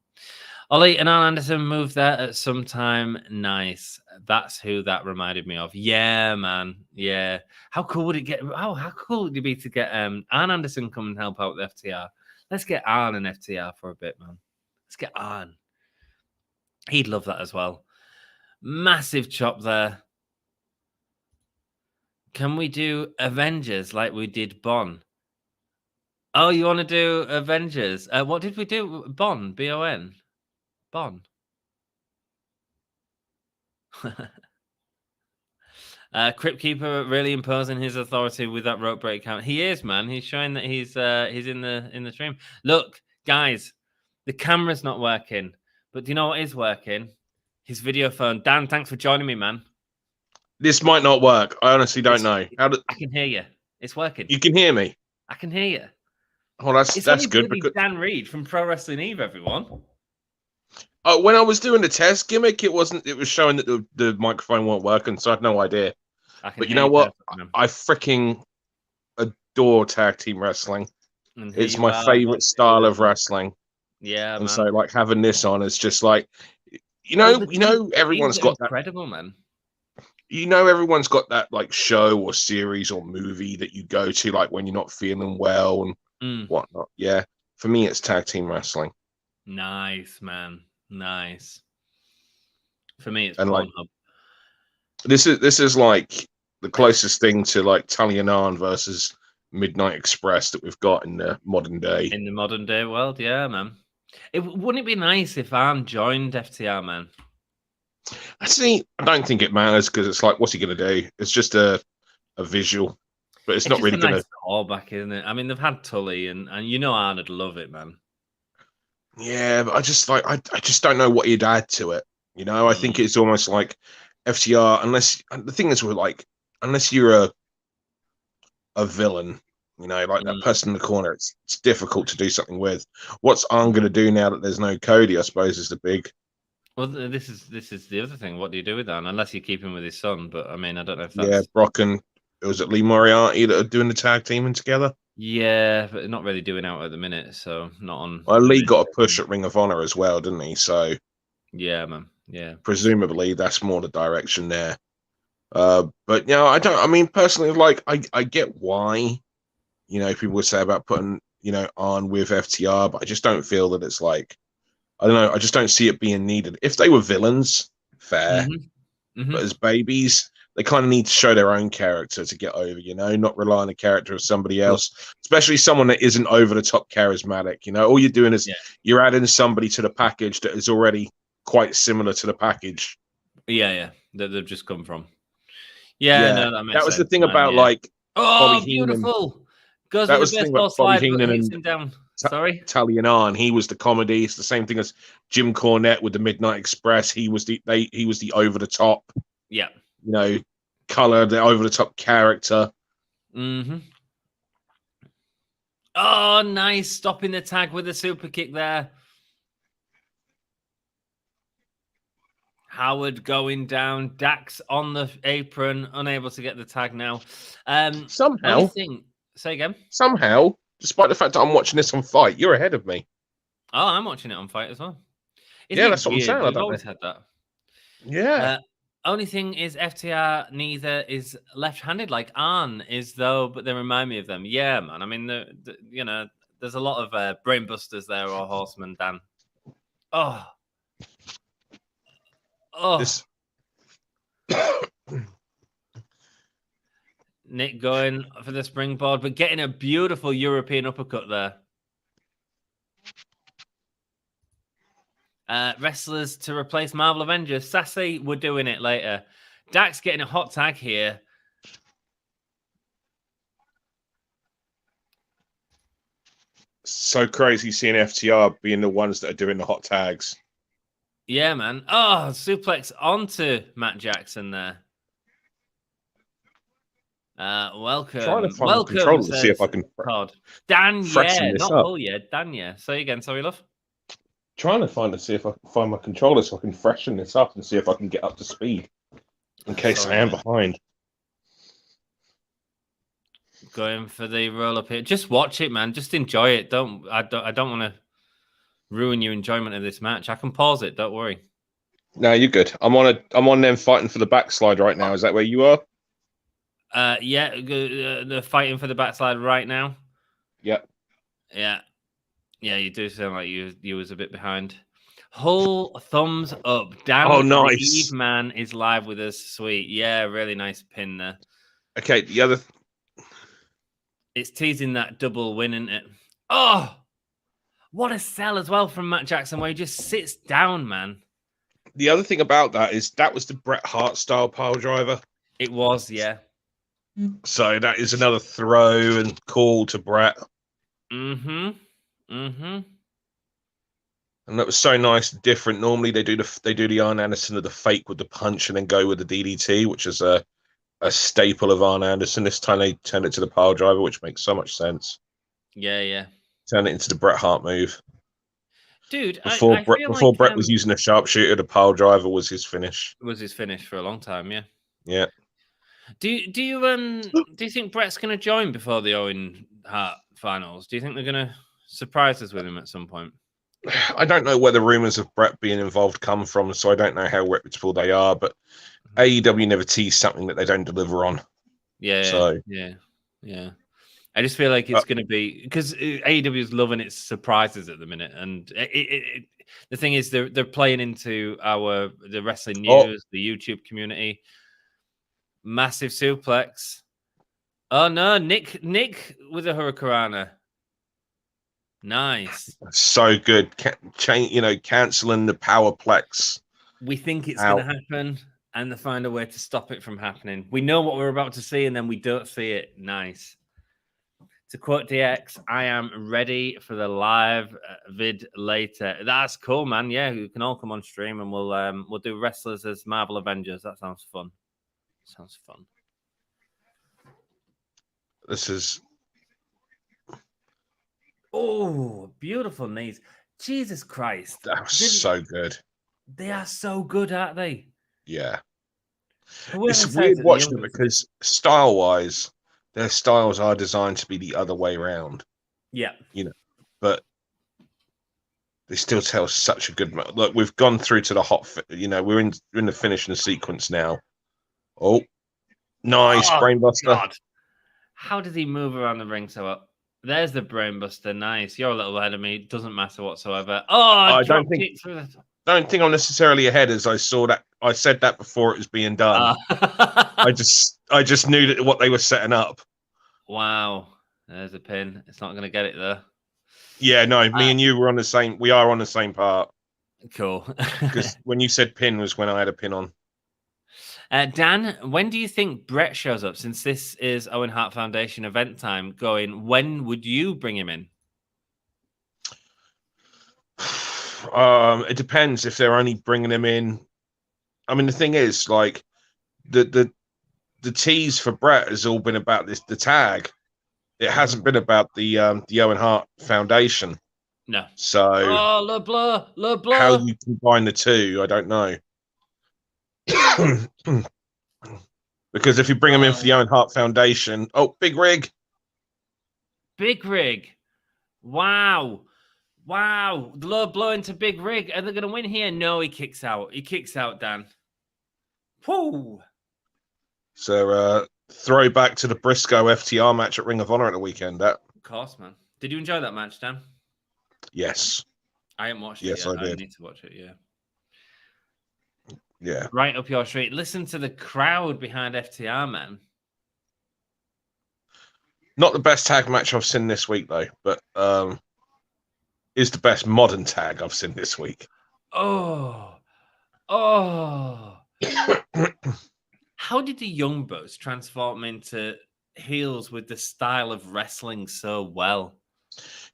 Ollie and Arn Anderson moved there at some time. Nice. That's who that reminded me of. Yeah, man. Yeah. How cool would it get? How cool would it be to get Arn Anderson come and help out with FTR? Let's get Arn and FTR for a bit, man. Let's get Arn. He'd love that as well. Massive chop there. Can we do Avengers like we did Bon? Oh, you want to do Avengers? What did we do? Bon, B-O-N. Bon. Crypt Keeper really imposing his authority with that rope break count. He is, man. He's showing that he's in the stream. Look, guys, the camera's not working, but do you know what is working? His video phone. Dan, thanks for joining me, man. This might not work. I honestly don't know. I can hear you. It's working. You can hear me? I can hear you. Oh, that's good. Because Dan Reed from Pro Wrestling Eve, everyone. When I was doing the test gimmick, it was showing that the microphone weren't working, so I had no idea. But you know what? I freaking adore tag team wrestling. It's my favorite style of wrestling. Yeah, and man. so like having this on is just like, everyone's got incredible, man. Everyone's got that like show or series or movie that you go to like when you're not feeling well and whatnot. Yeah, for me, it's tag team wrestling. Nice, man. Nice. For me, it's and Pornhub. Like this is like the closest thing to like Talyanan versus Midnight Express that we've got in the modern day. In the modern day world, yeah, man. Wouldn't it be nice if Arn joined FTR, man? I don't think it matters because it's like, what's he going to do? It's just a visual, but it's not really going to callback, isn't it? I mean, they've had Tully, and Arn would love it, man. Yeah, but I just don't know what he'd add to it. I think it's almost like FTR, the thing is, unless you're a villain, like that person in the corner, it's difficult to do something with. What's Arn going to do now that there's no Cody? I suppose is the big. Well, this is the other thing. What do you do with Arn? Unless you keep him with his son, but I mean, I don't know if that's... Yeah, Brock and was it Lee Moriarty that are doing the tag teaming together? Yeah, but not really doing out at the minute, so not on. Well, Lee got a push at Ring of Honor as well, didn't he? So yeah, man. Yeah. Presumably that's more the direction there. But I mean, personally, like I get why, people would say about putting, on with FTR, but I just don't feel that it's like, I don't know, I just don't see it being needed. If they were villains, fair. But as babies, they kind of need to show their own character to get over, not rely on the character of somebody else, especially someone that isn't over the top charismatic. All you're doing is you're adding somebody to the package that is already quite similar to the package. Yeah, that they've just come from. Yeah, no, that makes that was sense, the thing about like Bobby beautiful. Heenan. Goes that with was the the thing baseball about Bobby slide, Heenan but hits and him down. Sorry, Talyanan. He was the comedy. It's the same thing as Jim Cornette with the Midnight Express. He was the over the top. Yeah, color, the over the top character. Oh, nice stopping the tag with a super kick there. Howard going down. Dax on the apron, unable to get the tag now. Somehow, say again. Somehow, despite the fact that I'm watching this on Fight, you're ahead of me. Oh, I'm watching it on Fight as well. That's what I'm saying. I've always had that. Yeah. Only thing is FTR neither is left-handed like Arn is though, but they remind me of them. Yeah, man. I mean, there's a lot of brain busters there or horsemen, Dan. Oh. Nick going for the springboard, but getting a beautiful European uppercut there. Wrestlers to replace Marvel Avengers. Sassy, we're doing it later. Dax getting a hot tag here. So crazy seeing FTR being the ones that are doing the hot tags. Yeah, man. Oh, suplex onto Matt Jackson there. Welcome. Trying to find the controller to see if I can. Dan, yeah, not Paul, yeah. Dan, yeah. Say again, sorry, love. Trying to see if I can find my controller so I can freshen this up and see if I can get up to speed in case I am behind. Going for the roll up here. Just watch it, man. Just enjoy it. I don't want to ruin your enjoyment of this match. I can pause it. Don't worry. No, you're good. I'm on them fighting for the backslide right now. Is that where you are? Yeah, they're fighting for the backslide right now. Yeah. Yeah. Yeah, you do sound like you was a bit behind. Whole thumbs up. Dan, Oh, the nice. Eve man is live with us. Sweet. Yeah, really nice pin there. Okay, the other... It's teasing that double win, isn't it? Oh, what a sell as well from Matt Jackson, where he just sits down, man. The other thing about that is that was the Bret Hart style pile driver. It was, yeah. So that is another throw and call to Bret. Mm-hmm. Mm-hmm. And that was so nice and different. Normally they do the Arn Anderson of the fake with the punch and then go with the DDT, which is a staple of Arn Anderson. This time they turned it to the pile driver, which makes so much sense. Yeah, yeah. Turn it into the Bret Hart move. Dude, Before I feel before like, Bret was using a sharpshooter, the pile driver was his finish. It was his finish for a long time, yeah. Yeah. Do you think Bret's gonna join before the Owen Hart finals? Do you think they're gonna surprise us with him at some point? I don't know where the rumors of Bret being involved come from, so I don't know how reputable they are, but AEW never tease something that they don't deliver on. Yeah. So Yeah. I just feel like it's going to be because AEW is loving its surprises at the minute, and the thing is they're playing into the wrestling news, the YouTube community. Massive suplex. Oh no, Nick with a hurricanrana. Nice. So good. Canceling the powerplex. We think it's going to happen, and they find a way to stop it from happening. We know what we're about to see, and then we don't see it. Nice. To quote DX, I am ready for the live vid later. That's cool, man. Yeah, you can all come on stream, and we'll do wrestlers as Marvel Avengers. That sounds fun. Sounds fun. This is... Oh, beautiful knees. Jesus Christ. That was so good. They are so good, aren't they? Yeah. It's weird watching it because style-wise, their styles are designed to be the other way around. Yeah. But they still tell such a good... Look, we've gone through to the hot... we're in the finishing sequence now. Oh, nice brainbuster. God. How did he move around the ring so up? There's the brainbuster. Nice. You're a little ahead of me. Doesn't matter whatsoever. Oh, I don't think I'm necessarily ahead, as I saw that. I said that before it was being done. I just knew that what they were setting up. Wow. There's a pin. It's not going to get it there. Yeah, no. Me and you were on the same. We are on the same part. Cool. Because when you said pin was when I had a pin on. Dan, when do you think Bret shows up? Since this is Owen Hart Foundation event time going, when would you bring him in? It depends if they're only bringing him in. I mean, the thing is, like, the tease for Bret has all been about the tag. It hasn't been about the Owen Hart Foundation. No. So, LeBlanc. How you combine the two, I don't know. Because if you bring him in for the Owen Hart Foundation, big rig. Wow. The low blow into big rig. Are they going to win here? No, he kicks out. Dan. Woo. So, throwback to the Briscoe FTR match at Ring of Honor at the weekend. Of course, man. Did you enjoy that match, Dan? Yes. I haven't watched it yet. I did. I need to watch it, yeah. Yeah. Right up your street. Listen to the crowd behind FTR, man. Not the best tag match I've seen this week, though, but is the best modern tag I've seen this week. Oh. How did the Young Bucks transform into heels with the style of wrestling so well?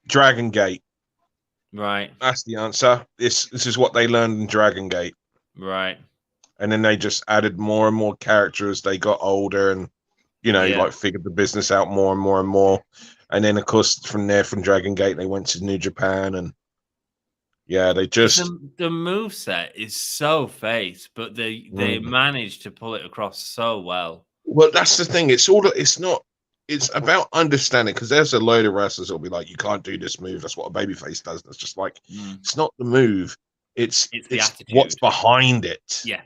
Dragon Gate. Right. That's the answer. This is what they learned in Dragon Gate. Right. And then they just added more and more characters as they got older and, like figured the business out more and more and more. And then, of course, from Dragon Gate, they went to New Japan and, they just... The moveset is so face, but they managed to pull it across so well. Well, that's the thing. It's about understanding, because there's a load of wrestlers that'll be like, you can't do this move. That's what a babyface does. That's just like, it's not the move. It's what's behind it. Yeah.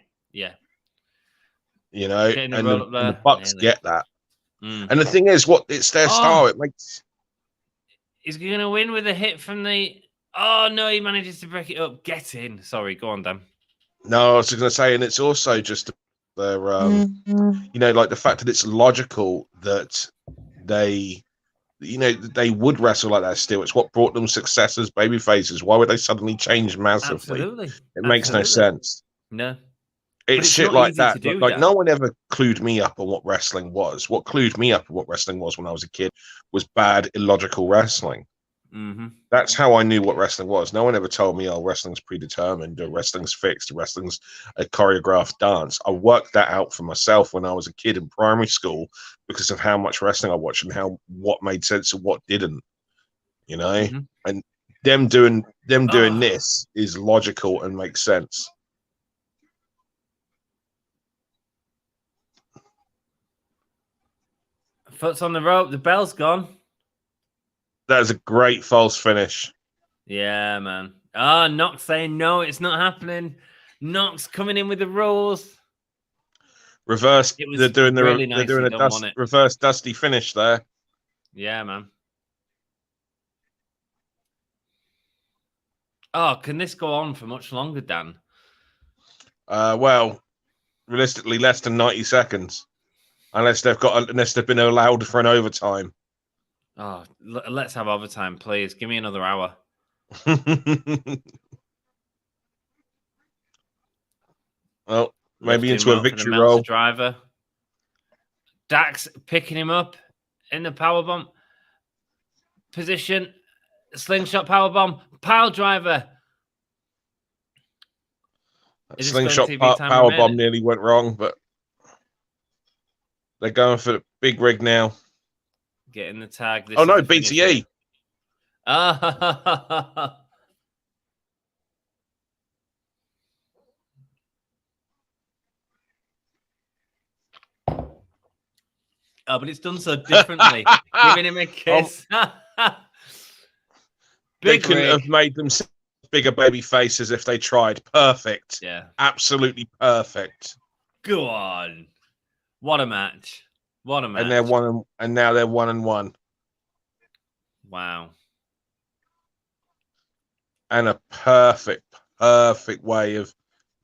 And the Bucks get that. And the thing is, it's their style. It makes... Is he going to win with a hit from the Oh, no, he manages to break it up. Get in. Sorry, go on, Dan. No, I was going to say, and it's also just their, like the fact that it's logical that they, they would wrestle like that still. It's what brought them success as baby faces. Why would they suddenly change massively? Absolutely. It makes no sense. No. It's it's shit not like easy that. to do, Like Dan. no one ever clued me up on what wrestling was. What clued me up on what wrestling was when I was a kid was bad, illogical wrestling. Mm-hmm. That's how I knew what wrestling was. No one ever told me, oh, wrestling's predetermined, or wrestling's fixed, or wrestling's a choreographed dance. I worked that out for myself when I was a kid in primary school because of how much wrestling I watched and what made sense and what didn't. Mm-hmm. And them doing this is logical and makes sense. Foot's on the rope. The bell's gone. That is a great false finish. Yeah, man. Oh, Knox saying no, it's not happening. Knox coming in with the rules. Reverse. It was They're doing really they're doing nicely a done, wasn't it? reverse dusty finish there. Yeah, man. Oh, can this go on for much longer, Dan? Well, realistically, less than 90 seconds, unless they've been allowed for an overtime. Oh, let's have overtime, please. Give me another hour. Well, maybe Lifting into a him up for the victory Meltzer roll. driver. Dax picking him up in the powerbomb position. Slingshot powerbomb. Pile driver. Slingshot powerbomb nearly went wrong, but they're going for the big rig now. Getting the tag. Oh no, BTE. Ah. Oh, but it's done so differently. Giving him a kiss. They couldn't have made themselves bigger baby faces if they tried. Perfect. Yeah. Absolutely perfect. Go on. What a match. What a match. And they're now they're 1-1. Wow. And a perfect way of,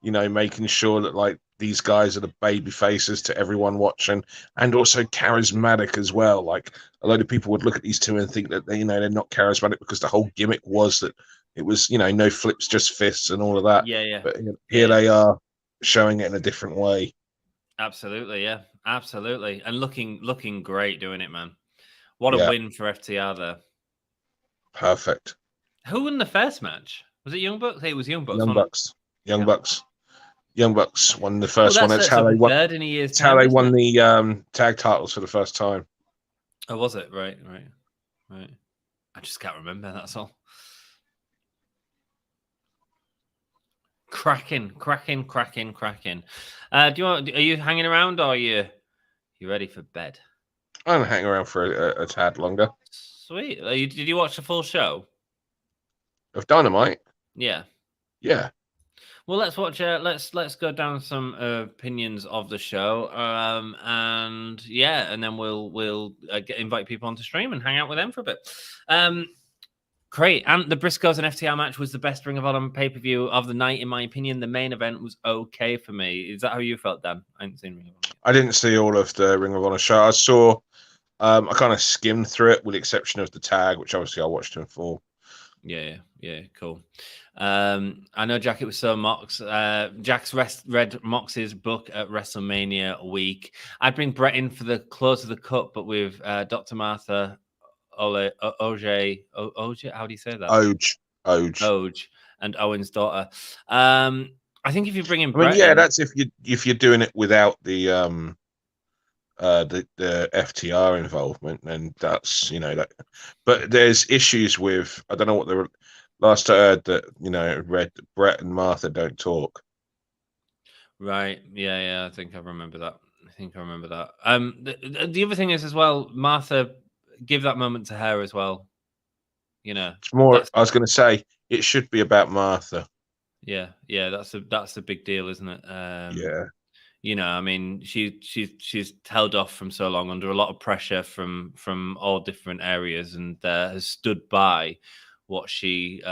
making sure that like these guys are the baby faces to everyone watching, and also charismatic as well. Like a lot of people would look at these two and think that they're not charismatic because the whole gimmick was that it was, no flips, just fists and all of that. Yeah. But here they are showing it in a different way. Absolutely, yeah. Absolutely. And looking great doing it, man. What a win for FTR there. Perfect. Who won the first match? Was it Young Bucks? It was Young Bucks. Young Bucks won the first one. That's how they won. Third in a year's time, how they won the tag titles for the first time. Oh, was it? Right. I just can't remember. That's all. Cracking. Are you hanging around, or are you ready for bed? I'm hanging around for a tad longer. Sweet. Did you watch the full show of Dynamite? Yeah. Well, let's watch. Let's go down some opinions of the show, and then we'll invite people onto stream and hang out with them for a bit. Great. And the Briscoes and FTR match was the best Ring of Honor pay-per-view of the night, in my opinion. The main event was okay for me. Is that how you felt, Dan? I haven't seen Ring of Honor yet. I didn't see all of the Ring of Honor show. I saw. I kind of skimmed through it with the exception of the tag, which obviously I watched in full. Yeah, cool. I know Jack, it was so Mox. Jack's read Mox's book at WrestleMania week. I'd bring Brett in for the close of the cut, but with Dr. Martha, OJ, how do you say that? Oj, and Owen's daughter. I think if you bring in Brett, that's if you're doing it without the FTR involvement, and that's that. But there's issues with, I don't know what the last I heard that read Brett and Martha don't talk. Right. Yeah. I think I remember that. The other thing is as well, Martha, give that moment to her as well. It's more. I was going to say it should be about Martha. Yeah. That's a big deal, isn't it? I mean, she's held off from so long under a lot of pressure from all different areas, and has stood by what she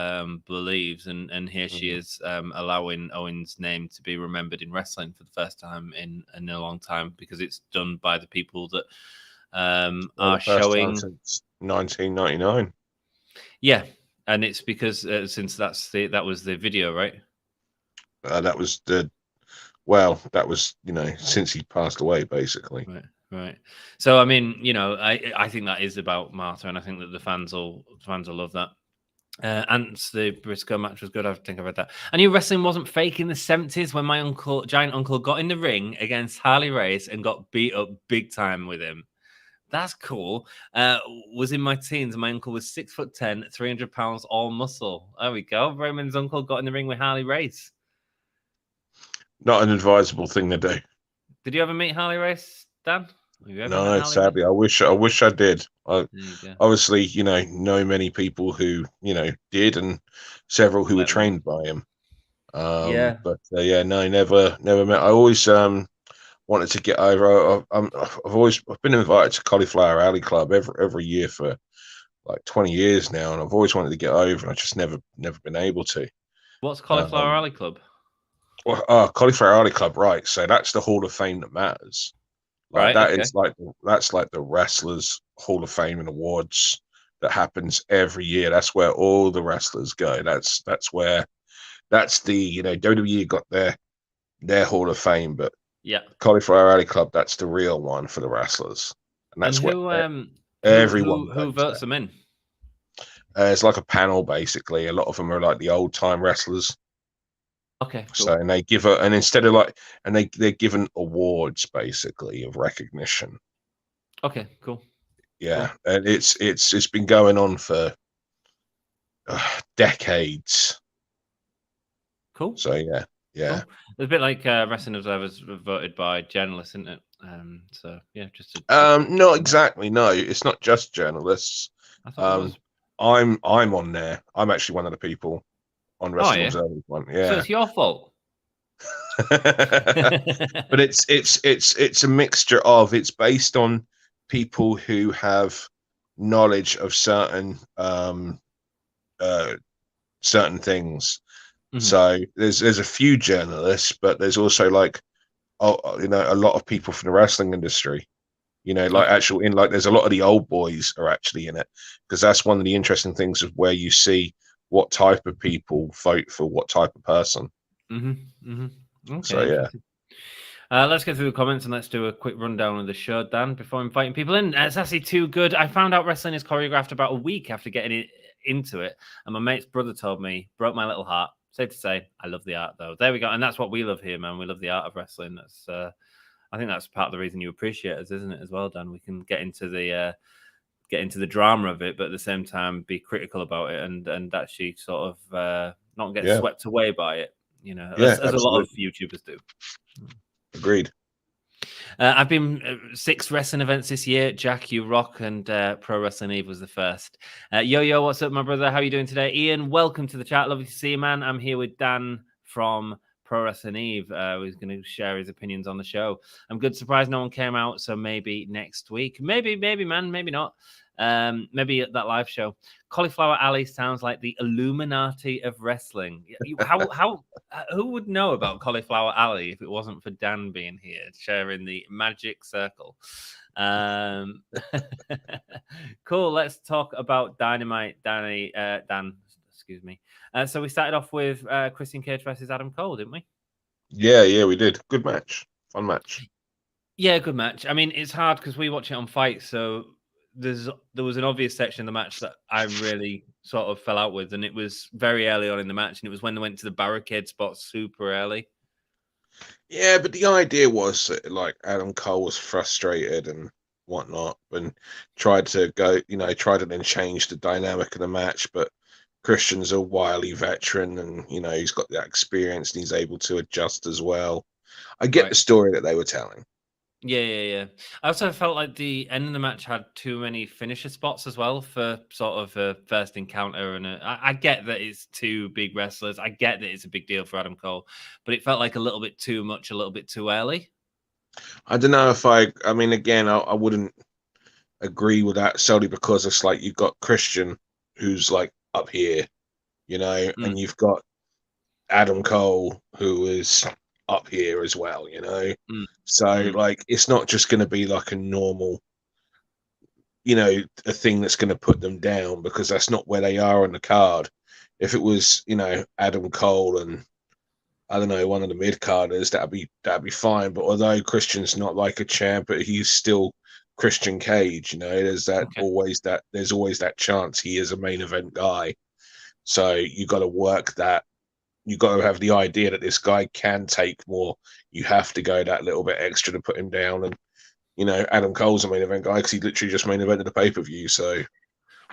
believes, and here she is allowing Owen's name to be remembered in wrestling for the first time in a long time, because it's done by the people that are showing since 1999. Yeah, and it's because since that was the video, right? That was since he passed away, basically. Right. So I mean, I think that is about Martha, and I think that the fans will love that. And the Briscoe match was good. I think I read that. I knew wrestling wasn't fake in the 70s when my giant uncle, got in the ring against Harley Race and got beat up big time with him. That's cool. Was in my teens, and my uncle was 6'10", 300 pounds, all muscle. There we go. Raymond's uncle got in the ring with Harley Race. Not an advisable thing to do. Did you ever meet Harley Race, Dan? No, sadly, I wish I did. Obviously, know many people who did, and several who were trained by him. But no, never met. I always wanted to get over. I've been invited to Cauliflower Alley Club every year for like 20 years now, and I've always wanted to get over, and I just never been able to. What's Cauliflower Alley Club? Well, Cauliflower Alley Club, right? So that's the Hall of Fame that matters. Like that's like the Wrestlers Hall of Fame and awards that happens every year. That's where all the wrestlers go. That's the WWE got their Hall of Fame, but Cauliflower Alley Club, that's the real one for the wrestlers, and that's everyone who votes them in. It's like a panel, basically. A lot of them are like the old time wrestlers. Okay. Cool. So, and they give they're given awards, basically, of recognition. Okay, cool. Yeah, cool. And it's been going on for decades. Cool. So yeah. Cool. It's a bit like Wrestling Observers voted by journalists, isn't it? So yeah, not exactly. No, it's not just journalists. I thought it was. I'm on there. I'm actually one of the people on Wrestling Observers one. Yeah. So it's your fault. But it's a mixture of, it's based on people who have knowledge of certain things. Mm-hmm. So there's a few journalists, but there's also like a lot of people from the wrestling industry. There's a lot of the old boys are actually in it, because that's one of the interesting things of where you see what type of people vote for what type of person. Mm-hmm. Mm-hmm. Okay. So yeah. Let's get through the comments and let's do a quick rundown of the show, Dan, before inviting people in. It's actually too good. I found out wrestling is choreographed about a week after getting into it, and my mate's brother told me, broke my little heart. Safe to say, I love the art, though. There we go, and that's what we love here, man. We love the art of wrestling. That's, I think that's part of the reason you appreciate us, isn't it, as well, Dan? We can get into the drama of it, but at the same time be critical about it, and actually sort of not get swept away by it. As a lot of YouTubers do. Agreed. I've been 6 wrestling events this year. Jack, you rock, and Pro Wrestling Eve was the first. Yo, what's up, my brother? How are you doing today? Ian, welcome to the chat. Lovely to see you, man. I'm here with Dan from Pro Wrestling Eve, who's going to share his opinions on the show. I'm good. Surprised no one came out, so maybe next week. Maybe, man. Maybe not. Maybe at that live show. Cauliflower Alley sounds like the Illuminati of wrestling. Who would know about Cauliflower Alley if it wasn't for Dan being here, sharing the magic circle? Cool. Let's talk about Dynamite, Dan. Excuse me. So we started off with Christian Cage versus Adam Cole, didn't we? Yeah, we did. Good match. Fun match. Yeah, good match. I mean, it's hard because we watch it on Fight, so there was an obvious section of the match that I really sort of fell out with, and it was very early on in the match, and it was when they went to the barricade spot super early. Yeah, but the idea was that, like, Adam Cole was frustrated and whatnot, and tried to then change the dynamic of the match, but Christian's a wily veteran, and he's got that experience and he's able to adjust as well. I get the story that they were telling. Yeah. I also felt like the end of the match had too many finisher spots as well for sort of a first encounter. And I get that it's 2 big wrestlers. I get that it's a big deal for Adam Cole, but it felt like a little bit too much, a little bit too early. I don't know if I wouldn't agree with that solely because it's like you've got Christian, who's like up here, you know, Mm. and you've got Adam Cole who is up here as well, you know. So like it's not just going to be like a normal, you know, a thing that's going to put them down, because that's not where they are on the card. If it was, you know, Adam Cole and I don't know, one of the mid carders, that'd be fine. But although Christian's not like a champ, but he's still Christian Cage, you know, there's always that chance he is a main event guy. So you got to work that. You got to have the idea that this guy can take more. You have to go that little bit extra to put him down. And you know, Adam Cole's a main event guy because he literally just main evented the pay-per-view. So,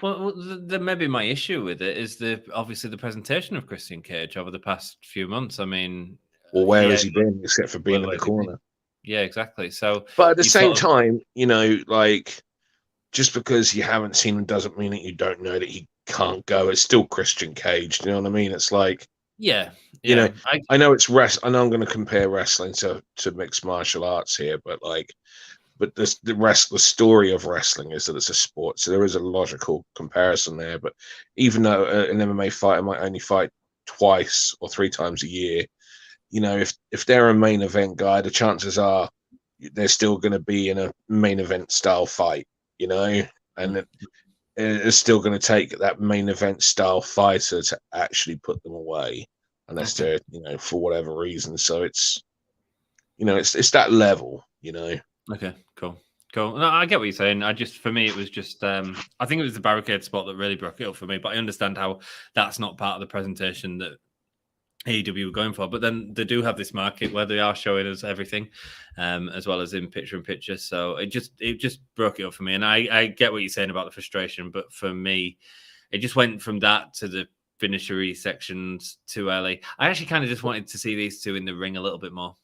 well, maybe my issue with it is obviously the presentation of Christian Cage over the past few months. I mean, well, where has he been except for being in the corner? Yeah, exactly. So, but at the same time, you know, like just because you haven't seen him doesn't mean that you don't know that he can't go. It's still Christian Cage. Do you know what I mean? It's like, yeah. You know, I know it's I know I'm going to compare wrestling to mixed martial arts here, but the story of wrestling is that it's a sport, so there is a logical comparison there. But even though an MMA fighter might only fight twice or 3 times a year, you know, if they're a main event guy, the chances are they're still going to be in a main event style fight, you know, and it's still going to take that main event style fighter to actually put them away, unless they're, you know, for whatever reason. So it's, you know, it's that level, you know. Okay, cool. No, I get what you're saying. For me, it was just, I think it was the barricade spot that really broke it up for me. But I understand how that's not part of the presentation that AEW were going for. But then they do have this market where they are showing us everything, as well as in picture-in-picture. So it just broke it up for me. And I get what you're saying about the frustration, but for me, it just went from that to the finishery sections too early. I actually kind of just wanted to see these two in the ring a little bit more.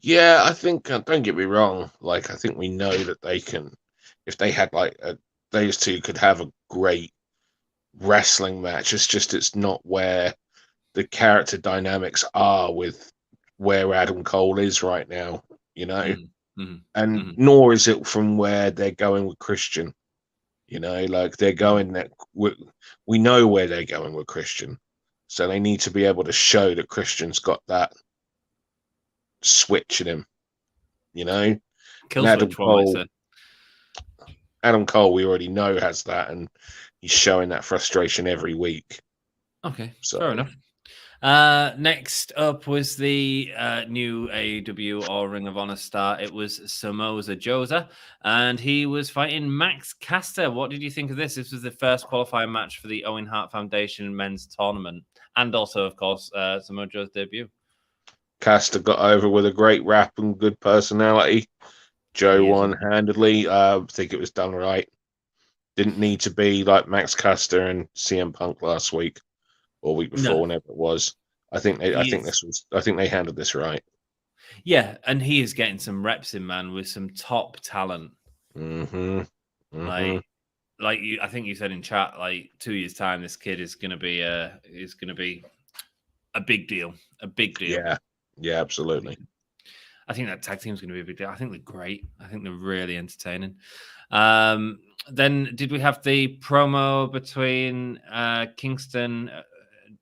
Yeah, I think, don't get me wrong, like, I think we know that they can, if they had, like, those two could have a great wrestling match. It's just, it's not where the character dynamics are with where Adam Cole is right now, you know? Nor is it from where they're going with Christian, you know? Like, they're going that, we know where they're going with Christian. So they need to be able to show that Christian's got that switch in him, you know. Adam Cole, we already know has that, and he's showing that frustration every week. Okay, so fair enough. Next up was the new AEW or Ring of Honor star. It was Samoa Joe, and he was fighting Max Caster. What did you think of this? This was the first qualifying match for the Owen Hart Foundation men's tournament, and also, of course, Samoa Joe's debut. Caster got over with a great rap and good personality. Joe won handedly. I think it was done right. Didn't need to be like Max Caster and CM Punk last week or week before, whenever it was. I think they handled this right. Yeah, and he is getting some reps in, man, with some top talent. Like I think you said in chat, like 2 years' time, this kid is going to be a big deal. A big deal. Yeah, absolutely. I think that tag team is going to be a big deal. I think they're great. I think they're really entertaining. Then did we have the promo between Kingston,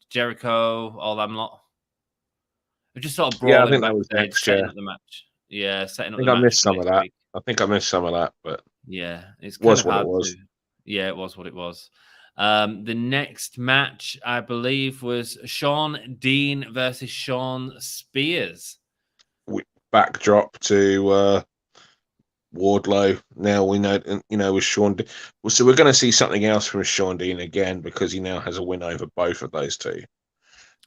Jericho, all them lot? We just sort of brawling. I think that was next, setting up the match. Yeah, setting up. I think I missed some of that. I think I missed some of that, but yeah, it's was what it was. Yeah, it was what it was. The next match, I believe, was Shawn Dean versus Shawn Spears. Backdrop to Wardlow. Now we know, you know, with Shawn. So we're going to see something else from Shawn Dean again because he now has a win over both of those two.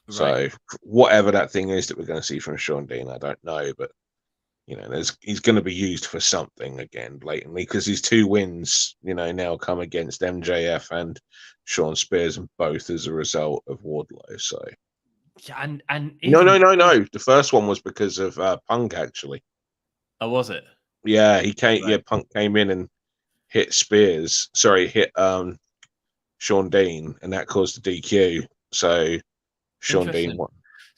Right. So whatever that thing is that we're going to see from Shawn Dean, I don't know, but you know, he's going to be used for something again blatantly because his 2 wins, you know, now come against MJF and Shawn Spears, and both as a result of Wardlow. So yeah, and no. The first one was because of Punk, actually. Oh, was it? Yeah, he came. Right. Yeah, Punk came in and hit Shawn Dean, and that caused the DQ. So Shawn Dean won.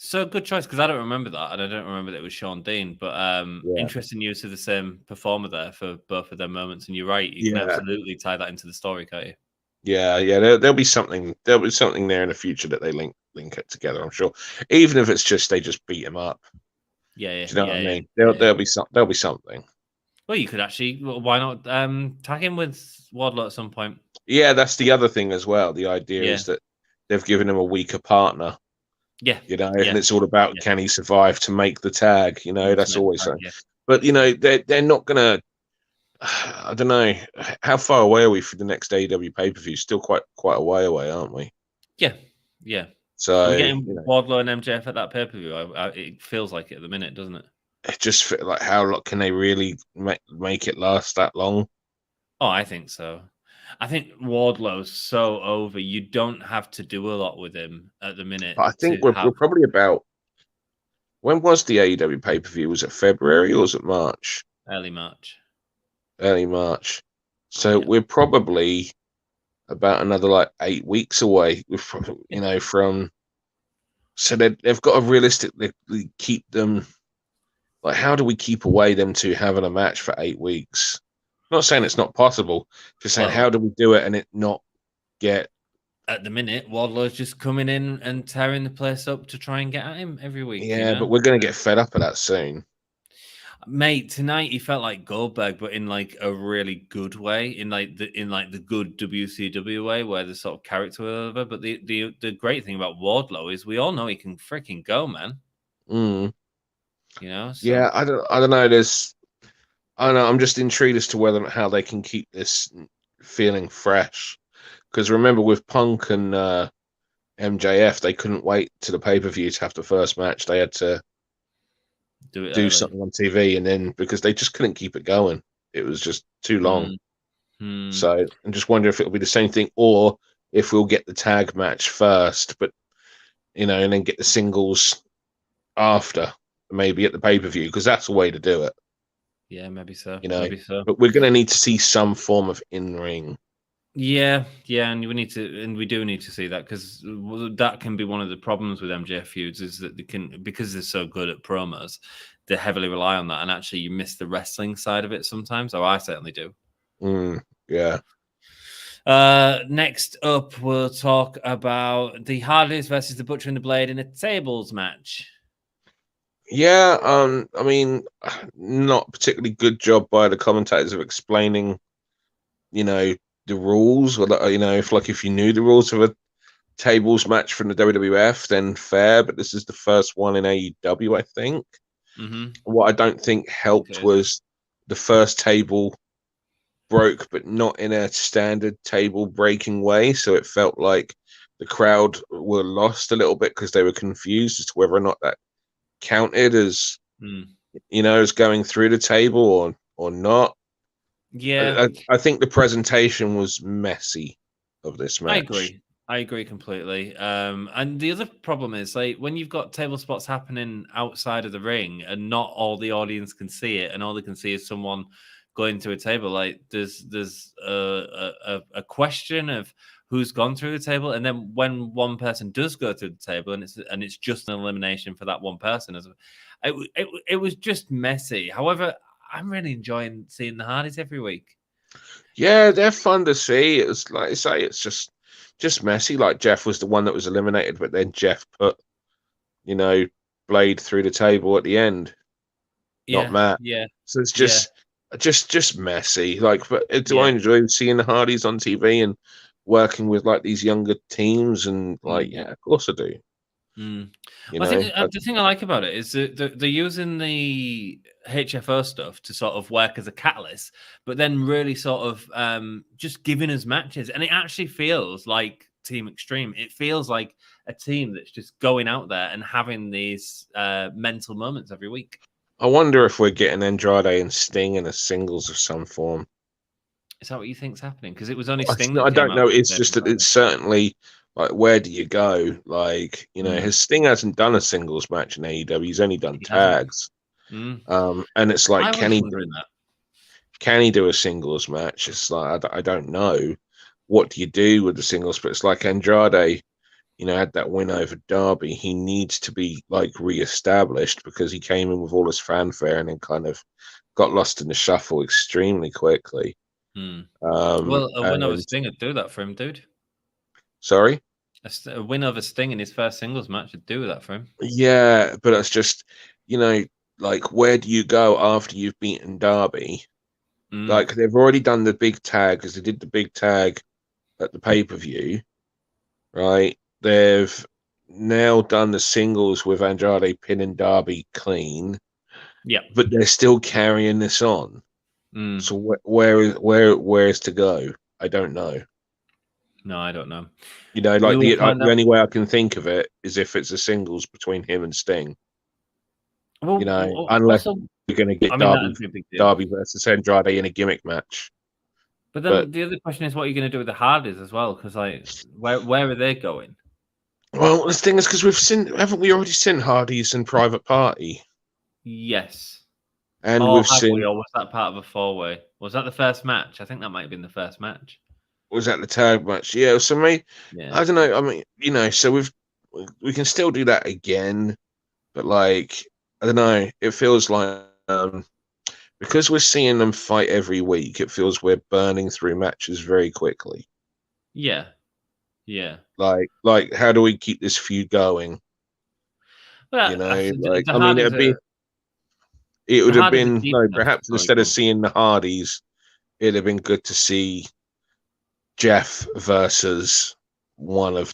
So good choice, because I don't remember that, and I don't remember that it was Shawn Dean. But interesting use of the same performer there for both of their moments. And you're right, you can absolutely tie that into the story, can't you? Yeah, there'll be something. There'll be something there in the future that they link it together. I'm sure, even if it's just they just beat him up. Yeah, Do you know what I yeah. mean? There'll be something. Well, you could actually. Why not tag him with Wardlow at some point? Yeah, that's the other thing as well. The idea Yeah, is that they've given him a weaker partner. yeah, And it's all about can he survive to make the tag? That's always something. Yeah. But they're not gonna. I don't know how far away are we from the next AEW pay per view. Still quite a way away, aren't we? Yeah, yeah. Are So we getting Wardlow and MJF at that pay per view? It feels like it at the minute, doesn't it? it just feel like how long can they really make it last that long? Oh, I think so. I think Wardlow's so over. You don't have to do a lot with him at the minute. But I think we're probably about. When was the AEW pay per view? Was it February or was it March? Early March. Early March. So we're probably about another like 8 weeks away. From. So they've got to realistically keep them. Like, how do we keep away them two having a match for 8 weeks? I'm not saying it's not possible. Just saying, how do we do it and it not get? At the minute, Wardlow's just coming in and tearing the place up to try and get at him every week. Yeah, but we're going to get fed up of that soon. Mate, tonight he felt like Goldberg, but in like a really good way, in like the good WCW way, where the sort of character over. But the great thing about Wardlow is we all know he can freaking go, man. Mm. So. Yeah, I don't know. I don't know. I'm just intrigued as to how they can keep this feeling fresh. Because remember, with Punk and MJF, they couldn't wait to the pay per view to have the first match. They had to do something on TV, and then because they just couldn't keep it going, it was just too long. So I'm just wondering if it'll be the same thing, or if we'll get the tag match first, but and then get the singles after, maybe at the pay per view, because that's a way to do it. Yeah, maybe so. Maybe so. But we're going to need to see some form of in ring. Yeah, and we do need to see that, because that can be one of the problems with MJF feuds, is that they can, because they're so good at promos, they heavily rely on that, and actually you miss the wrestling side of it sometimes. Or I certainly do. Yeah. Next up, we'll talk about the Hardys versus the Butcher and the Blade in a tables match. Yeah, I mean, not particularly good job by the commentators of explaining, the rules, or if you knew the rules of a tables match from the WWF, then fair. But this is the first one in AEW, I think. Mm-hmm. What I don't think helped was the first table broke, but not in a standard table breaking way. So it felt like the crowd were lost a little bit because they were confused as to whether or not that counted as as going through the table or not. Yeah, I think the presentation was messy of this match. I agree completely. And the other problem is, like, when you've got table spots happening outside of the ring and not all the audience can see it, and all they can see is someone going to a table, like there's a question of who's gone through the table, and then when one person does go through the table, and it's just an elimination for that one person, it was just messy. However, I'm really enjoying seeing the Hardys every week. Yeah, they're fun to see. It's like I say, it's just messy. Like Jeff was the one that was eliminated, but then Jeff put, Blade through the table at the end. Not Matt. Yeah. So it's just messy. Like, but I enjoy seeing the Hardys on TV and working with like these younger teams, and like, yeah, of course I do. I think the thing I like about it is that they're using the HFO stuff to sort of work as a catalyst, but then really sort of just giving us matches. And it actually feels like Team Extreme. It feels like a team that's just going out there and having these mental moments every week. I wonder if we're getting Andrade and Sting in a singles of some form. Is that what you think's happening? Because it was only Sting. I don't know. It's just that it's certainly like, where do you go? Like, his Sting hasn't done a singles match in AEW. He's only done tags. And it's like, can he do a singles match? It's like, I don't know. What do you do with the singles? But it's like Andrade, had that win over Darby. He needs to be like reestablished, because he came in with all his fanfare and then kind of got lost in the shuffle extremely quickly. Well, a win over And Sting would do that for him, dude. sorry, A win over Sting in his first singles match would do that for him. yeah, but it's just like where do you go after you've beaten Darby? Like they've already done the big tag because they did the big tag at the pay-per-view, right? They've now done the singles with Andrade pinning Darby clean, but they're still carrying this on. So where's to go? I don't know. No, I don't know. Like the only way I can think of it is if it's a singles between him and Sting. Well, unless also, you're going to get Darby versus Andrade in a gimmick match. But then the other question is, what are you going to do with the Hardys as well? Because like, where are they going? Well, the thing is, because haven't we already seen Hardys in Private Party? Yes. And or we've seen. Or was that part of a 4-way? Was that the first match? I think that might have been the first match. Was that the tag match? Yeah. So I don't know. I mean, so we can still do that again, but like, I don't know. It feels like because we're seeing them fight every week, it feels we're burning through matches very quickly. Yeah. Yeah. Like, how do we keep this feud going? Well, I mean, it would have been perhaps instead of seeing the Hardys, it'd have been good to see Jeff versus one of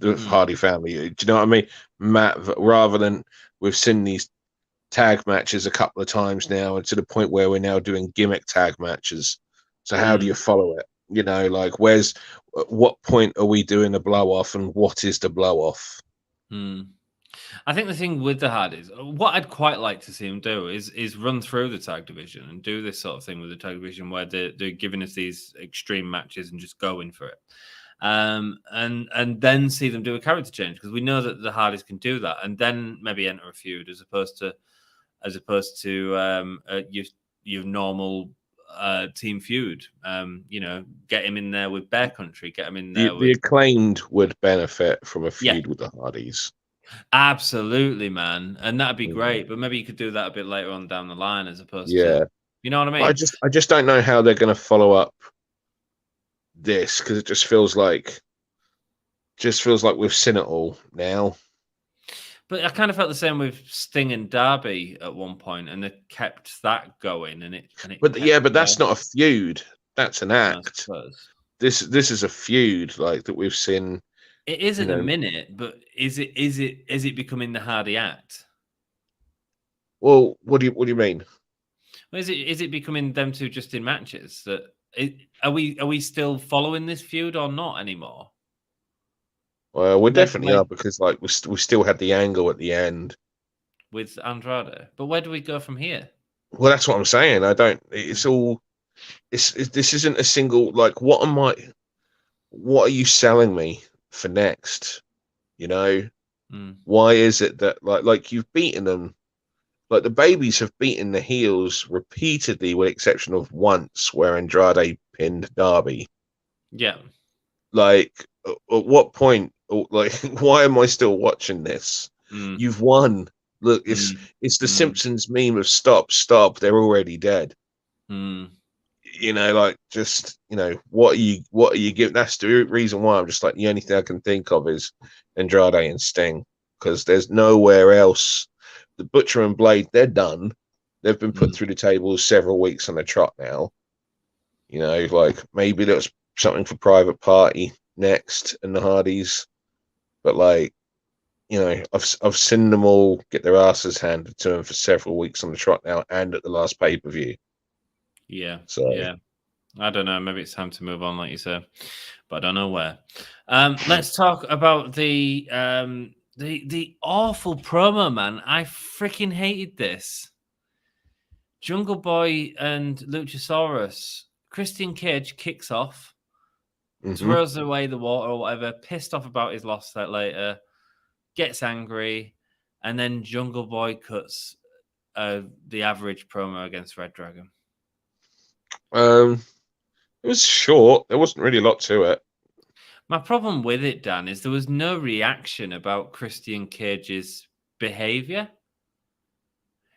the Hardy family. Do you know what I mean? Matt, rather than we've seen these tag matches a couple of times now, and to the point where we're now doing gimmick tag matches. So how do you follow it? Like what point are we doing a blow off, and what is the blow off? I think the thing with the Hardys, what I'd quite like to see them do is run through the tag division and do this sort of thing with the tag division where they're giving us these extreme matches and just going for it. And then see them do a character change, because we know that the Hardys can do that, and then maybe enter a feud as opposed to your normal team feud. Get him in there with Bear Country, get him in there. The Acclaimed would benefit from a feud with the Hardys. Absolutely, man, and that'd be great. But maybe you could do that a bit later on down the line, as opposed to, you know what I mean? I just don't know how they're going to follow up this, because it just feels like we've seen it all now. But I kind of felt the same with Sting and Darby at one point, and they kept that going. But that's not a feud. That's an act. This is a feud like that we've seen. It is in a minute, but is it becoming the Hardy act? Well, what do you mean? Well, is it becoming them two just in matches? Are we still following this feud or not anymore? Well, we definitely are, because like we still had the angle at the end with Andrade. But where do we go from here? Well, that's what I'm saying. This isn't a single, like, what are you selling me for next? Why is it that like you've beaten them? Like, the babies have beaten the heels repeatedly, with the exception of once where Andrade pinned Darby. Yeah. Like, at what point, like, why am I still watching this? You've won. Look, it's the Simpsons meme of stop, they're already dead. Like, just, what are you giving? That's the reason why I'm just like, the only thing I can think of is Andrade and Sting, because there's nowhere else. The Butcher and Blade, they're done. They've been put through the tables several weeks on the trot now. Like, maybe there's something for Private Party next and the Hardys, but like, I've seen them all get their asses handed to them for several weeks on the trot now, and at the last pay-per-view. Yeah. I don't know. Maybe it's time to move on, like you said, but I don't know where. Let's talk about the awful promo, man. I freaking hated this. Jungle Boy and Luchasaurus. Christian Cage kicks off, throws away the water or whatever, pissed off about his loss that later, gets angry, and then Jungle Boy cuts the average promo against Red Dragon. It was short. There wasn't really a lot to it. My problem with it, Dan, is there was no reaction about Christian Cage's behavior.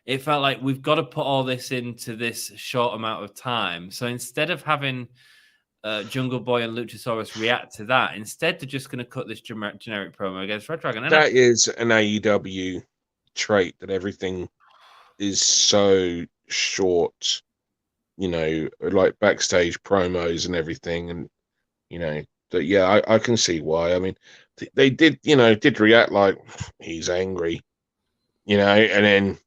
it felt like we've got to put all this into this short amount of time. So instead of having Jungle Boy and Luchasaurus react to that, instead they're just going to cut this generic promo against Red Dragon. That is an AEW trait, that everything is so short, you know, like backstage promos and everything. And, you know, that, yeah, I can see why. I mean, they did react like he's angry, you know, and then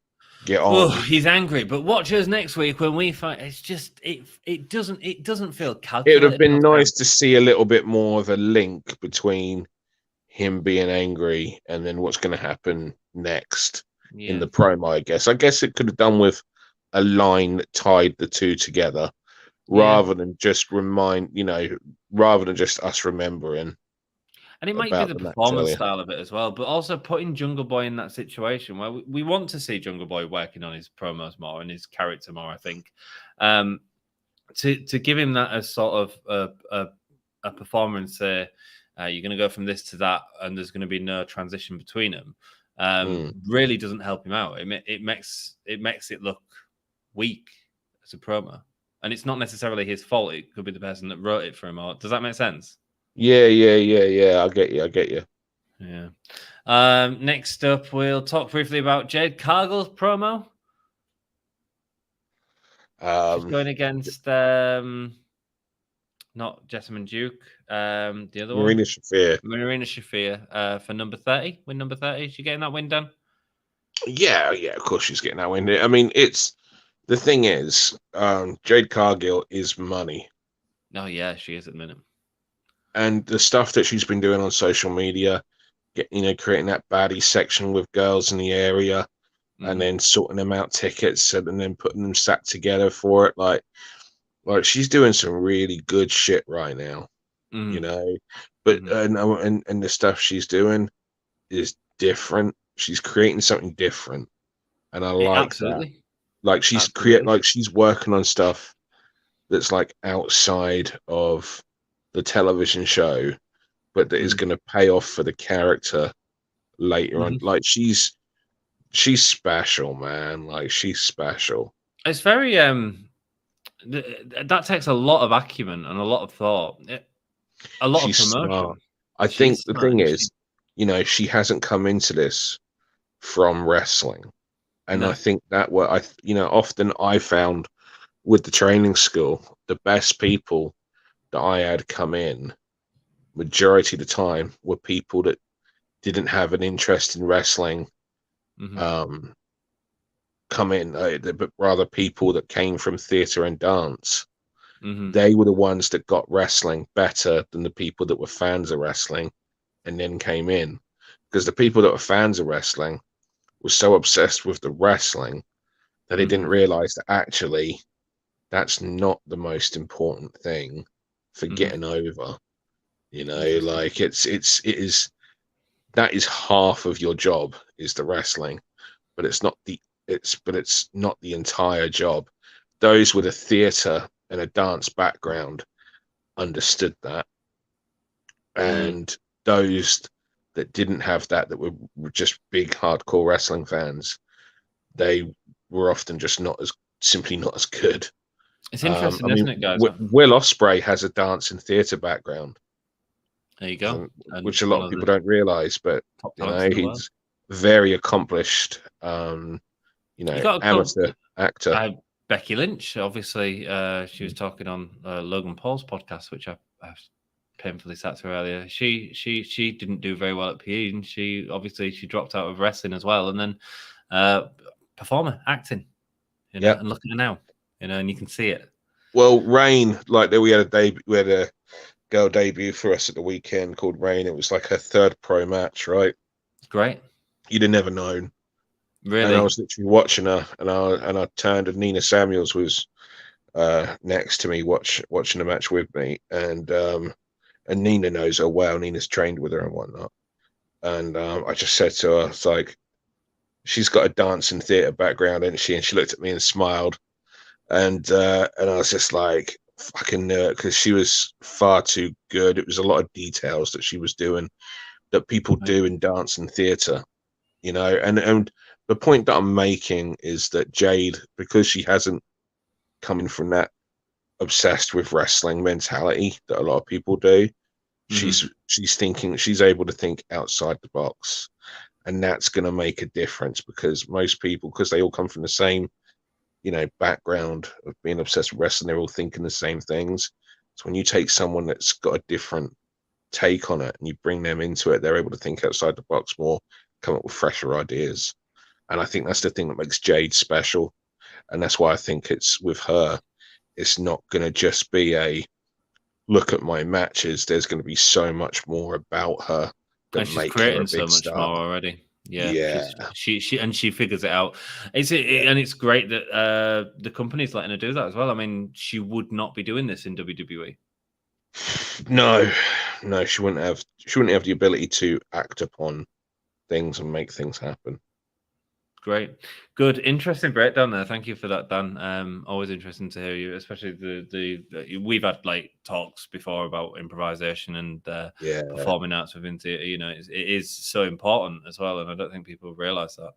get on. Oh, he's angry, but watch us next week when we fight. It's just it doesn't feel calculated. It would have been nice to see a little bit more of a link between him being angry and then what's going to happen next in the promo. I guess it could have done with a line that tied the two together, rather than just rather than just us remembering. And it might be the performance style of it as well, but also putting Jungle Boy in that situation where we want to see Jungle Boy working on his promos more and his character more, I think. To give him that as sort of a performance, you're going to go from this to that, and there's going to be no transition between them, really doesn't help him out. It makes it look weak as a promo. And it's not necessarily his fault. It could be the person that wrote it for him. Does that make sense? Yeah. I get you. Yeah. Next up, we'll talk briefly about Jade Cargill's promo. She's going against not Jessamine Duke, the other Marina one. Marina Shafir for number 30. Win number 30. Is she getting that win done? Yeah, of course she's getting that win. I mean, the thing is, Jade Cargill is money. Oh, yeah, she is at the minute. And the stuff that she's been doing on social media, creating that baddie section with girls in the area, and then sorting them out tickets and then putting them sat together for it. Like she's doing some really good shit right now, you know. But and the stuff she's doing is different. She's creating something different, and I like that. Like she's working on stuff that's like outside of the television show, but that is going to pay off for the character later on. Like she's special, man. Like she's special. It's very that takes a lot of acumen and a lot of thought, a lot of promotion. Smart. I think the thing is, she hasn't come into this from wrestling, and I think that often I found with the training school, the best people that I had come in, majority of the time, were people that didn't have an interest in wrestling. Come in, but rather people that came from theatre and dance. They were the ones that got wrestling better than the people that were fans of wrestling and then came in, because the people that were fans of wrestling were so obsessed with the wrestling that they didn't realize that actually that's not the most important thing for getting over. Like it is that is half of your job, is the wrestling, but it's not the entire job. Those with a theatre and a dance background understood that, and those that didn't have that were just big hardcore wrestling fans, they were often just simply not as good. It's interesting, isn't it, guys? Will Ospreay has a dance and theatre background. There you go. Which a lot of people don't realize, but he's very accomplished. Amateur actor. Becky Lynch, obviously, she was talking on Logan Paul's podcast, which I painfully sat through earlier. She didn't do very well at PE, and she dropped out of wrestling as well, and then performer, acting, and look at her now, and you can see it. Well, Rain, we had a girl debut for us at the weekend called Rain. It was like her third pro match, right? Great. You'd have never known. Really? And I was literally watching her, and I turned, and Nina Samuels was next to me watching the match with me, and Nina knows her well. Nina's trained with her and whatnot, and I just said to her, it's like, she's got a dance and theatre background, isn't she? And she looked at me and smiled, and I was just like, fucking knew it, because she was far too good. It was a lot of details that she was doing that people do in dance and theatre, and the point that I'm making is that Jade, because she hasn't come in from that obsessed with wrestling mentality that a lot of people do, she's thinking, she's able to think outside the box, and that's going to make a difference, because most people, because they all come from the same, you know, background of being obsessed with wrestling, they're all thinking the same things. So when you take someone that's got a different take on it and you bring them into it, they're able to think outside the box more, come up with fresher ideas. And I think that's the thing that makes Jade special. And that's why I think it's with her, it's not going to just be a look at my matches. There's going to be so much more about her that she's make creating her a so big much star. more already. Yeah, Yeah. she figures it out. And it's great that the company's letting her do that as well. I mean, she would not be doing this in WWE. No, she wouldn't have the ability to act upon things and make things happen. Great, good, interesting breakdown there. Thank you for that, Dan. Always interesting to hear you, especially the we've had like talks before about improvisation and performing arts within theatre. You know, it is so important as well, and I don't think people realise that.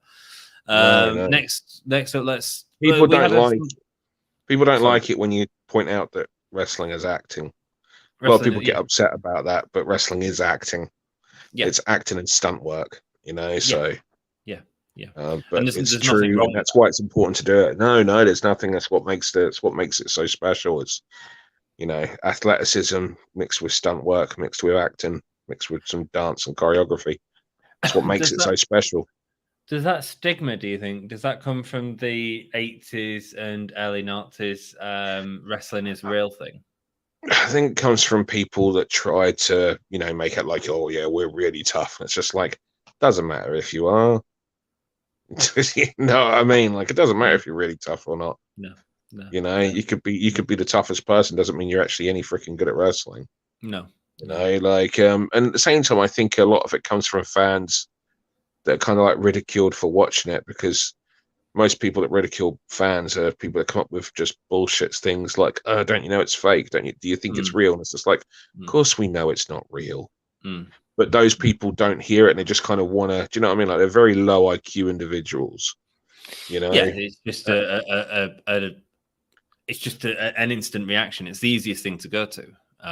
No. Next up, let's people don't like it when you point out that wrestling is acting. A lot of people get upset about that, but wrestling is acting. Yeah. It's acting and stunt work, you know. So but it's true, and that's why it's important to do it. No, there's nothing. That's what makes it so special. It's, you know, athleticism mixed with stunt work, mixed with acting, mixed with some dance and choreography. That's what makes it so special. Does that stigma, do you think, does that come from the 80s and early 90s wrestling is real thing? I think it comes from people that try to, you know, make it like, oh yeah, we're really tough. And it's just like, doesn't matter if you are. You know what I mean? Like, it doesn't matter if you're really tough or not. No. You know, you could be the toughest person. Doesn't mean you're actually any freaking good at wrestling. No. You know, like, and at the same time, I think a lot of it comes from fans that are kind of like ridiculed for watching it, because most people that ridicule fans are people that come up with just bullshit things like, "Oh, don't you know it's fake? Do you think it's real?" And it's just like, of course we know it's not real. But those people don't hear it, and they just kind of want to. Do you know what I mean? Like, they're very low IQ individuals. You know? Yeah, it's just an instant reaction. It's the easiest thing to go to.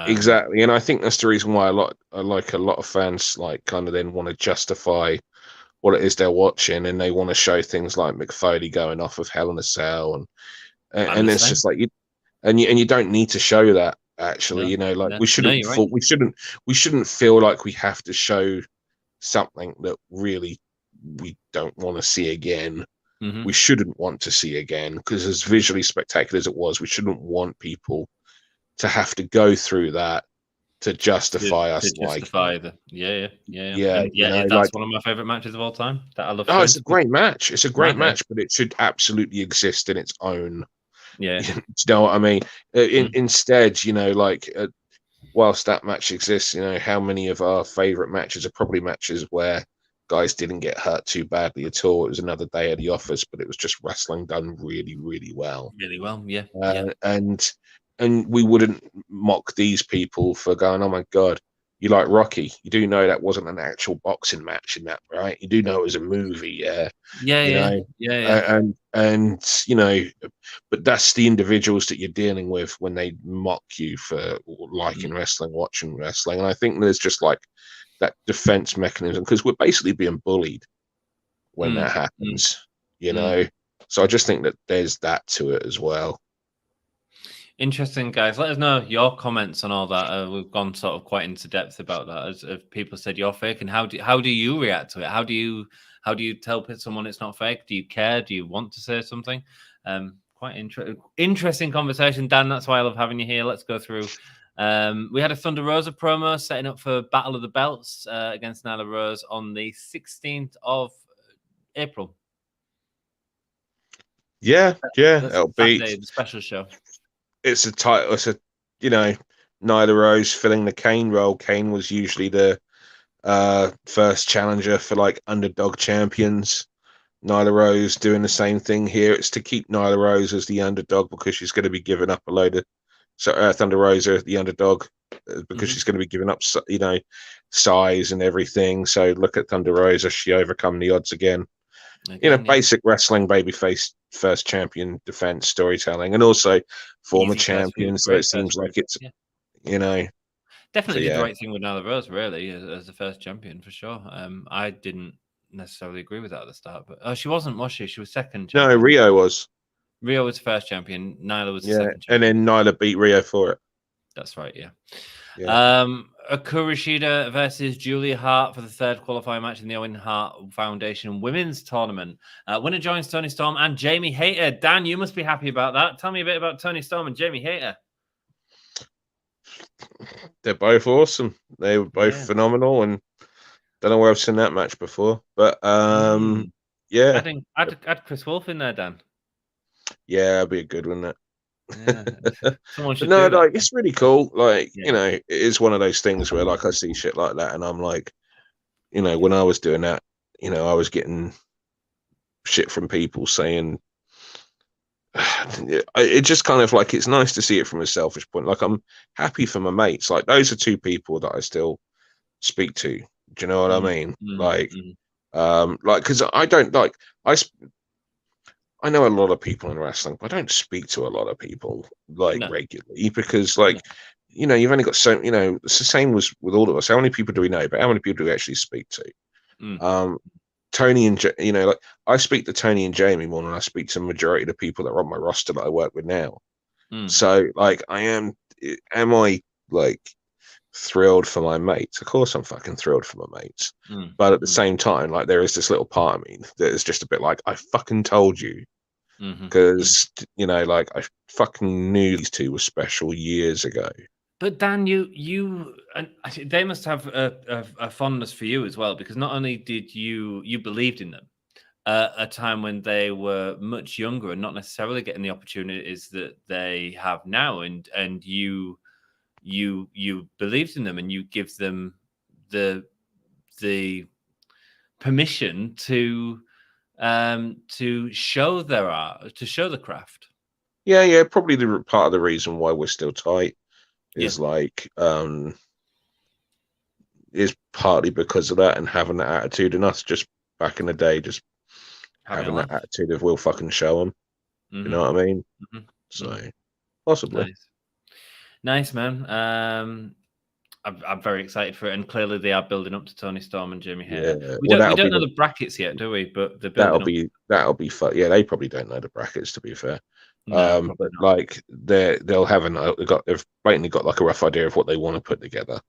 Exactly, and I think that's the reason why a lot of fans like kind of then want to justify what it is they're watching, and they want to show things like Mick Foley going off of Hell in a Cell, and it's just like you don't need to show that. Actually, you know, like we shouldn't feel like we have to show something that really we don't want to see again. We shouldn't want to see again, because as visually spectacular as it was, we shouldn't want people to have to go through that to justify us. That's one of my favorite matches of all time. That I love. Oh, it's a great match. It's a great match, but it should absolutely exist in its own. Yeah. Do you know what I mean? Instead, you know, like, whilst that match exists, you know, how many of our favorite matches are probably matches where guys didn't get hurt too badly at all. It was another day at the office, but it was just wrestling done really, really well. Really well, yeah. And we wouldn't mock these people for going, oh my God, you like Rocky. You do know that wasn't an actual boxing match in that, right? You do know it was a movie, yeah. Yeah. And you know, but that's the individuals that you're dealing with when they mock you for liking wrestling, watching wrestling. And I think there's just like that defense mechanism, because we're basically being bullied when that happens, you know? So I just think that there's that to it as well. Interesting, guys. Let us know your comments on all that. We've gone sort of quite into depth about that. As people said you're fake, and how do you react to it? How do you tell someone it's not fake? Do you care? Do you want to say something? Quite interesting conversation, Dan. That's why I love having you here. Let's go through. We had a Thunder Rosa promo setting up for Battle of the Belts against Nyla Rose on the 16th of April. Yeah, it'll be the special show. It's a title. It's a, you know, Nyla Rose filling the Kane role. Kane was usually the first challenger for like underdog champions. Nyla Rose doing the same thing here. It's to keep Nyla Rose as the underdog, because she's going to be giving up a load of. So Thunder Rosa, the underdog, because she's going to be giving up, you know, size and everything. So look at Thunder Rosa. She overcome the odds again. Again, yeah. basic wrestling, babyface first champion defense storytelling, and also former Easy first feud, champion. So great it seems first like feud. it's, Yeah. So Definitely did the yeah, right thing with Nyla Rose, really, as the first champion for sure. I didn't necessarily agree with that at the start, but she wasn't, was she? She was second no, champion. Rio was, Rio was first champion. Nyla was the yeah, second and champion. then Nyla beat Rio for it. That's right, yeah. Yeah. Hikaru Shida versus Julia Hart for the third qualifying match in the Owen Hart Foundation Women's Tournament. Winner joins Toni Storm and Jamie Hayter. Dan, you must be happy about that. Tell me a bit about Toni Storm and Jamie Hayter. They're both awesome. They were both phenomenal, and don't know where I've seen that match before, but yeah, Add Chris Wolf in there, Dan. yeah, that'd be a good one. That. Yeah, someone should no, do that. like it's really cool. Like Yeah. it is one of those things where like I see shit like that, and I'm like, when I was doing that, I was getting shit from people saying. It just kind of like it's nice to see it from a selfish point. Like I'm happy for my mates. Like those are two people that I still speak to. Do you know what I mean? Like because I don't like I know a lot of people in wrestling, but I don't speak to a lot of people like regularly because like you've only got so it's the same as with all of us. How many people do we know? But how many people do we actually speak to? Tony and like I speak to Tony and Jamie more than I speak to the majority of the people that are on my roster that I work with now. So like am I like thrilled for my mates? Of course I'm fucking thrilled for my mates. But at the same time, like there is this little part of me that is just a bit like I fucking told you. Because like I fucking knew these two were special years ago. But Dan, you and they must have a fondness for you as well, because not only did you believed in them a time when they were much younger and not necessarily getting the opportunities that they have now, and you believed in them and you give them the permission to show their art, to show the craft. Yeah, probably the part of the reason why we're still tight is like is partly because of that and having that attitude in us just back in the day, just having that attitude of we'll fucking show them. You know what I mean? So possibly. Nice, man. I'm very excited for it, and clearly they are building up to Toni Storm and Jamie Hayter. Yeah. We don't know the brackets yet, do we? But they're building that'll be fun. Yeah, they probably don't know the brackets, to be fair. No, but not. Like they'll have they've blatantly got like a rough idea of what they want to put together.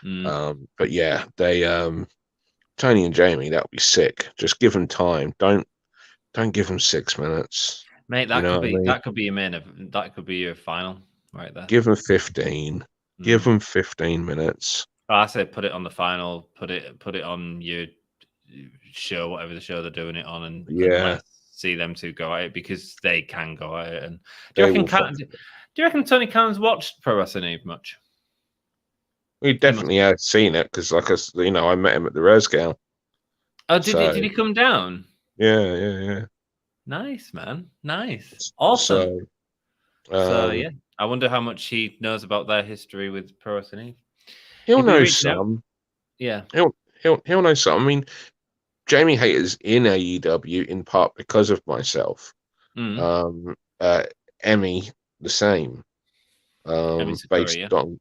But yeah, they Tony and Jamie, that'll be sick. Just give them time. Don't give them 6 minutes, mate. That could be your main event. That could be your final right there. Give them 15. Give them 15 minutes. I say put it on the final. Put it on your show, whatever the show they're doing it on, and let's see them two go at it, because they can go at it. And do you reckon Tony Khan's watched Pro Wrestling Eve much? We definitely have seen it because, like I met him at the Roscoe. Oh, did he come down? Yeah. Nice, man. Nice, awesome. So yeah, I wonder how much he knows about their history with Pro Wrestling Eve. He'll know some. Yeah, he'll know some. I mean, Jamie Hayter's in AEW in part because of myself. Emmy the same. Based on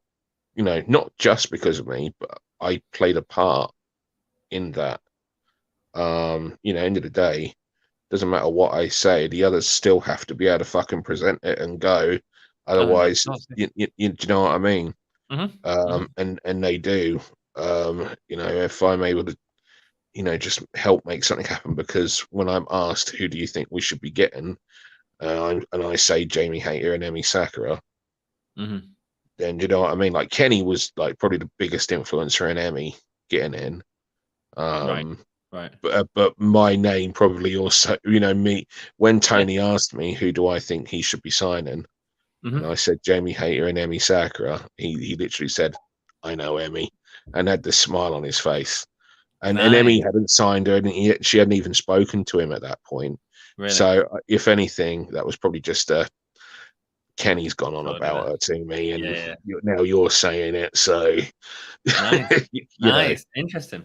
not just because of me, but I played a part in that. End of the day, doesn't matter what I say, the others still have to be able to fucking present it and go. Otherwise, you know what I mean? And they do. If I'm able to, just help make something happen, because when I'm asked who do you think we should be getting, and I say Jamie Hayter and Emi Sakura, then you know what I mean? Like Kenny was like probably the biggest influencer in Emi getting in. Right. But my name probably also, me, when Tony asked me who do I think he should be signing, and I said Jamie Hayter and Emi Sakura, he literally said, I know Emi, and had this smile on his face. And Emi hadn't signed her, and she hadn't even spoken to him at that point. Really? So if anything, that was probably just Kenny's gone on about her to me, and now you're saying it. So nice. Interesting.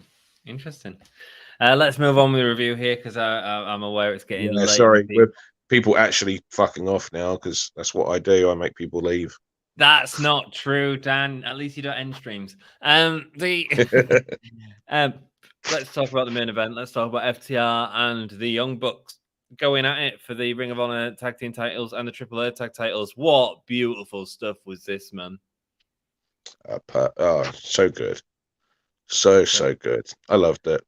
Let's move on with the review here because I'm aware it's getting late. Sorry, with people actually fucking off now because that's what I do. I make people leave. That's not true, Dan. At least you don't end streams. Let's talk about the main event. Let's talk about FTR and the Young Bucks going at it for the Ring of Honor tag team titles and the AAA tag titles. What beautiful stuff was this, man? So good. So good. I loved it.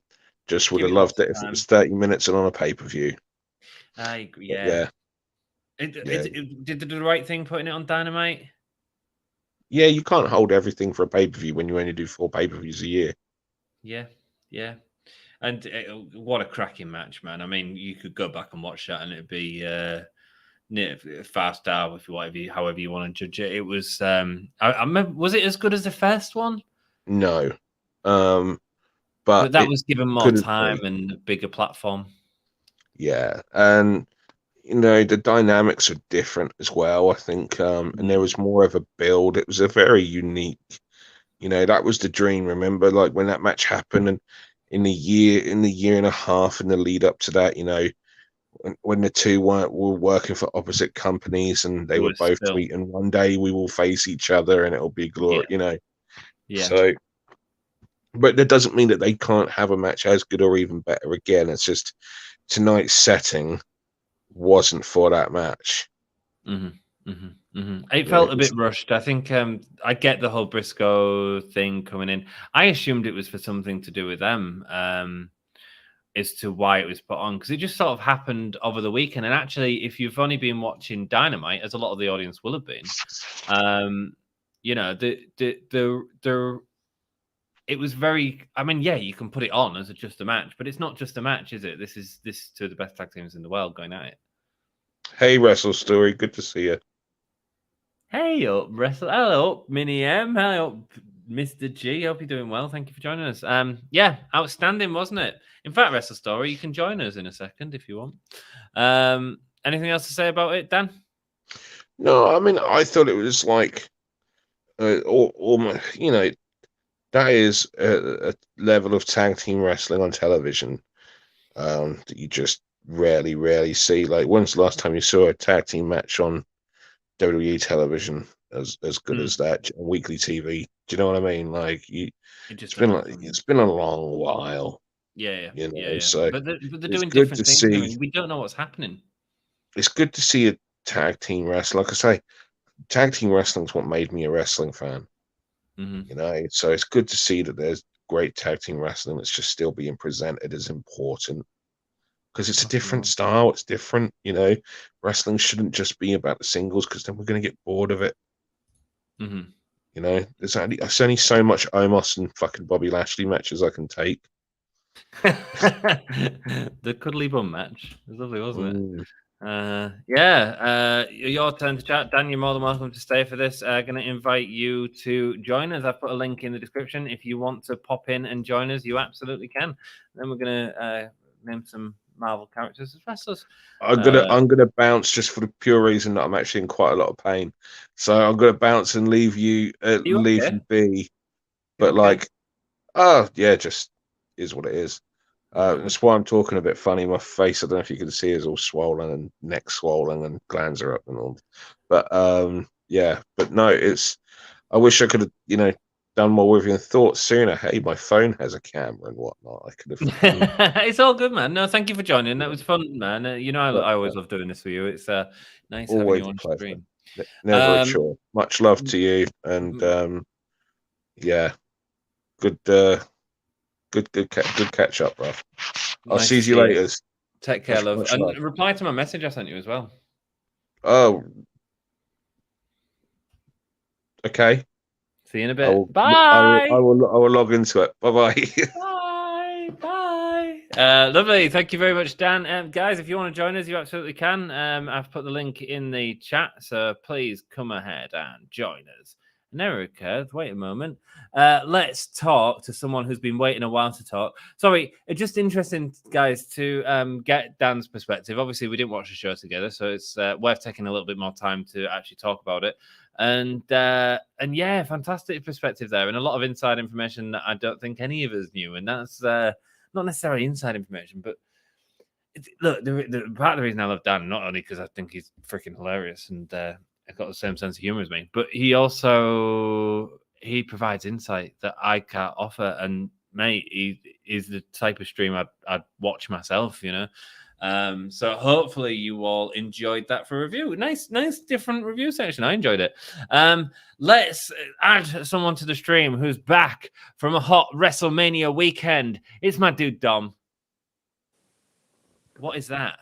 Just would have loved it if it was 30 minutes and on a pay-per-view. I agree. Yeah. Did they do the right thing putting it on Dynamite? Yeah, you can't hold everything for a pay-per-view when you only do 4 pay-per-views a year. Yeah. And what a cracking match, man. I mean, you could go back and watch that and it'd be 5-star however you want to judge it. It was I remember, was it as good as the first one? No. But that was given more time and a bigger platform. Yeah. And the dynamics are different as well, I think. And there was more of a build. It was a very unique, that was the dream. Remember, like when that match happened and in the year and a half in the lead up to that, when the two were working for opposite companies and they were both tweeting, one day we will face each other and it'll be glory, Yeah. So, but that doesn't mean that they can't have a match as good or even better again. It's just tonight's setting wasn't for that match. It felt a bit rushed. I think I get the whole Briscoe thing coming in. I assumed it was for something to do with them as to why it was put on, because it just sort of happened over the weekend. And actually, if you've only been watching Dynamite, as a lot of the audience will have been, it was very. I mean, yeah, you can put it on as just a match, but it's not just a match, is it? This is two of the best tag teams in the world going at it. Hey, Wrestle Story, good to see you. Hey up, Wrestle. Hello, Mini M. Hello, Mr. G. Hope you're doing well. Thank you for joining us. Yeah, outstanding, wasn't it? In fact, Wrestle Story, you can join us in a second if you want. Anything else to say about it, Dan? No, I mean, I thought it was like, that is a level of tag team wrestling on television that you just rarely see. Like, when's the last time you saw a tag team match on WWE television as good as that on weekly TV? Do you know what I mean? Like, it's been a long while. Yeah. So but they're doing different things. I mean, we don't know what's happening. It's good to see a tag team wrestler. Like I say, tag team wrestling is what made me a wrestling fan. So it's good to see that there's great tag team wrestling that's just still being presented as important, because it's a different style. It's different. Wrestling shouldn't just be about the singles, because then we're going to get bored of it. There's only so much Omos and fucking Bobby Lashley matches I can take. The cuddly bum match was lovely, wasn't it? Your turn to chat, Dan. You're more than welcome to stay for this. Going to invite you to join us. I've put a link in the description. If you want to pop in and join us, you absolutely can. Then we're going to name some Marvel characters as wrestlers. I'm gonna bounce just for the pure reason that I'm actually in quite a lot of pain. So I'm gonna bounce and leave you you be. But just is what it is. That's why I'm talking a bit funny. My face, I don't know if you can see, is all swollen and neck swollen and glands are up and all. But but no, I wish I could have, done more with your thoughts sooner. Hey, my phone has a camera and whatnot. I could have. It's all good, man. No, thank you for joining. That was fun, man. I always love doing this for you. It's nice having you on screen. Never a chore. Much love to you, and good catch up, bro. I'll see you later. Take care, love. And reply to my message I sent you as well. Oh, okay. See you in a bit. Bye. I will log into it. Bye. Bye. Lovely. Thank you very much, Dan. Guys, if you want to join us, you absolutely can. I've put the link in the chat, so please come ahead and join us. An error occurred. Wait a moment. Let's talk to someone who's been waiting a while to talk. Sorry, it's just interesting, guys, to get Dan's perspective. Obviously, we didn't watch the show together, so it's worth taking a little bit more time to actually talk about it. And fantastic perspective there, and a lot of inside information that I don't think any of us knew. And that's not necessarily inside information, but look, the part of the reason I love Dan, not only because I think he's freaking hilarious and I've got the same sense of humor as me, but he provides insight that I can't offer. And mate, he is the type of stream I'd watch myself, you know. So hopefully you all enjoyed that for review. Nice different review section. I enjoyed it. Let's add someone to the stream who's back from a hot WrestleMania weekend. It's my dude Dom. What is that?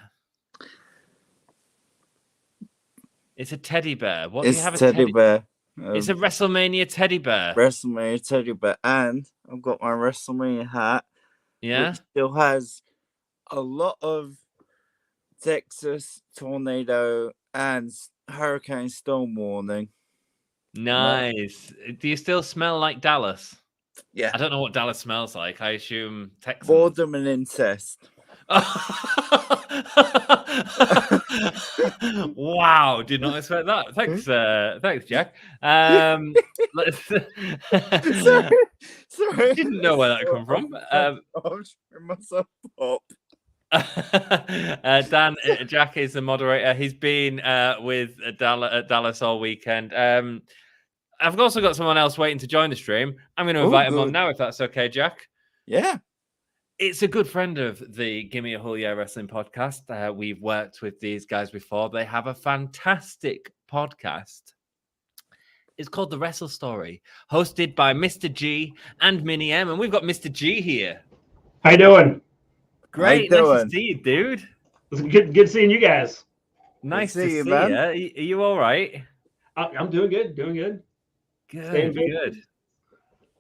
It's a teddy bear. What do you have? A teddy bear. It's a WrestleMania teddy bear. WrestleMania teddy bear, and I've got my WrestleMania hat. Yeah, which still has a lot of Texas tornado and hurricane storm warning. Nice. Do you still smell like Dallas? Yeah. I don't know what Dallas smells like. I assume Texas. Boredom and incest. Wow, did not expect that. Thanks, Jack. Sorry. Didn't know where that come from. I'm trying myself up. Jack is the moderator. He's been with Dallas all weekend. I've also got someone else waiting to join the stream. I'm going to invite him on now, if that's okay, Jack. Yeah. It's a good friend of the Gimme a Whole Year Wrestling podcast. We've worked with these guys before. They have a fantastic podcast. It's called The Wrestle Story, hosted by Mr. G and Minnie M. And we've got Mr. G here. How you doing? Great. Nice to see you, dude. It's good seeing you guys. Nice to see you, man. Are you all right? I'm doing good. Doing good.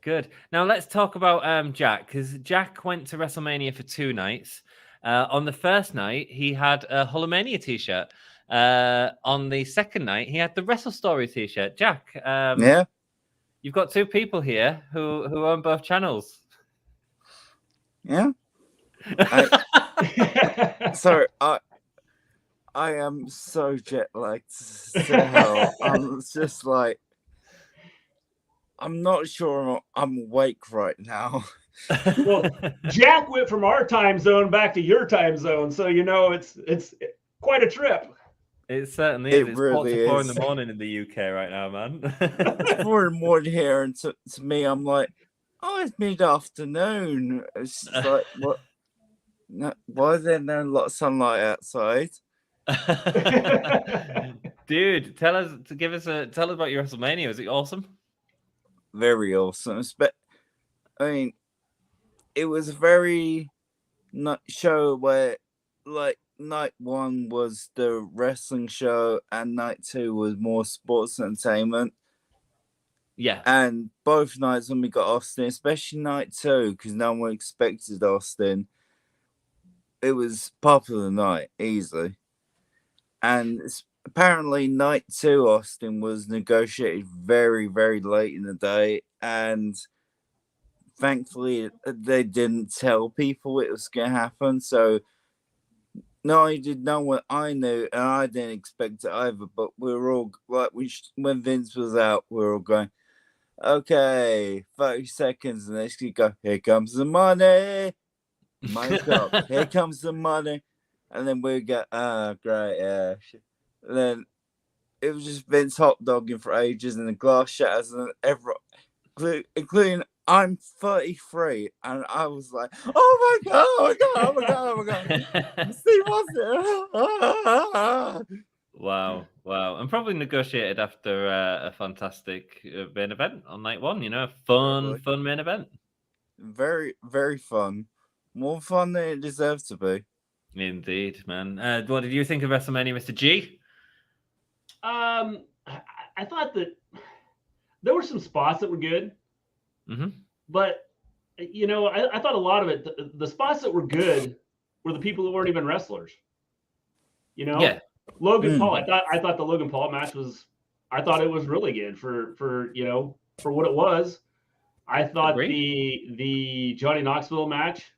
Good. Now let's talk about Jack, because Jack went to WrestleMania for 2 nights. On the first night, he had a Hulkamania t-shirt. On the second night, he had the Wrestle Story t-shirt. Jack, yeah, you've got 2 people here who own both channels. Yeah. Sorry, I am so jet lagged. I'm just like, I'm not sure I'm awake right now. Well, Jack went from our time zone back to your time zone, so you know it's quite a trip. It certainly is. It's really 4 in the morning in the UK right now, man. 4 in the morning here, and to me, I'm like, oh, it's mid-afternoon. It's just like, what? No, why is there no lot of sunlight outside? Dude, tell us about your WrestleMania. Was it awesome? Very awesome. I mean, it was a very show where, like, night 1 was the wrestling show and night 2 was more sports entertainment. Yeah. And both nights when we got Austin, especially night 2, because no one expected Austin, it was popular night, easily. And apparently night 2 Austin was negotiated very, very late in the day, and thankfully they didn't tell people it was going to happen. So no, I did know what I knew, and I didn't expect it either. But we were all like, when Vince was out, we were all going, okay, 30 seconds, and they just go, here comes the money. Money's up. Here comes the money. And then we go, great, yeah. And then it was just Vince hot dogging for ages, and the glass shatters, and everyone, including I'm 33, and I was like, oh my god, oh my god, oh my god, oh my god. Steve Austin. Wow. And probably negotiated after a fantastic main event on night 1, you know, fun main event. Very, very fun. More fun than it deserves to be. Indeed, man. What did you think of WrestleMania, Mr. G? I thought that there were some spots that were good. Mm-hmm. But, you know, I thought a lot of it, the spots that were good were the people that weren't even wrestlers. You know? Yeah. Logan Paul, I thought the Logan Paul match I thought it was really good for you know, for what it was. I thought the Johnny Knoxville match,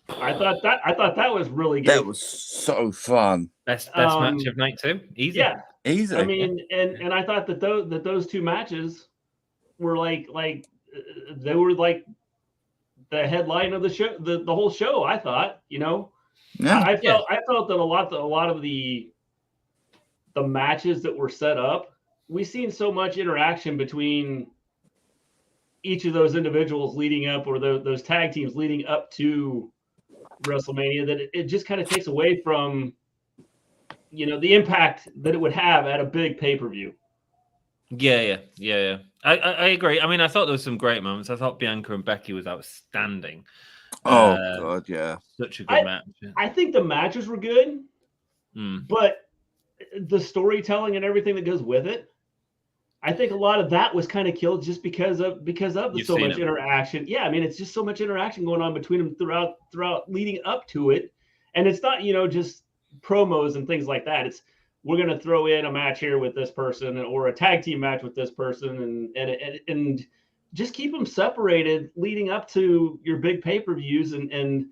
I thought that was really good. That was so fun. Best match of night 2. Easy. Yeah. Easy. I mean, and I thought that those 2 matches were like they were like the headline of the show, the whole show. I thought, Yeah. I felt that a lot of the matches that were set up, we've seen so much interaction between each of those individuals leading up, or those tag teams leading up to WrestleMania, that it just kind of takes away from, the impact that it would have at a big pay-per-view. Yeah. I agree. I mean, I thought there was some great moments. I thought Bianca and Becky was outstanding. Oh God, yeah, such a good match. I think the matches were good, but the storytelling and everything that goes with it, I think a lot of that was kind of killed just because of so much interaction. Yeah, I mean, it's just so much interaction going on between them throughout leading up to it, and it's not just promos and things like that. It's, we're going to throw in a match here with this person, or a tag team match with this person, and just keep them separated leading up to your big pay-per-views, and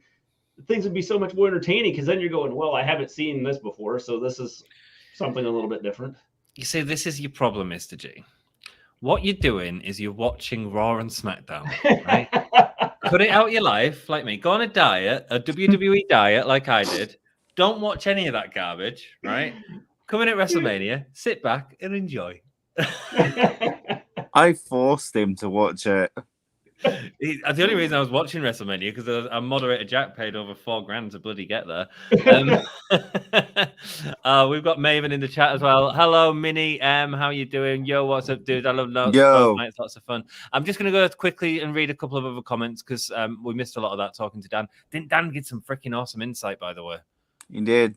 things would be so much more entertaining, because then you're going, well, I haven't seen this before, so this is something a little bit different. You see, this is your problem, Mr. G. What you're doing is you're watching Raw and SmackDown, right? Cut it out of your life, like me. Go on a diet, a WWE diet, like I did. Don't watch any of that garbage, right? Come in at WrestleMania, sit back and enjoy. I forced him to watch it. The only reason I was watching WrestleMania because a moderator Jack paid over $4,000 to bloody get there. We've got Maven in the chat as well. Hello, Minnie M. How you doing? Yo, what's up, dude? I love notes. Yo, it's lots of fun. I'm just going to go quickly and read a couple of other comments because we missed a lot of that talking to Dan. Didn't Dan get some freaking awesome insight, by the way? He did.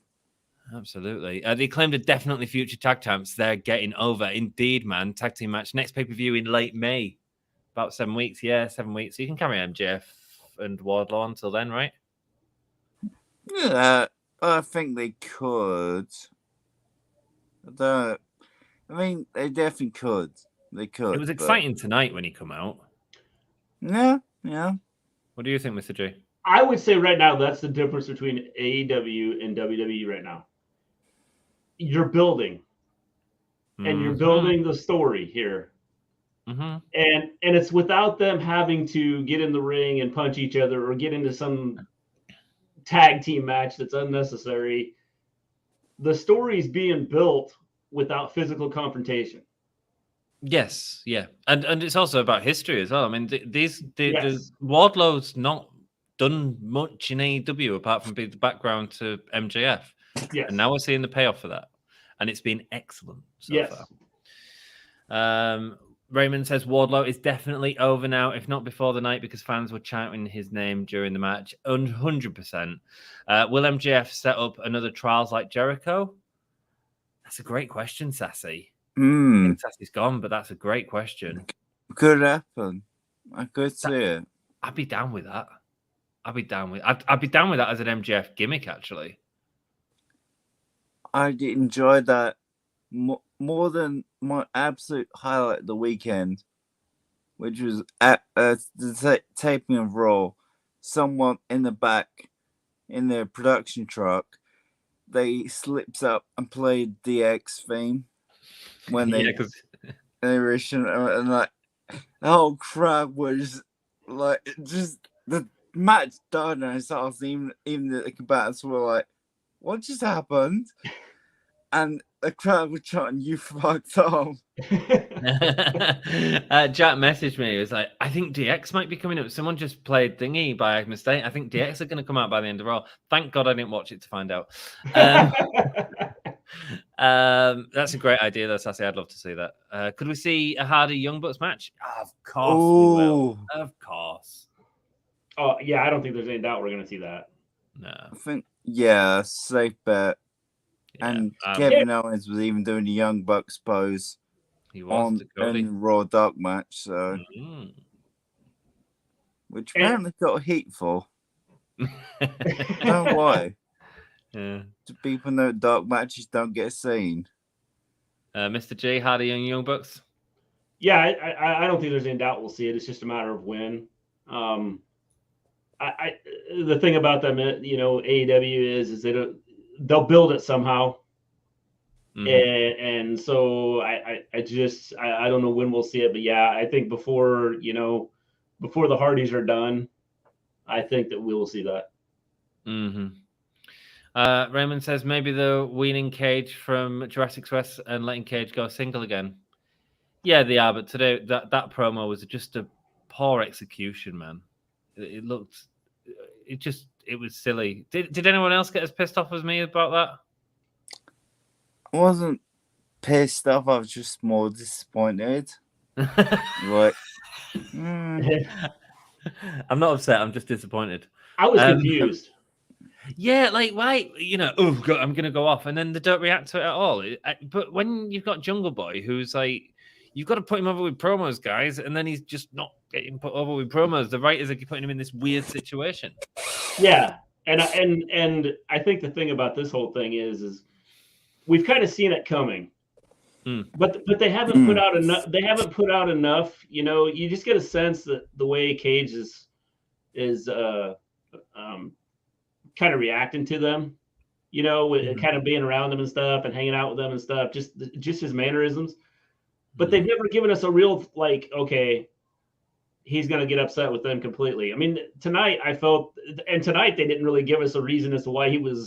Absolutely. The Acclaimed are definitely future tag champs. They're getting over. Indeed, man. Tag team match. Next pay-per-view in late May. About 7 weeks. Yeah, 7 weeks. So you can carry MJF and Wardlow until then, right? Yeah, I think they could. I mean, they definitely could. They could. It was exciting tonight when he come out. Yeah. What do you think, Mr. J? I would say right now that's the difference between AEW and WWE right now. You're building, and you're building the story here. Mm-hmm. And it's without them having to get in the ring and punch each other or get into some tag team match that's unnecessary. The story's being built without physical confrontation. Yes, yeah, and it's also about history as well. I mean, the Wardlow's not done much in AEW apart from being the background to MJF. Yes, and now we're seeing the payoff for that, and it's been excellent so far. Raymond says Wardlow is definitely over now, if not before the night, because fans were chanting his name during the match. 100%. Will MJF set up another trials like Jericho? That's a great question, Sassy. I think Sassy's gone, but that's a great question. Could happen. I could see it. I'd be down with that. I'd be down with that as an MJF gimmick, actually. I enjoyed that more than my absolute highlight of the weekend, which was at the taping of Raw. Someone in the back, in their production truck, they slips up and played DX theme when they were and like the whole crowd was like, just the match died, and I saw even the combatants were like, "What just happened?" And the crowd was chanting, "You fucked up." Jack messaged me. He was like, "I think DX might be coming up. Someone just played Thingy by mistake. I think DX are going to come out by the end of Raw." Thank God I didn't watch it to find out. That's a great idea, though, Sassy. I'd love to see that. Could we see a Hardy Young Bucks match? Of course we will. Of course. Oh, yeah, I don't think there's any doubt we're going to see that. No. I think, safe bet. Yeah, and Kevin Owens was even doing the Young Bucks pose in the Raw Dark match, so which apparently got heat for. I don't know why. Yeah. People know dark matches don't get seen. Mr. J, Hardy and Young Bucks? Yeah, I don't think there's any doubt we'll see it. It's just a matter of when. The thing about them, AEW is they'll build it somehow. And so I don't know when we'll see it, but yeah, I think before the Hardys are done, I think that we will see that. Mm-hmm. Raymond says maybe they're weaning Cage from Jurassic Express and letting Cage go single again. Yeah, they are, but today that promo was just a poor execution, man. It was silly. Did anyone else get as pissed off as me about that? I wasn't pissed off. I was just more disappointed. Like, I'm not upset. I'm just disappointed. I was confused. Yeah, like why? I'm gonna go off, and then they don't react to it at all. But when you've got Jungle Boy, who's like, you've got to put him over with promos, guys, and then he's just not getting put over with promos. The writers are putting him in this weird situation. Yeah, and I think the thing about this whole thing is we've kind of seen it coming, but they haven't put out enough. They haven't put out enough. You just get a sense that the way Cage is kind of reacting to them, with kind of being around them and stuff and hanging out with them and stuff, just his mannerisms. But they've never given us a real, like, okay, he's going to get upset with them completely. I mean, tonight they didn't really give us a reason as to why he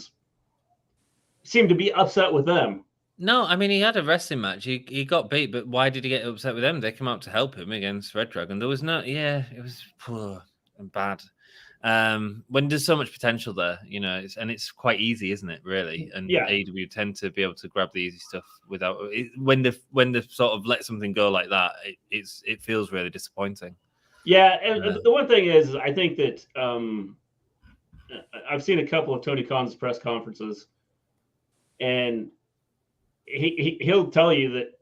seemed to be upset with them. No, I mean, he had a wrestling match. He got beat, but why did he get upset with them? They came out to help him against Red Dragon. There was it was poor and bad. When there's so much potential there, it's quite easy, isn't it? Really, and AEW tend to be able to grab the easy stuff without when they sort of let something go like that. It feels really disappointing. Yeah, and the one thing is, I think that I've seen a couple of Tony Khan's press conferences, and he'll tell you that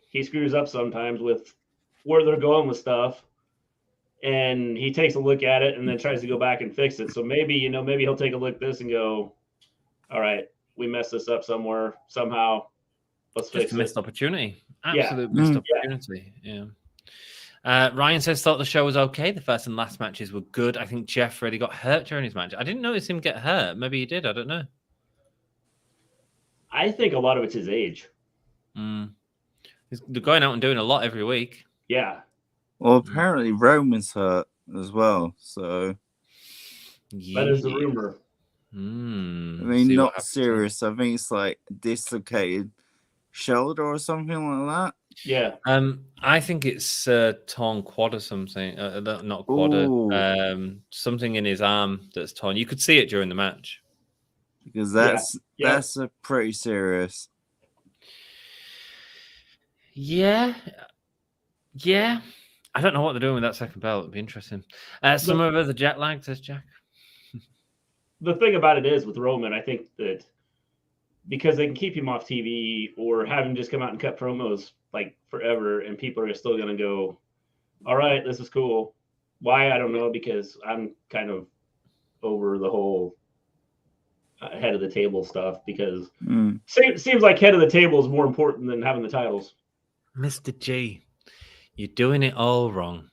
he screws up sometimes with where they're going with stuff. And he takes a look at it and then tries to go back and fix it. So maybe he'll take a look at this and go, all right, we messed this up somewhere, somehow. Let's fix it. Just a missed opportunity. Absolute missed opportunity. Yeah. Ryan says, thought the show was okay. The first and last matches were good. I think Jeff really got hurt during his match. I didn't notice him get hurt. Maybe he did. I don't know. I think a lot of it's his age. They're going out and doing a lot every week. Yeah. Well, apparently Roman's hurt as well, so that is the rumor. I mean, not serious. I think it's like dislocated shoulder or something like that. Yeah. I think it's torn quad or something. Not quad. Something in his arm that's torn. You could see it during the match because that's a pretty serious. Yeah. I don't know what they're doing with that second belt. It'd be interesting. Some of the jet lag, says Jack. The thing about it is with Roman, I think that because they can keep him off TV or have him just come out and cut promos like forever, and people are still going to go, all right, this is cool. Why? I don't know, because I'm kind of over the whole head of the table stuff, because it seems like head of the table is more important than having the titles. Mr. G. You're doing it all wrong.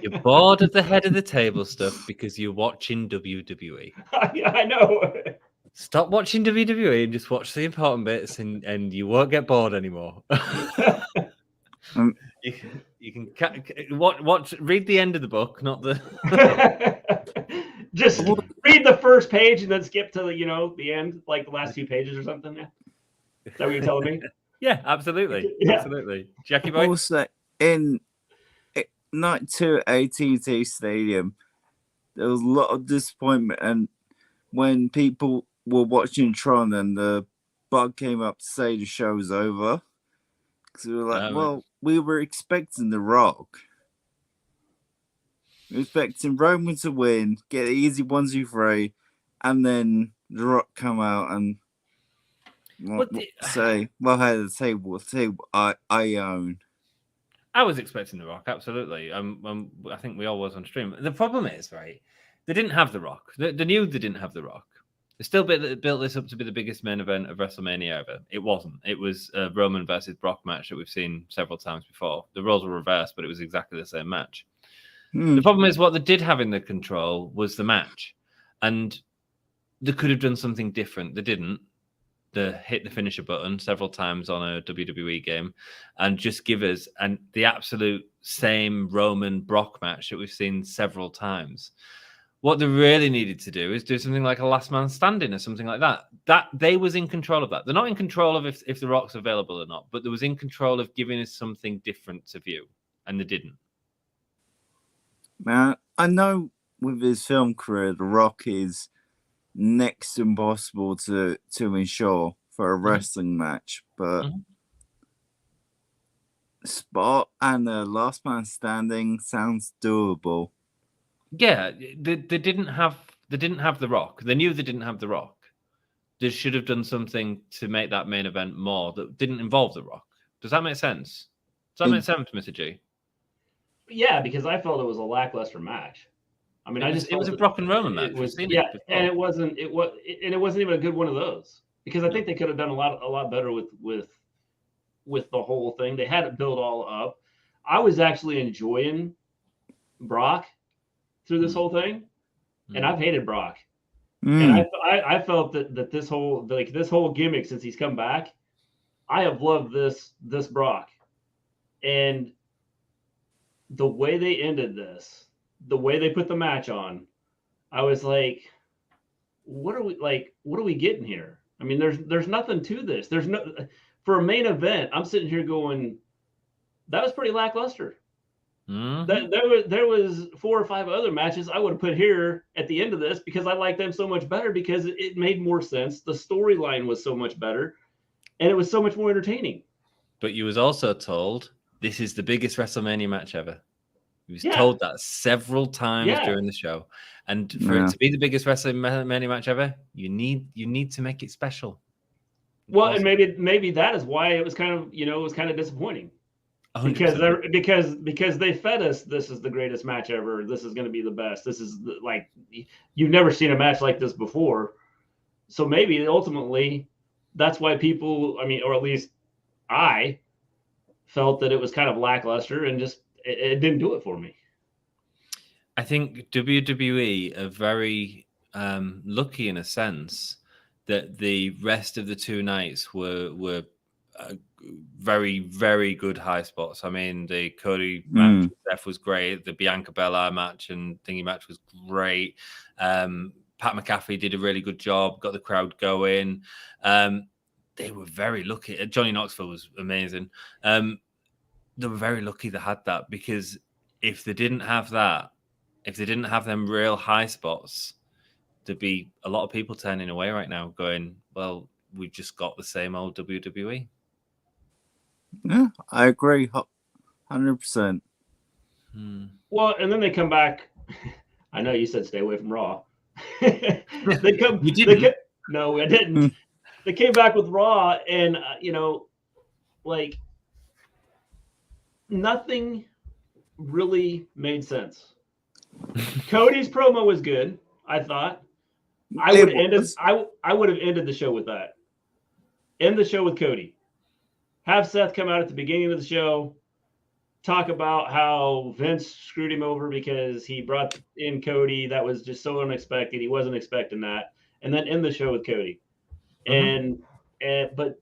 You're bored of the head of the table stuff because you're watching WWE. I know. Stop watching WWE and just watch the important bits, and you won't get bored anymore. You can read the end of the book, not the. Just read the first page and then skip to the end, like the last 2 pages or something. Yeah. Is that what you're telling me? Yeah, absolutely. Yeah. Absolutely. Jackie boy. Also, in night 2 at AT&T Stadium, there was a lot of disappointment, and when people were watching Tron and the bug came up to say the show's over, because we were like, we were expecting The Rock. We were expecting Roman to win, get an easy 1-2-3, and then The Rock come out and say, well, head of the table, I own. I was expecting The Rock, absolutely. I think we all was on stream. The problem is, right, they didn't have The Rock. They knew they didn't have The Rock. They still built this up to be the biggest main event of WrestleMania ever. It wasn't. It was a Roman versus Brock match that we've seen several times before. The roles were reversed, but it was exactly the same match. The problem is what they did have in the control was the match. And they could have done something different. They didn't. They hit the finisher button several times on a WWE game and just give us the absolute same Roman Brock match that we've seen several times. What they really needed to do is do something like a last man standing or something like that. That they was in control of that. They're not in control of if the Rock's available or not, but they was in control of giving us something different to view, and they didn't. Man, I know with his film career, The Rock is next to impossible to ensure for a wrestling match, but spot and the last man standing sounds doable. Yeah, they didn't have the Rock. They knew they didn't have the Rock. They should have done something to make that main event more that didn't involve the Rock. Does that make sense? Does that make sense, Mr. G? Yeah, because I felt it was a lackluster match. I mean, it was a Brock and Roman match. And it wasn't even a good one of those, because I think they could have done a lot better with the whole thing. They had it built all up. I was actually enjoying Brock through this whole thing, and I've hated Brock. And I felt that this whole gimmick since he's come back, I have loved this Brock, and the way they ended this, the way they put the match on, I was like, what are we getting here? I mean, there's nothing to this. There's no, for a main event, I'm sitting here going, that was pretty lackluster. There was 4 or 5 other matches I would have put here at the end of this, because I like them so much better, because it made more sense. The storyline was so much better, and it was so much more entertaining. But you was also told this is the biggest WrestleMania match ever. You was told that several times during the show, and for it to be the biggest WrestleMania match ever, you need to make it special. Well, and maybe that is why it was kind of disappointing. 100%. Because they fed us, this is the greatest match ever. This is going to be the best. This is like, you've never seen a match like this before. So maybe ultimately that's why people, I mean, or at least I felt that it was kind of lackluster, and just it didn't do it for me. I think WWE are very lucky in a sense that the rest of the 2 nights were very, very good high spots. I mean, the Cody match with Seth was great. The Bianca Belair match and thingy match was great. Pat McAfee did a really good job, got the crowd going. They were very lucky. Johnny Knoxville was amazing. They were very lucky they had that, because if they didn't have that, if they didn't have them real high spots, there'd be a lot of people turning away right now going, well, we've just got the same old WWE. Yeah, I agree 100%. Well, and then they come back. I know you said stay away from Raw. You didn't. No, I didn't. They came back with Raw, and like, nothing really made sense. Cody's promo was good, I thought. I would have ended the show with that. End the show with Cody. Have Seth come out at the beginning of the show, talk about how Vince screwed him over because he brought in Cody. That was just so unexpected. He wasn't expecting that. And then end the show with Cody. But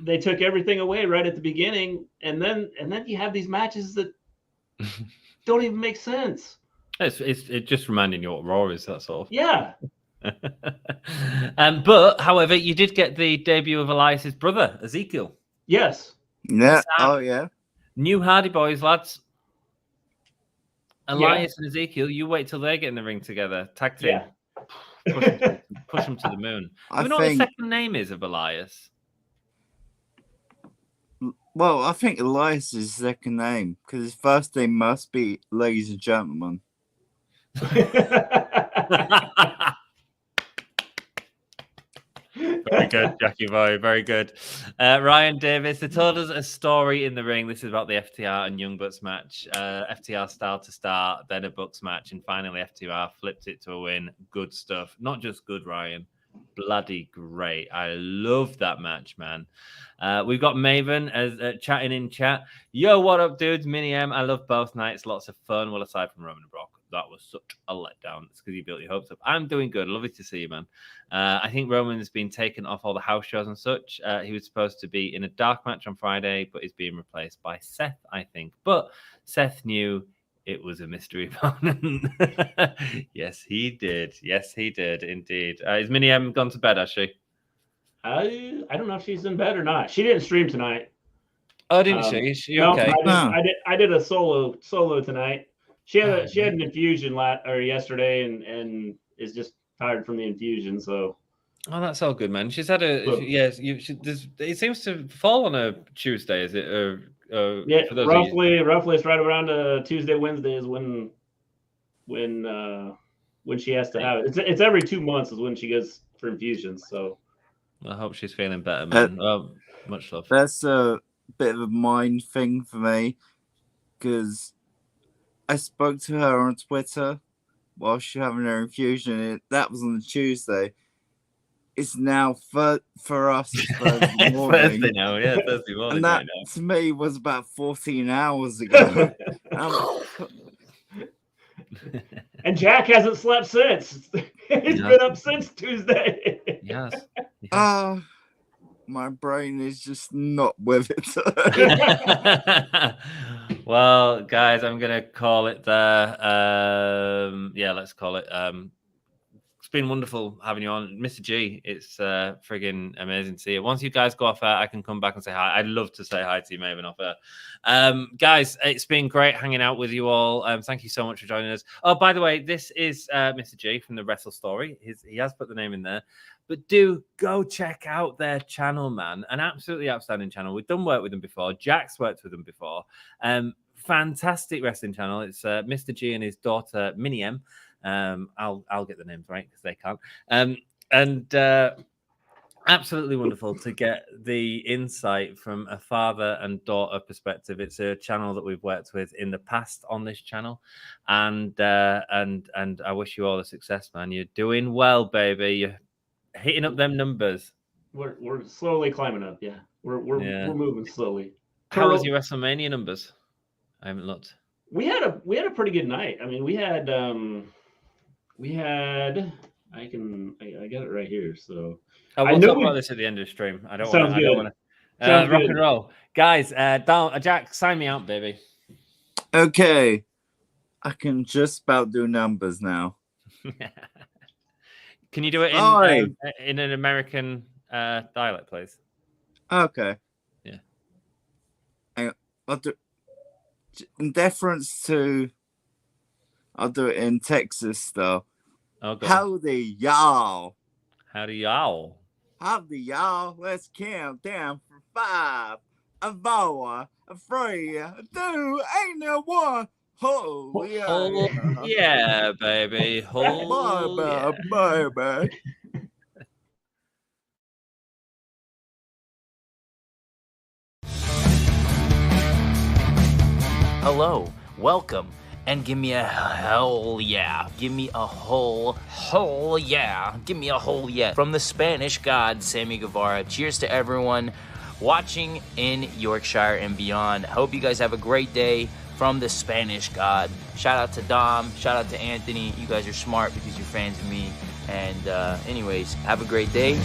they took everything away right at the beginning, and then you have these matches that don't even make sense. It's just reminding you what Raw is, that's all. Yeah. But however, you did get the debut of Elias's brother, Ezekiel. Yes. Yeah. Oh yeah. New Hardy Boys, lads. Elias and Ezekiel, you wait till they get in the ring together. Tag team. Yeah. Push them to the moon. Do you know what the second name is of Elias? Well, I think Elias is his second name, because his first name must be Ladies and Gentlemen. Very good, Jackie boy. Very good. Ryan Davis, they told us a story in the ring. This is about the FTR and Young Bucks match. FTR start to start, then a Bucks match, and finally FTR flipped it to a win. Good stuff. Not just good, Ryan. Bloody great. I love that match, man. We've got Maven as chatting in chat. Yo, what up, dudes? Mini M. I love both nights. Lots of fun. Well, aside from Roman and Brock, that was such a letdown. It's because you built your hopes up. I'm doing good. Lovely to see you, man. I think Roman's been taken off all the house shows and such. He was supposed to be in a dark match on Friday, but is being replaced by Seth, I think. But Seth knew it was a mystery opponent. Yes, he did. Yes, he did indeed. Is Minnie M gone to bed? Has she? I don't know if she's in bed or not. She didn't stream tonight. Oh, didn't she? Is she no, okay? I did a solo tonight. She had an infusion yesterday and is just tired from the infusion. So. Oh, that's all good, man. She's had it seems to fall on a Tuesday, is it? Yeah, roughly it's right around Tuesday, Wednesday is when she has to have it. It's every 2 months is when she goes for infusions. So I hope she's feeling better, man. Much love. That's a bit of a mind thing for me because I spoke to her on Twitter while she was having her infusion. That was on the Tuesday. It's now for us Thursday morning. Thursday now, yeah, Thursday morning. And that to me was about 14 hours ago. And Jack hasn't slept since. He's been up since Tuesday. Yes. My brain is just not with it. Well, guys, I'm gonna call it there. Let's call it. It's been wonderful having you on, Mr. G. It's friggin' amazing to see you. Once you guys go off air, I can come back and say hi. I'd love to say hi to you, Maven, off air. Guys, it's been great hanging out with you all. Thank you so much for joining us. Oh, by the way, this is Mr. G from the Wrestle Story. He has put the name in there. But do go check out their channel, man. An absolutely outstanding channel. We've done work with them before. Jack's worked with them before. Fantastic wrestling channel. It's Mr. G and his daughter, Minnie M. I'll get the names right because they can't. Absolutely wonderful to get the insight from a father and daughter perspective. It's a channel that we've worked with in the past on this channel, and I wish you all the success, man. You're doing well, baby. You're hitting up them numbers. We're slowly climbing up. Yeah, we're moving slowly. How was your WrestleMania numbers? I haven't looked. We had a pretty good night. I mean, we had I got it right here. So we'll talk about this at the end of the stream. I don't want to rock and roll, guys. Jack, sign me out, baby. Okay, I can just about do numbers now. Can you do it in an American dialect, please? Okay. Yeah. I'll do in deference to. I'll do it in Texas style. Okay. Howdy, y'all. Howdy, y'all. Howdy, y'all. Let's count down for 5, 4, 3, 2, ain't no 1. Oh, yeah, baby. Bye. Hello, welcome, and give me a hell yeah. Give me a whole yeah. Give me a whole yeah. From the Spanish god, Sammy Guevara. Cheers to everyone watching in Yorkshire and beyond. Hope you guys have a great day from the Spanish god. Shout out to Dom. Shout out to Anthony. You guys are smart because you're fans of me. And anyways, have a great day.